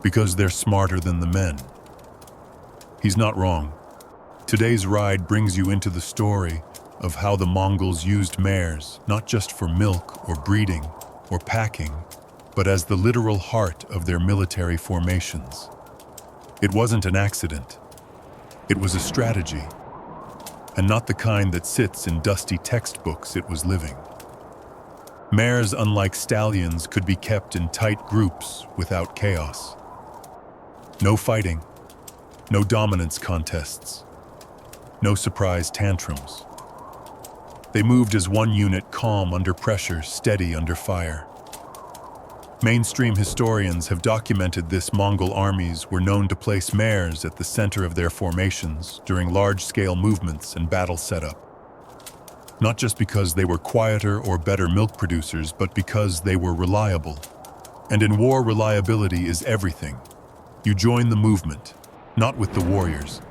"Because they're smarter than the men." He's not wrong. Today's ride brings you into the story of how the Mongols used mares, not just for milk or breeding or packing, but as the literal heart of their military formations. It wasn't an accident. It was a strategy. and not the kind that sits in dusty textbooks it was living. Mares, unlike stallions, could be kept in tight groups without chaos. No fighting, no dominance contests, no surprise tantrums. They moved as one unit, calm under pressure, steady under fire. Mainstream historians have documented this. Mongol armies were known to place mares at the center of their formations during large-scale movements and battle setup. Not just because they were quieter or better milk producers, but because they were reliable. And in war, reliability is everything. You join the movement, not with the warriors.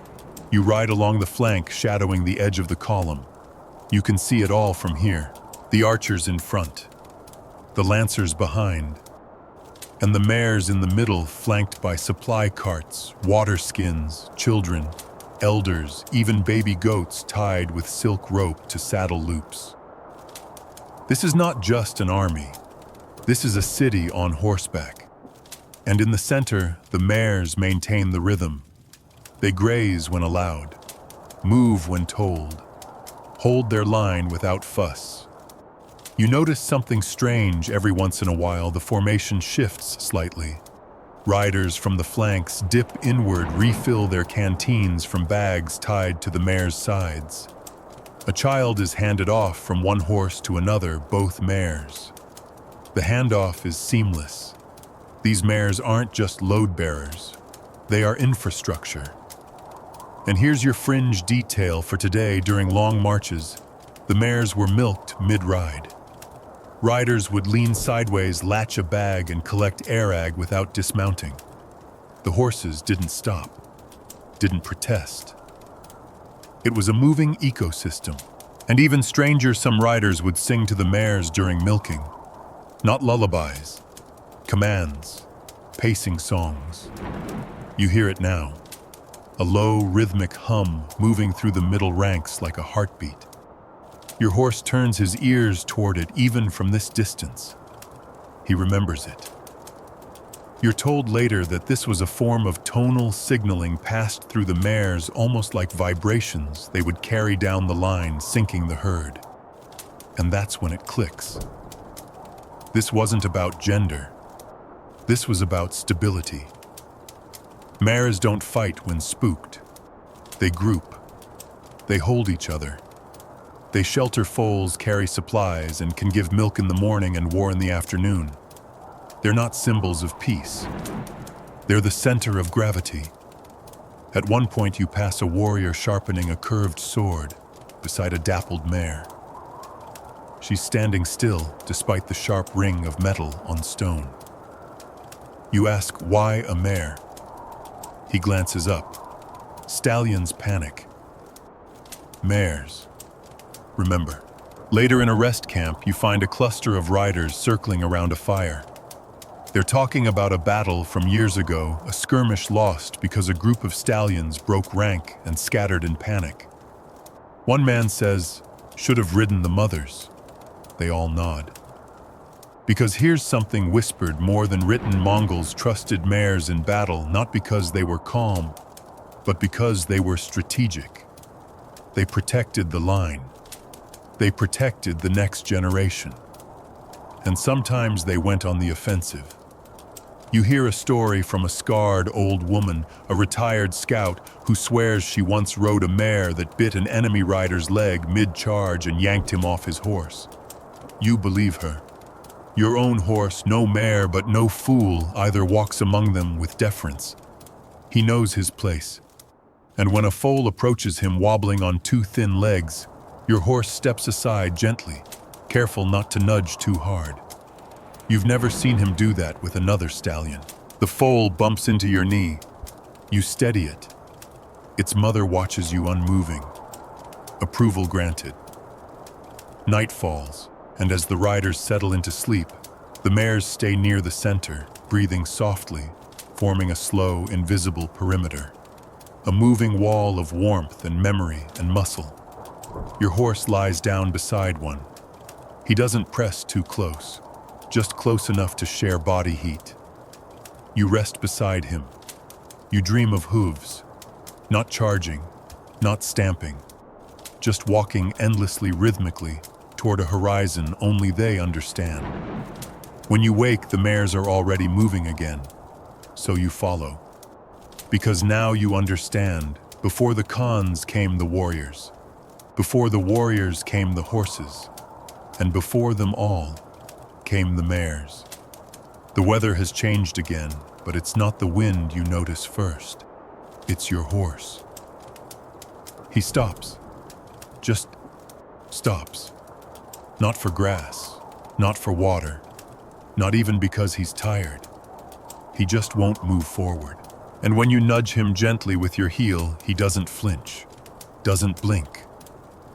You ride along the flank, shadowing the edge of the column. You can see it all from here. The archers in front, the lancers behind, and the mares in the middle, flanked by supply carts, water skins, children, elders, even baby goats tied with silk rope to saddle loops. This is not just an army. This is a city on horseback. And in the center, the mares maintain the rhythm. They graze when allowed, move when told, hold their line without fuss. You notice something strange every once in a while. The formation shifts slightly. Riders from the flanks dip inward, refill their canteens from bags tied to the mare's sides. A child is handed off from one horse to another, both mares. The handoff is seamless. These mares aren't just load bearers. They are infrastructure. And here's your fringe detail for today. During long marches, the mares were milked mid-ride. Riders would lean sideways, latch a bag, and collect airag without dismounting. The horses didn't stop, didn't protest. It was a moving ecosystem. And even stranger, some riders would sing to the mares during milking. Not lullabies, commands, pacing songs. You hear it now. A low, rhythmic hum moving through the middle ranks like a heartbeat. Your horse turns his ears toward it even from this distance. He remembers it. You're told later that this was a form of tonal signaling passed through the mares, almost like vibrations they would carry down the line, syncing the herd. And that's when it clicks. This wasn't about gender. This was about stability. Mares don't fight when spooked. They group. They hold each other. They shelter foals, carry supplies, and can give milk in the morning and war in the afternoon. They're not symbols of peace. They're the center of gravity. At one point, you pass a warrior sharpening a curved sword beside a dappled mare. She's standing still despite the sharp ring of metal on stone. You ask, why a mare? He glances up. Stallions panic. Mares. Remember. Later in a rest camp, you find a cluster of riders circling around a fire. They're talking about a battle from years ago, a skirmish lost because a group of stallions broke rank and scattered in panic. One man says, "Should have ridden the mothers." They all nod. Because here's something whispered more than written: Mongols trusted mares in battle, not because they were calm, but because they were strategic. They protected the line. They protected the next generation. And sometimes they went on the offensive. You hear a story from a scarred old woman, a retired scout, who swears she once rode a mare that bit an enemy rider's leg mid-charge and yanked him off his horse. You believe her. Your own horse, no mare but no fool, either walks among them with deference. He knows his place. And when a foal approaches him wobbling on two thin legs, your horse steps aside gently, careful not to nudge too hard. You've never seen him do that with another stallion. The foal bumps into your knee. You steady it. Its mother watches you unmoving. Approval granted. Night falls, and as the riders settle into sleep, the mares stay near the center, breathing softly, forming a slow, invisible perimeter. A moving wall of warmth and memory and muscle. Your horse lies down beside one. He doesn't press too close, just close enough to share body heat. You rest beside him. You dream of hooves, not charging, not stamping, just walking endlessly rhythmically toward a horizon only they understand. When you wake, the mares are already moving again, so you follow. Because now you understand, before the Khans came the warriors. Before the warriors came the horses. And before them all came the mares. The weather has changed again, but it's not the wind you notice first. It's your horse. He stops. Just stops. Not for grass, not for water, not even because he's tired. He just won't move forward. And when you nudge him gently with your heel, he doesn't flinch, doesn't blink.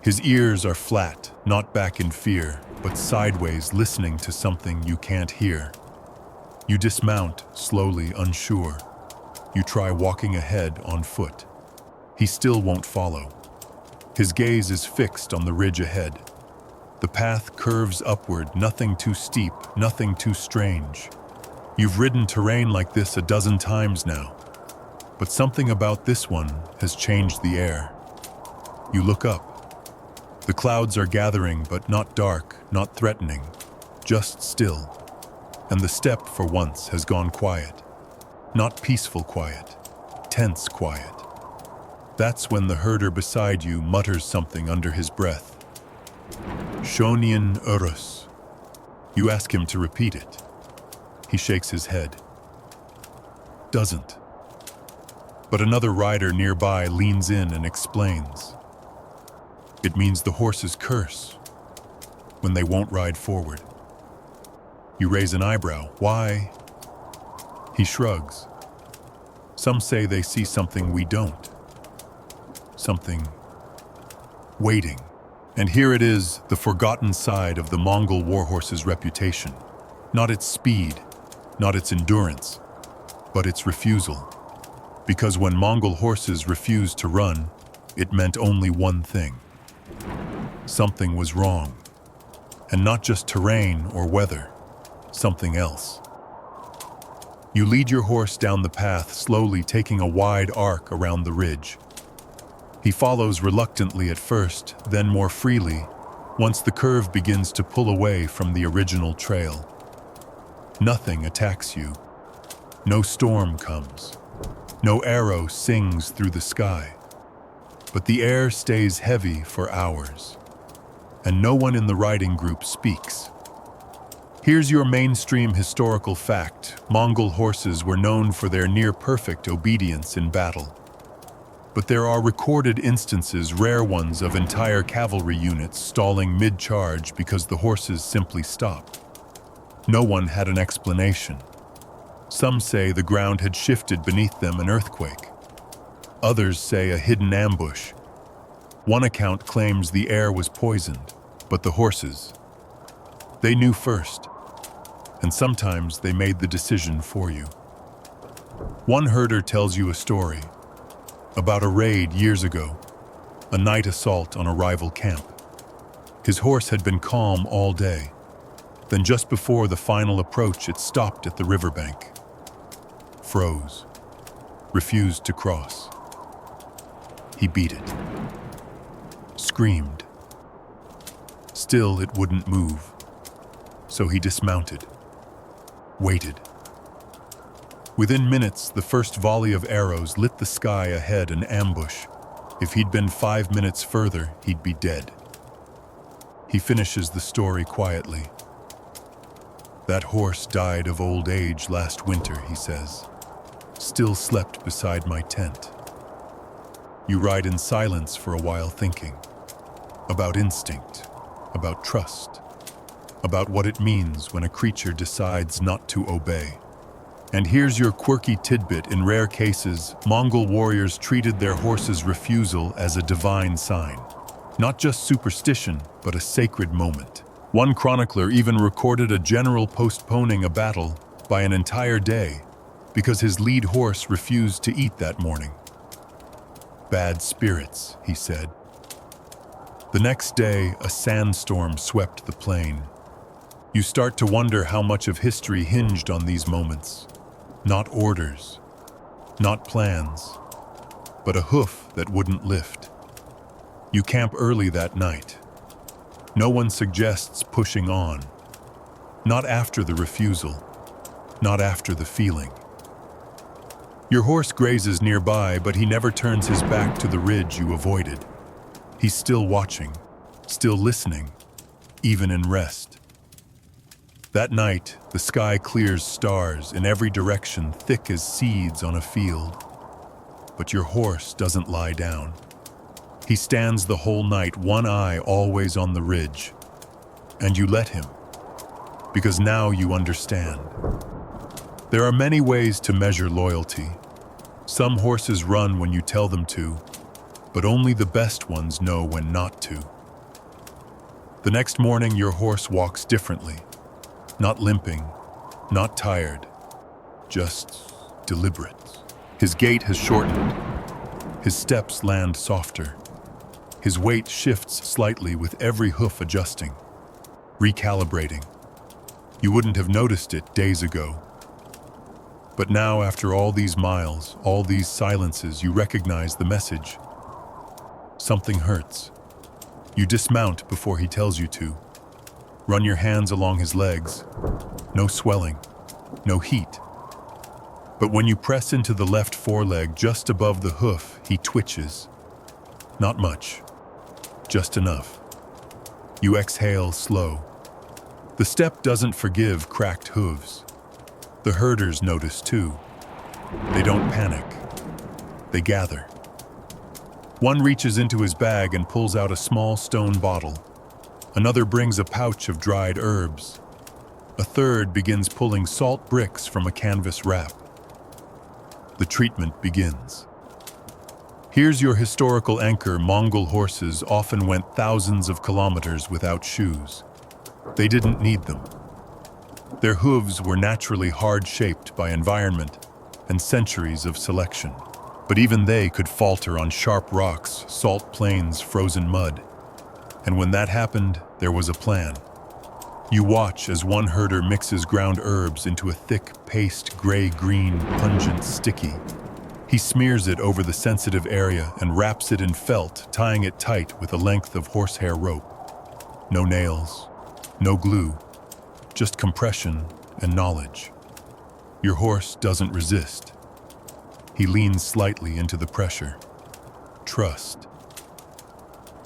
His ears are flat, not back in fear, but sideways, listening to something you can't hear. You dismount, slowly, unsure. You try walking ahead on foot. He still won't follow. His gaze is fixed on the ridge ahead. The path curves upward, nothing too steep, nothing too strange. You've ridden terrain like this a dozen times now, but something about this one has changed the air. You look up. The clouds are gathering, but not dark, not threatening, just still. And the steppe for once has gone quiet. Not peaceful quiet, tense quiet. That's when the herder beside you mutters something under his breath. Shonian Urus. You ask him to repeat it. He shakes his head. Doesn't. But another rider nearby leans in and explains. It means the horses curse when they won't ride forward. You raise an eyebrow. Why? He shrugs. Some say they see something we don't. Something waiting. And here it is, the forgotten side of the Mongol warhorse's reputation. Not its speed, not its endurance, but its refusal. Because when Mongol horses refused to run, it meant only one thing. Something was wrong. And not just terrain or weather, something else. You lead your horse down the path, slowly taking a wide arc around the ridge. He follows reluctantly at first, then more freely, once the curve begins to pull away from the original trail. Nothing attacks you. No storm comes. No arrow sings through the sky. But the air stays heavy for hours. And no one in the riding group speaks. Here's your mainstream historical fact. Mongol horses were known for their near-perfect obedience in battle. But there are recorded instances, rare ones, of entire cavalry units stalling mid-charge because the horses simply stopped. No one had an explanation. Some say the ground had shifted beneath them, an earthquake. Others say a hidden ambush. One account claims the air was poisoned, but the horses, they knew first, and sometimes they made the decision for you. One herder tells you a story about a raid years ago, a night assault on a rival camp. His horse had been calm all day. Then just before the final approach, it stopped at the riverbank. Froze. Refused to cross. He beat it. Screamed. Still, it wouldn't move. So he dismounted. Waited. Within minutes, the first volley of arrows lit the sky ahead, an ambush. If he'd been 5 minutes further, he'd be dead. He finishes the story quietly. That horse died of old age last winter, he says. Still slept beside my tent. You ride in silence for a while, thinking about instinct, about trust, about what it means when a creature decides not to obey. And here's your quirky tidbit. In rare cases, Mongol warriors treated their horses' refusal as a divine sign. Not just superstition, but a sacred moment. One chronicler even recorded a general postponing a battle by an entire day because his lead horse refused to eat that morning. Bad spirits, he said. The next day, a sandstorm swept the plain. You start to wonder how much of history hinged on these moments. Not orders, not plans, but a hoof that wouldn't lift. You camp early that night. No one suggests pushing on. Not after the refusal. Not after the feeling. Your horse grazes nearby, but he never turns his back to the ridge you avoided. He's still watching, still listening, even in rest. That night, the sky clears stars in every direction, thick as seeds on a field. But your horse doesn't lie down. He stands the whole night, one eye always on the ridge. And you let him, because now you understand. There are many ways to measure loyalty. Some horses run when you tell them to, but only the best ones know when not to. The next morning, your horse walks differently. Not limping, not tired, just deliberate. His gait has shortened. His steps land softer. His weight shifts slightly with every hoof adjusting, recalibrating. You wouldn't have noticed it days ago. But now, after all these miles, all these silences, you recognize the message. Something hurts. You dismount before he tells you to. Run your hands along his legs. No swelling, no heat. But when you press into the left foreleg just above the hoof, he twitches. Not much, just enough. You exhale slow. The step doesn't forgive cracked hooves. The herders notice too. They don't panic. They gather. One reaches into his bag and pulls out a small stone bottle. Another brings a pouch of dried herbs. A third begins pulling salt bricks from a canvas wrap. The treatment begins. Here's your historical anchor. Mongol horses often went thousands of kilometers without shoes. They didn't need them. Their hooves were naturally hard-shaped by environment and centuries of selection. But even they could falter on sharp rocks, salt plains, frozen mud. And when that happened, there was a plan. You watch as one herder mixes ground herbs into a thick paste, gray-green, pungent, sticky. He smears it over the sensitive area and wraps it in felt, tying it tight with a length of horsehair rope. No nails, no glue, just compression and knowledge. Your horse doesn't resist. He leans slightly into the pressure. Trust.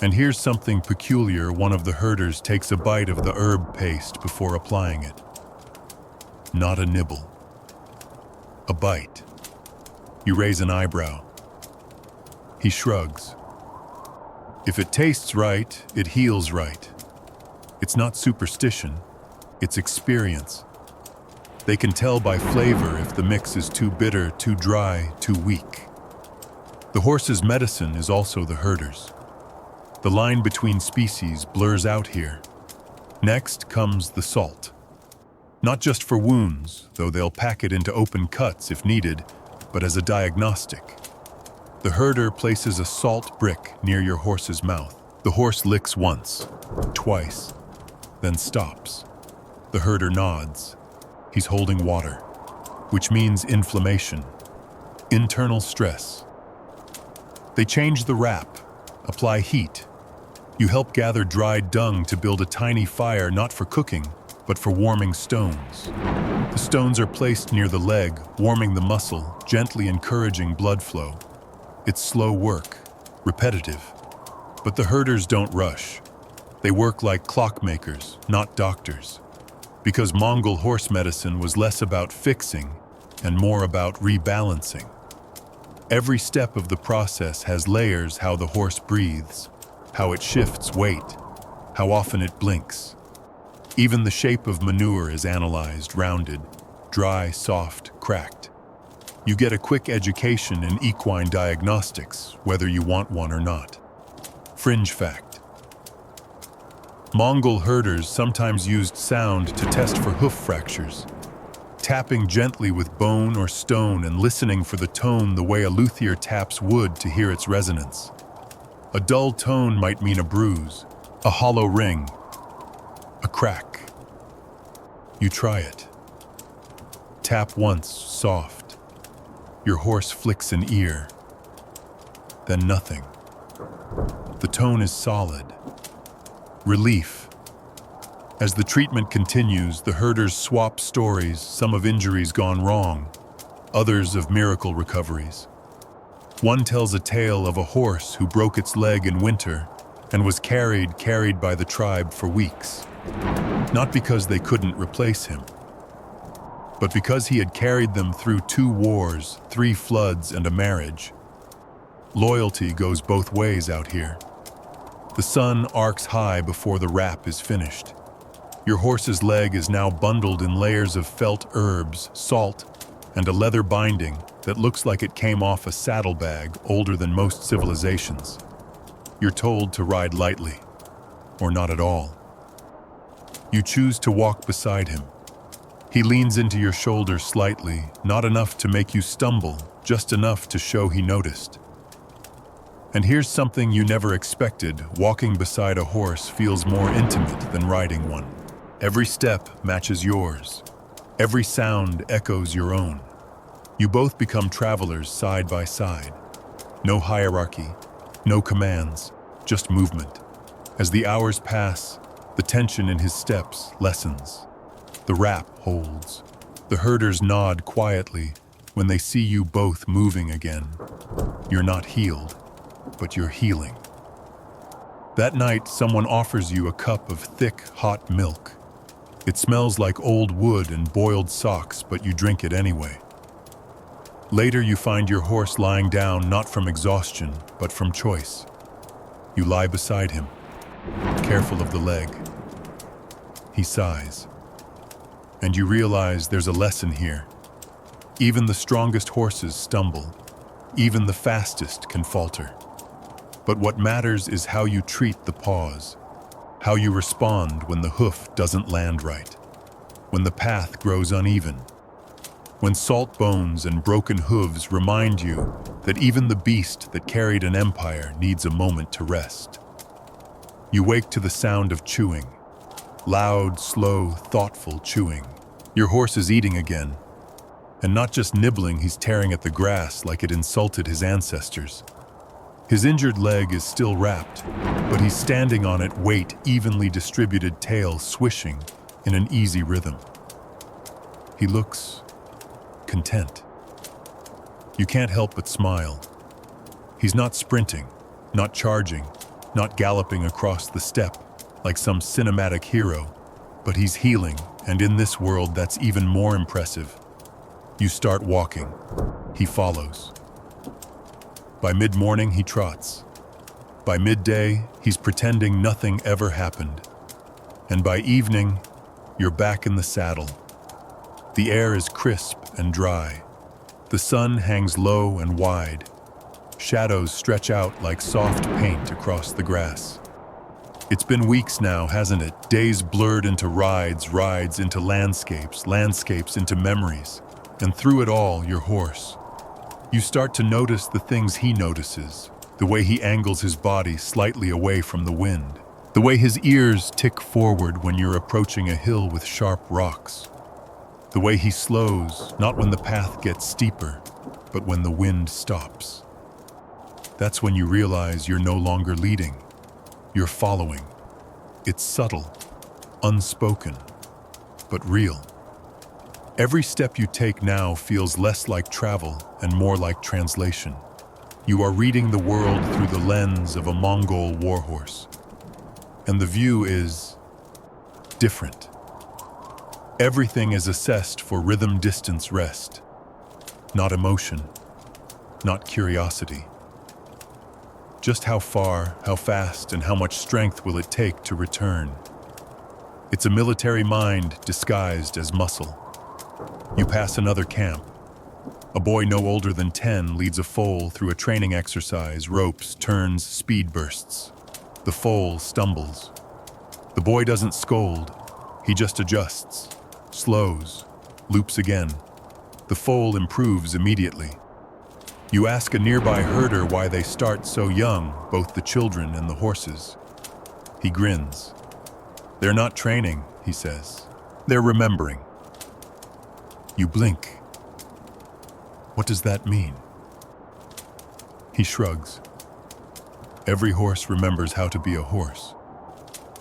And here's something peculiar. One of the herders takes a bite of the herb paste before applying it. Not a nibble. A bite. You raise an eyebrow. He shrugs. If it tastes right, it heals right. It's not superstition, it's experience. They can tell by flavor if the mix is too bitter, too dry, too weak. The horse's medicine is also the herder's. The line between species blurs out here. Next comes the salt. Not just for wounds, though they'll pack it into open cuts if needed, but as a diagnostic. The herder places a salt brick near your horse's mouth. The horse licks once, twice, then stops. The herder nods. He's holding water, which means inflammation, internal stress. They change the wrap, apply heat. You help gather dried dung to build a tiny fire, not for cooking, but for warming stones. The stones are placed near the leg, warming the muscle, gently encouraging blood flow. It's slow work, repetitive. But the herders don't rush. They work like clockmakers, not doctors. Because Mongol horse medicine was less about fixing and more about rebalancing. Every step of the process has layers: how the horse breathes, how it shifts weight, how often it blinks. Even the shape of manure is analyzed, rounded, dry, soft, cracked. You get a quick education in equine diagnostics, whether you want one or not. Fringe fact. Mongol herders sometimes used sound to test for hoof fractures, tapping gently with bone or stone and listening for the tone the way a luthier taps wood to hear its resonance. A dull tone might mean a bruise, a hollow ring, a crack. You try it. Tap once, soft. Your horse flicks an ear. Then nothing. The tone is solid. Relief. As the treatment continues, the herders swap stories, some of injuries gone wrong, others of miracle recoveries. One tells a tale of a horse who broke its leg in winter and was carried by the tribe for weeks. Not because they couldn't replace him, but because he had carried them through 2 wars, 3 floods, and a marriage. Loyalty goes both ways out here. The sun arcs high before the wrap is finished. Your horse's leg is now bundled in layers of felt herbs, salt, and a leather binding that looks like it came off a saddlebag older than most civilizations. You're told to ride lightly, or not at all. You choose to walk beside him. He leans into your shoulder slightly, not enough to make you stumble, just enough to show he noticed. And here's something you never expected: walking beside a horse feels more intimate than riding one. Every step matches yours. Every sound echoes your own. You both become travelers side by side. No hierarchy, no commands, just movement. As the hours pass, the tension in his steps lessens. The wrap holds. The herders nod quietly when they see you both moving again. You're not healed, but you're healing. That night, someone offers you a cup of thick, hot milk. It smells like old wood and boiled socks, but you drink it anyway. Later, you find your horse lying down not from exhaustion, but from choice. You lie beside him, careful of the leg. He sighs. And you realize there's a lesson here. Even the strongest horses stumble. Even the fastest can falter. But what matters is how you treat the pause, how you respond when the hoof doesn't land right, when the path grows uneven, when salt bones and broken hooves remind you that even the beast that carried an empire needs a moment to rest. You wake to the sound of chewing, loud, slow, thoughtful chewing. Your horse is eating again, and not just nibbling, he's tearing at the grass like it insulted his ancestors. His injured leg is still wrapped, but he's standing on it, weight evenly distributed, tail swishing in an easy rhythm. He looks content. You can't help but smile. He's not sprinting, not charging, not galloping across the steppe like some cinematic hero, but he's healing, and in this world that's even more impressive. You start walking. He follows. By mid-morning, he trots. By midday, he's pretending nothing ever happened. And by evening, you're back in the saddle. The air is crisp and dry. The sun hangs low and wide. Shadows stretch out like soft paint across the grass. It's been weeks now, hasn't it? Days blurred into rides, rides into landscapes, landscapes into memories. And through it all, your horse. You start to notice the things he notices, the way he angles his body slightly away from the wind, the way his ears tick forward when you're approaching a hill with sharp rocks, the way he slows, not when the path gets steeper, but when the wind stops. That's when you realize you're no longer leading, you're following. It's subtle, unspoken, but real. Every step you take now feels less like travel and more like translation. You are reading the world through the lens of a Mongol warhorse. And the view is different. Everything is assessed for rhythm, distance, rest. Not emotion, not curiosity. Just how far, how fast, and how much strength will it take to return? It's a military mind disguised as muscle. You pass another camp. A boy no older than 10 leads a foal through a training exercise, ropes, turns, speed bursts. The foal stumbles. The boy doesn't scold. He just adjusts, slows, loops again. The foal improves immediately. You ask a nearby herder why they start so young, both the children and the horses. He grins. They're not training, he says. They're remembering. You blink. What does that mean? He shrugs. Every horse remembers how to be a horse.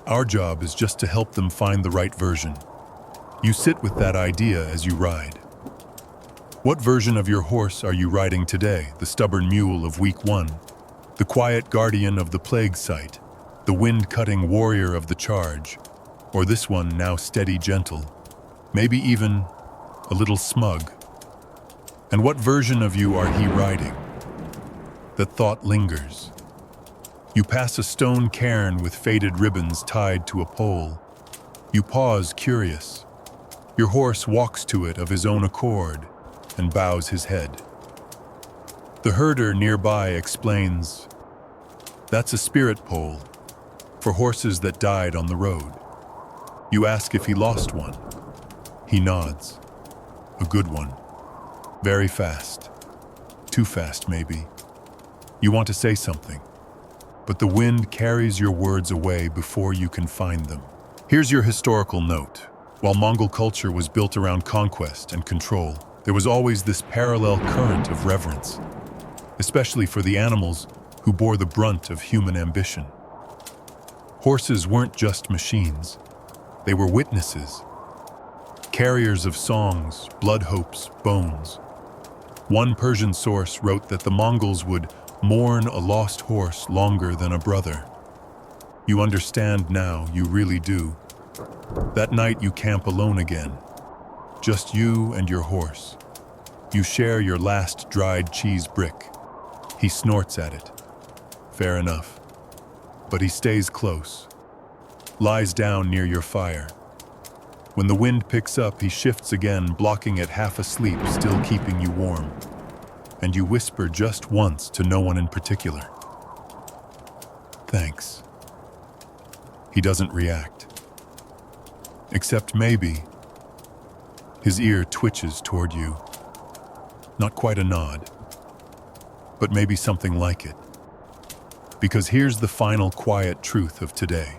Our job is just to help them find the right version. You sit with that idea as you ride. What version of your horse are you riding today? The stubborn mule of week 1, the quiet guardian of the plague site, the wind-cutting warrior of the charge, or this one now steady, gentle, maybe even a little smug? And what version of you are he riding? That thought lingers. You pass a stone cairn with faded ribbons tied to a pole. You pause, curious. Your horse walks to it of his own accord and bows his head. The herder nearby explains, "That's a spirit pole for horses that died on the road." You ask if he lost one. He nods. A good one. Very fast. Too fast, maybe. You want to say something, but the wind carries your words away before you can find them. Here's your historical note. While Mongol culture was built around conquest and control, there was always this parallel current of reverence, especially for the animals who bore the brunt of human ambition. Horses weren't just machines. They were witnesses, carriers of songs, blood hopes, bones. One Persian source wrote that the Mongols would mourn a lost horse longer than a brother. You understand now, you really do. That night you camp alone again. Just you and your horse. You share your last dried cheese brick. He snorts at it. Fair enough. But he stays close. Lies down near your fire. When the wind picks up, he shifts again, blocking it half asleep, still keeping you warm. And you whisper just once to no one in particular. "Thanks." He doesn't react. Except maybe his ear twitches toward you. Not quite a nod, but maybe something like it. Because here's the final quiet truth of today.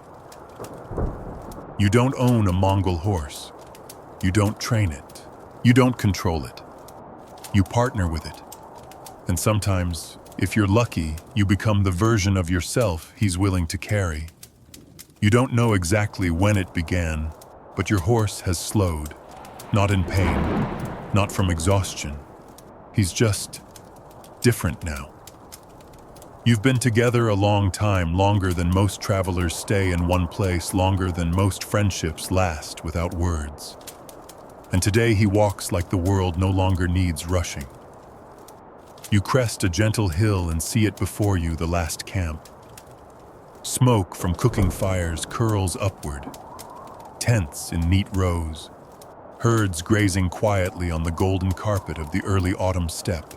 You don't own a Mongol horse. You don't train it. You don't control it. You partner with it. And sometimes, if you're lucky, you become the version of yourself he's willing to carry. You don't know exactly when it began, but your horse has slowed. Not in pain, not from exhaustion. He's just different now. You've been together a long time, longer than most travelers stay in one place, longer than most friendships last without words. And today he walks like the world no longer needs rushing. You crest a gentle hill and see it before you, the last camp. Smoke from cooking fires curls upward. Tents in neat rows. Herds grazing quietly on the golden carpet of the early autumn steppe.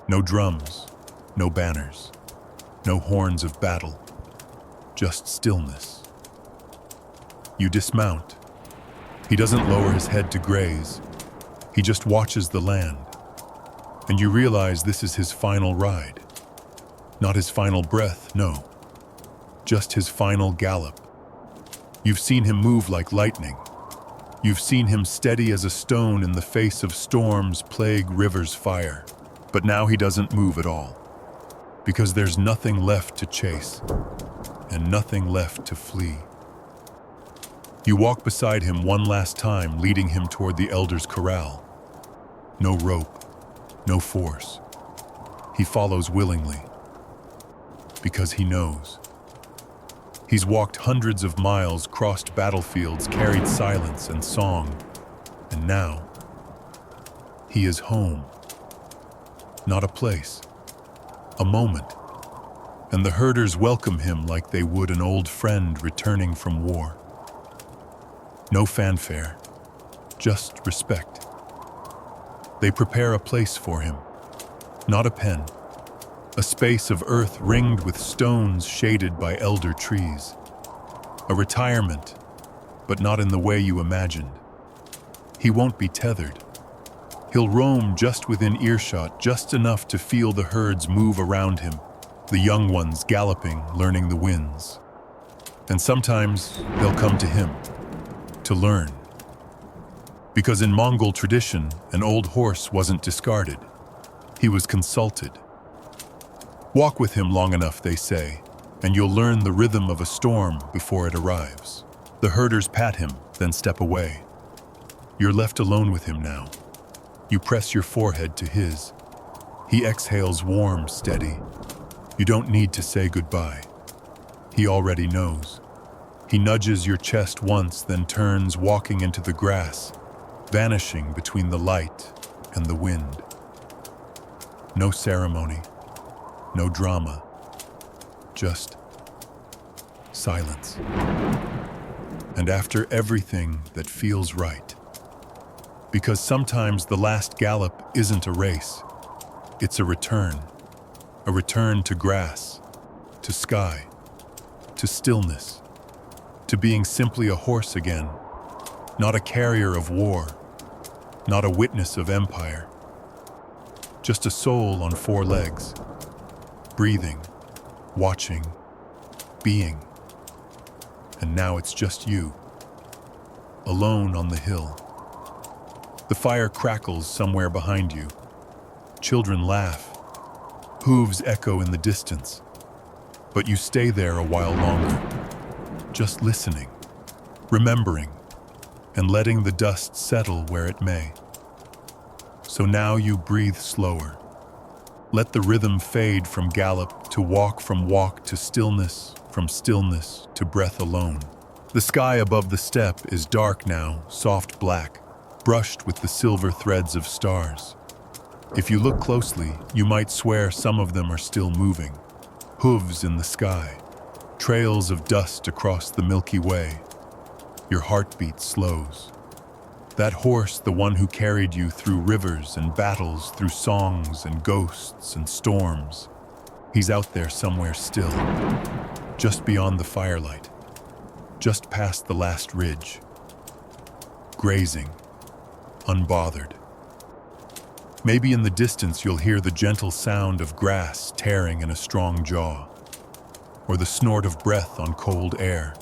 No drums. No banners, no horns of battle, just stillness. You dismount. He doesn't lower his head to graze. He just watches the land. And you realize this is his final ride. Not his final breath, no. Just his final gallop. You've seen him move like lightning. You've seen him steady as a stone in the face of storms, plague, rivers, fire. But now he doesn't move at all. Because there's nothing left to chase, and nothing left to flee. You walk beside him one last time, leading him toward the elder's corral. No rope, no force. He follows willingly, because he knows. He's walked hundreds of miles, crossed battlefields, carried silence and song, and now, he is home. Not a place. A moment, and the herders welcome him like they would an old friend returning from war. No fanfare, just respect. They prepare a place for him, not a pen, a space of earth ringed with stones shaded by elder trees. A retirement, but not in the way you imagined. He won't be tethered. He'll roam just within earshot, just enough to feel the herds move around him, the young ones galloping, learning the winds. And sometimes they'll come to him, to learn. Because in Mongol tradition, an old horse wasn't discarded. He was consulted. Walk with him long enough, they say, and you'll learn the rhythm of a storm before it arrives. The herders pat him, then step away. You're left alone with him now. You press your forehead to his. He exhales warm, steady. You don't need to say goodbye. He already knows. He nudges your chest once, then turns, walking into the grass, vanishing between the light and the wind. No ceremony, no drama, just silence. And after everything that feels right. Because sometimes the last gallop isn't a race. It's a return to grass, to sky, to stillness, to being simply a horse again, not a carrier of war, not a witness of empire, just a soul on four legs, breathing, watching, being. And now it's just you, alone on the hill. The fire crackles somewhere behind you. Children laugh. Hooves echo in the distance. But you stay there a while longer, just listening, remembering, and letting the dust settle where it may. So now you breathe slower. Let the rhythm fade from gallop to walk, from walk to stillness, from stillness to breath alone. The sky above the steppe is dark now, soft black, brushed with the silver threads of stars. If you look closely, you might swear some of them are still moving. Hooves in the sky, trails of dust across the Milky Way. Your heartbeat slows. That horse, the one who carried you through rivers and battles, through songs and ghosts and storms, he's out there somewhere still, just beyond the firelight, just past the last ridge, grazing, unbothered. Maybe in the distance you'll hear the gentle sound of grass tearing in a strong jaw, or the snort of breath on cold air.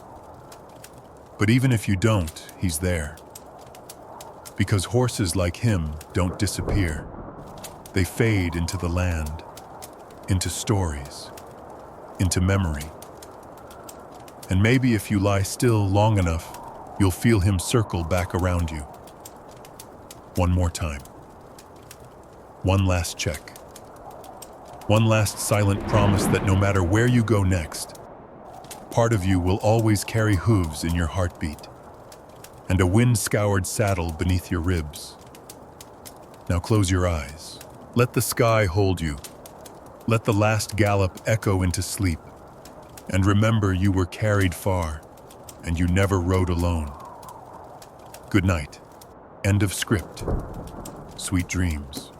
But even if you don't, he's there. Because horses like him don't disappear. They fade into the land, into stories, into memory. And maybe if you lie still long enough, you'll feel him circle back around you. One more time. One last check. One last silent promise that no matter where you go next, part of you will always carry hooves in your heartbeat and a wind-scoured saddle beneath your ribs. Now close your eyes. Let the sky hold you. Let the last gallop echo into sleep. And remember, you were carried far, and you never rode alone. Good night. End of script. Sweet dreams.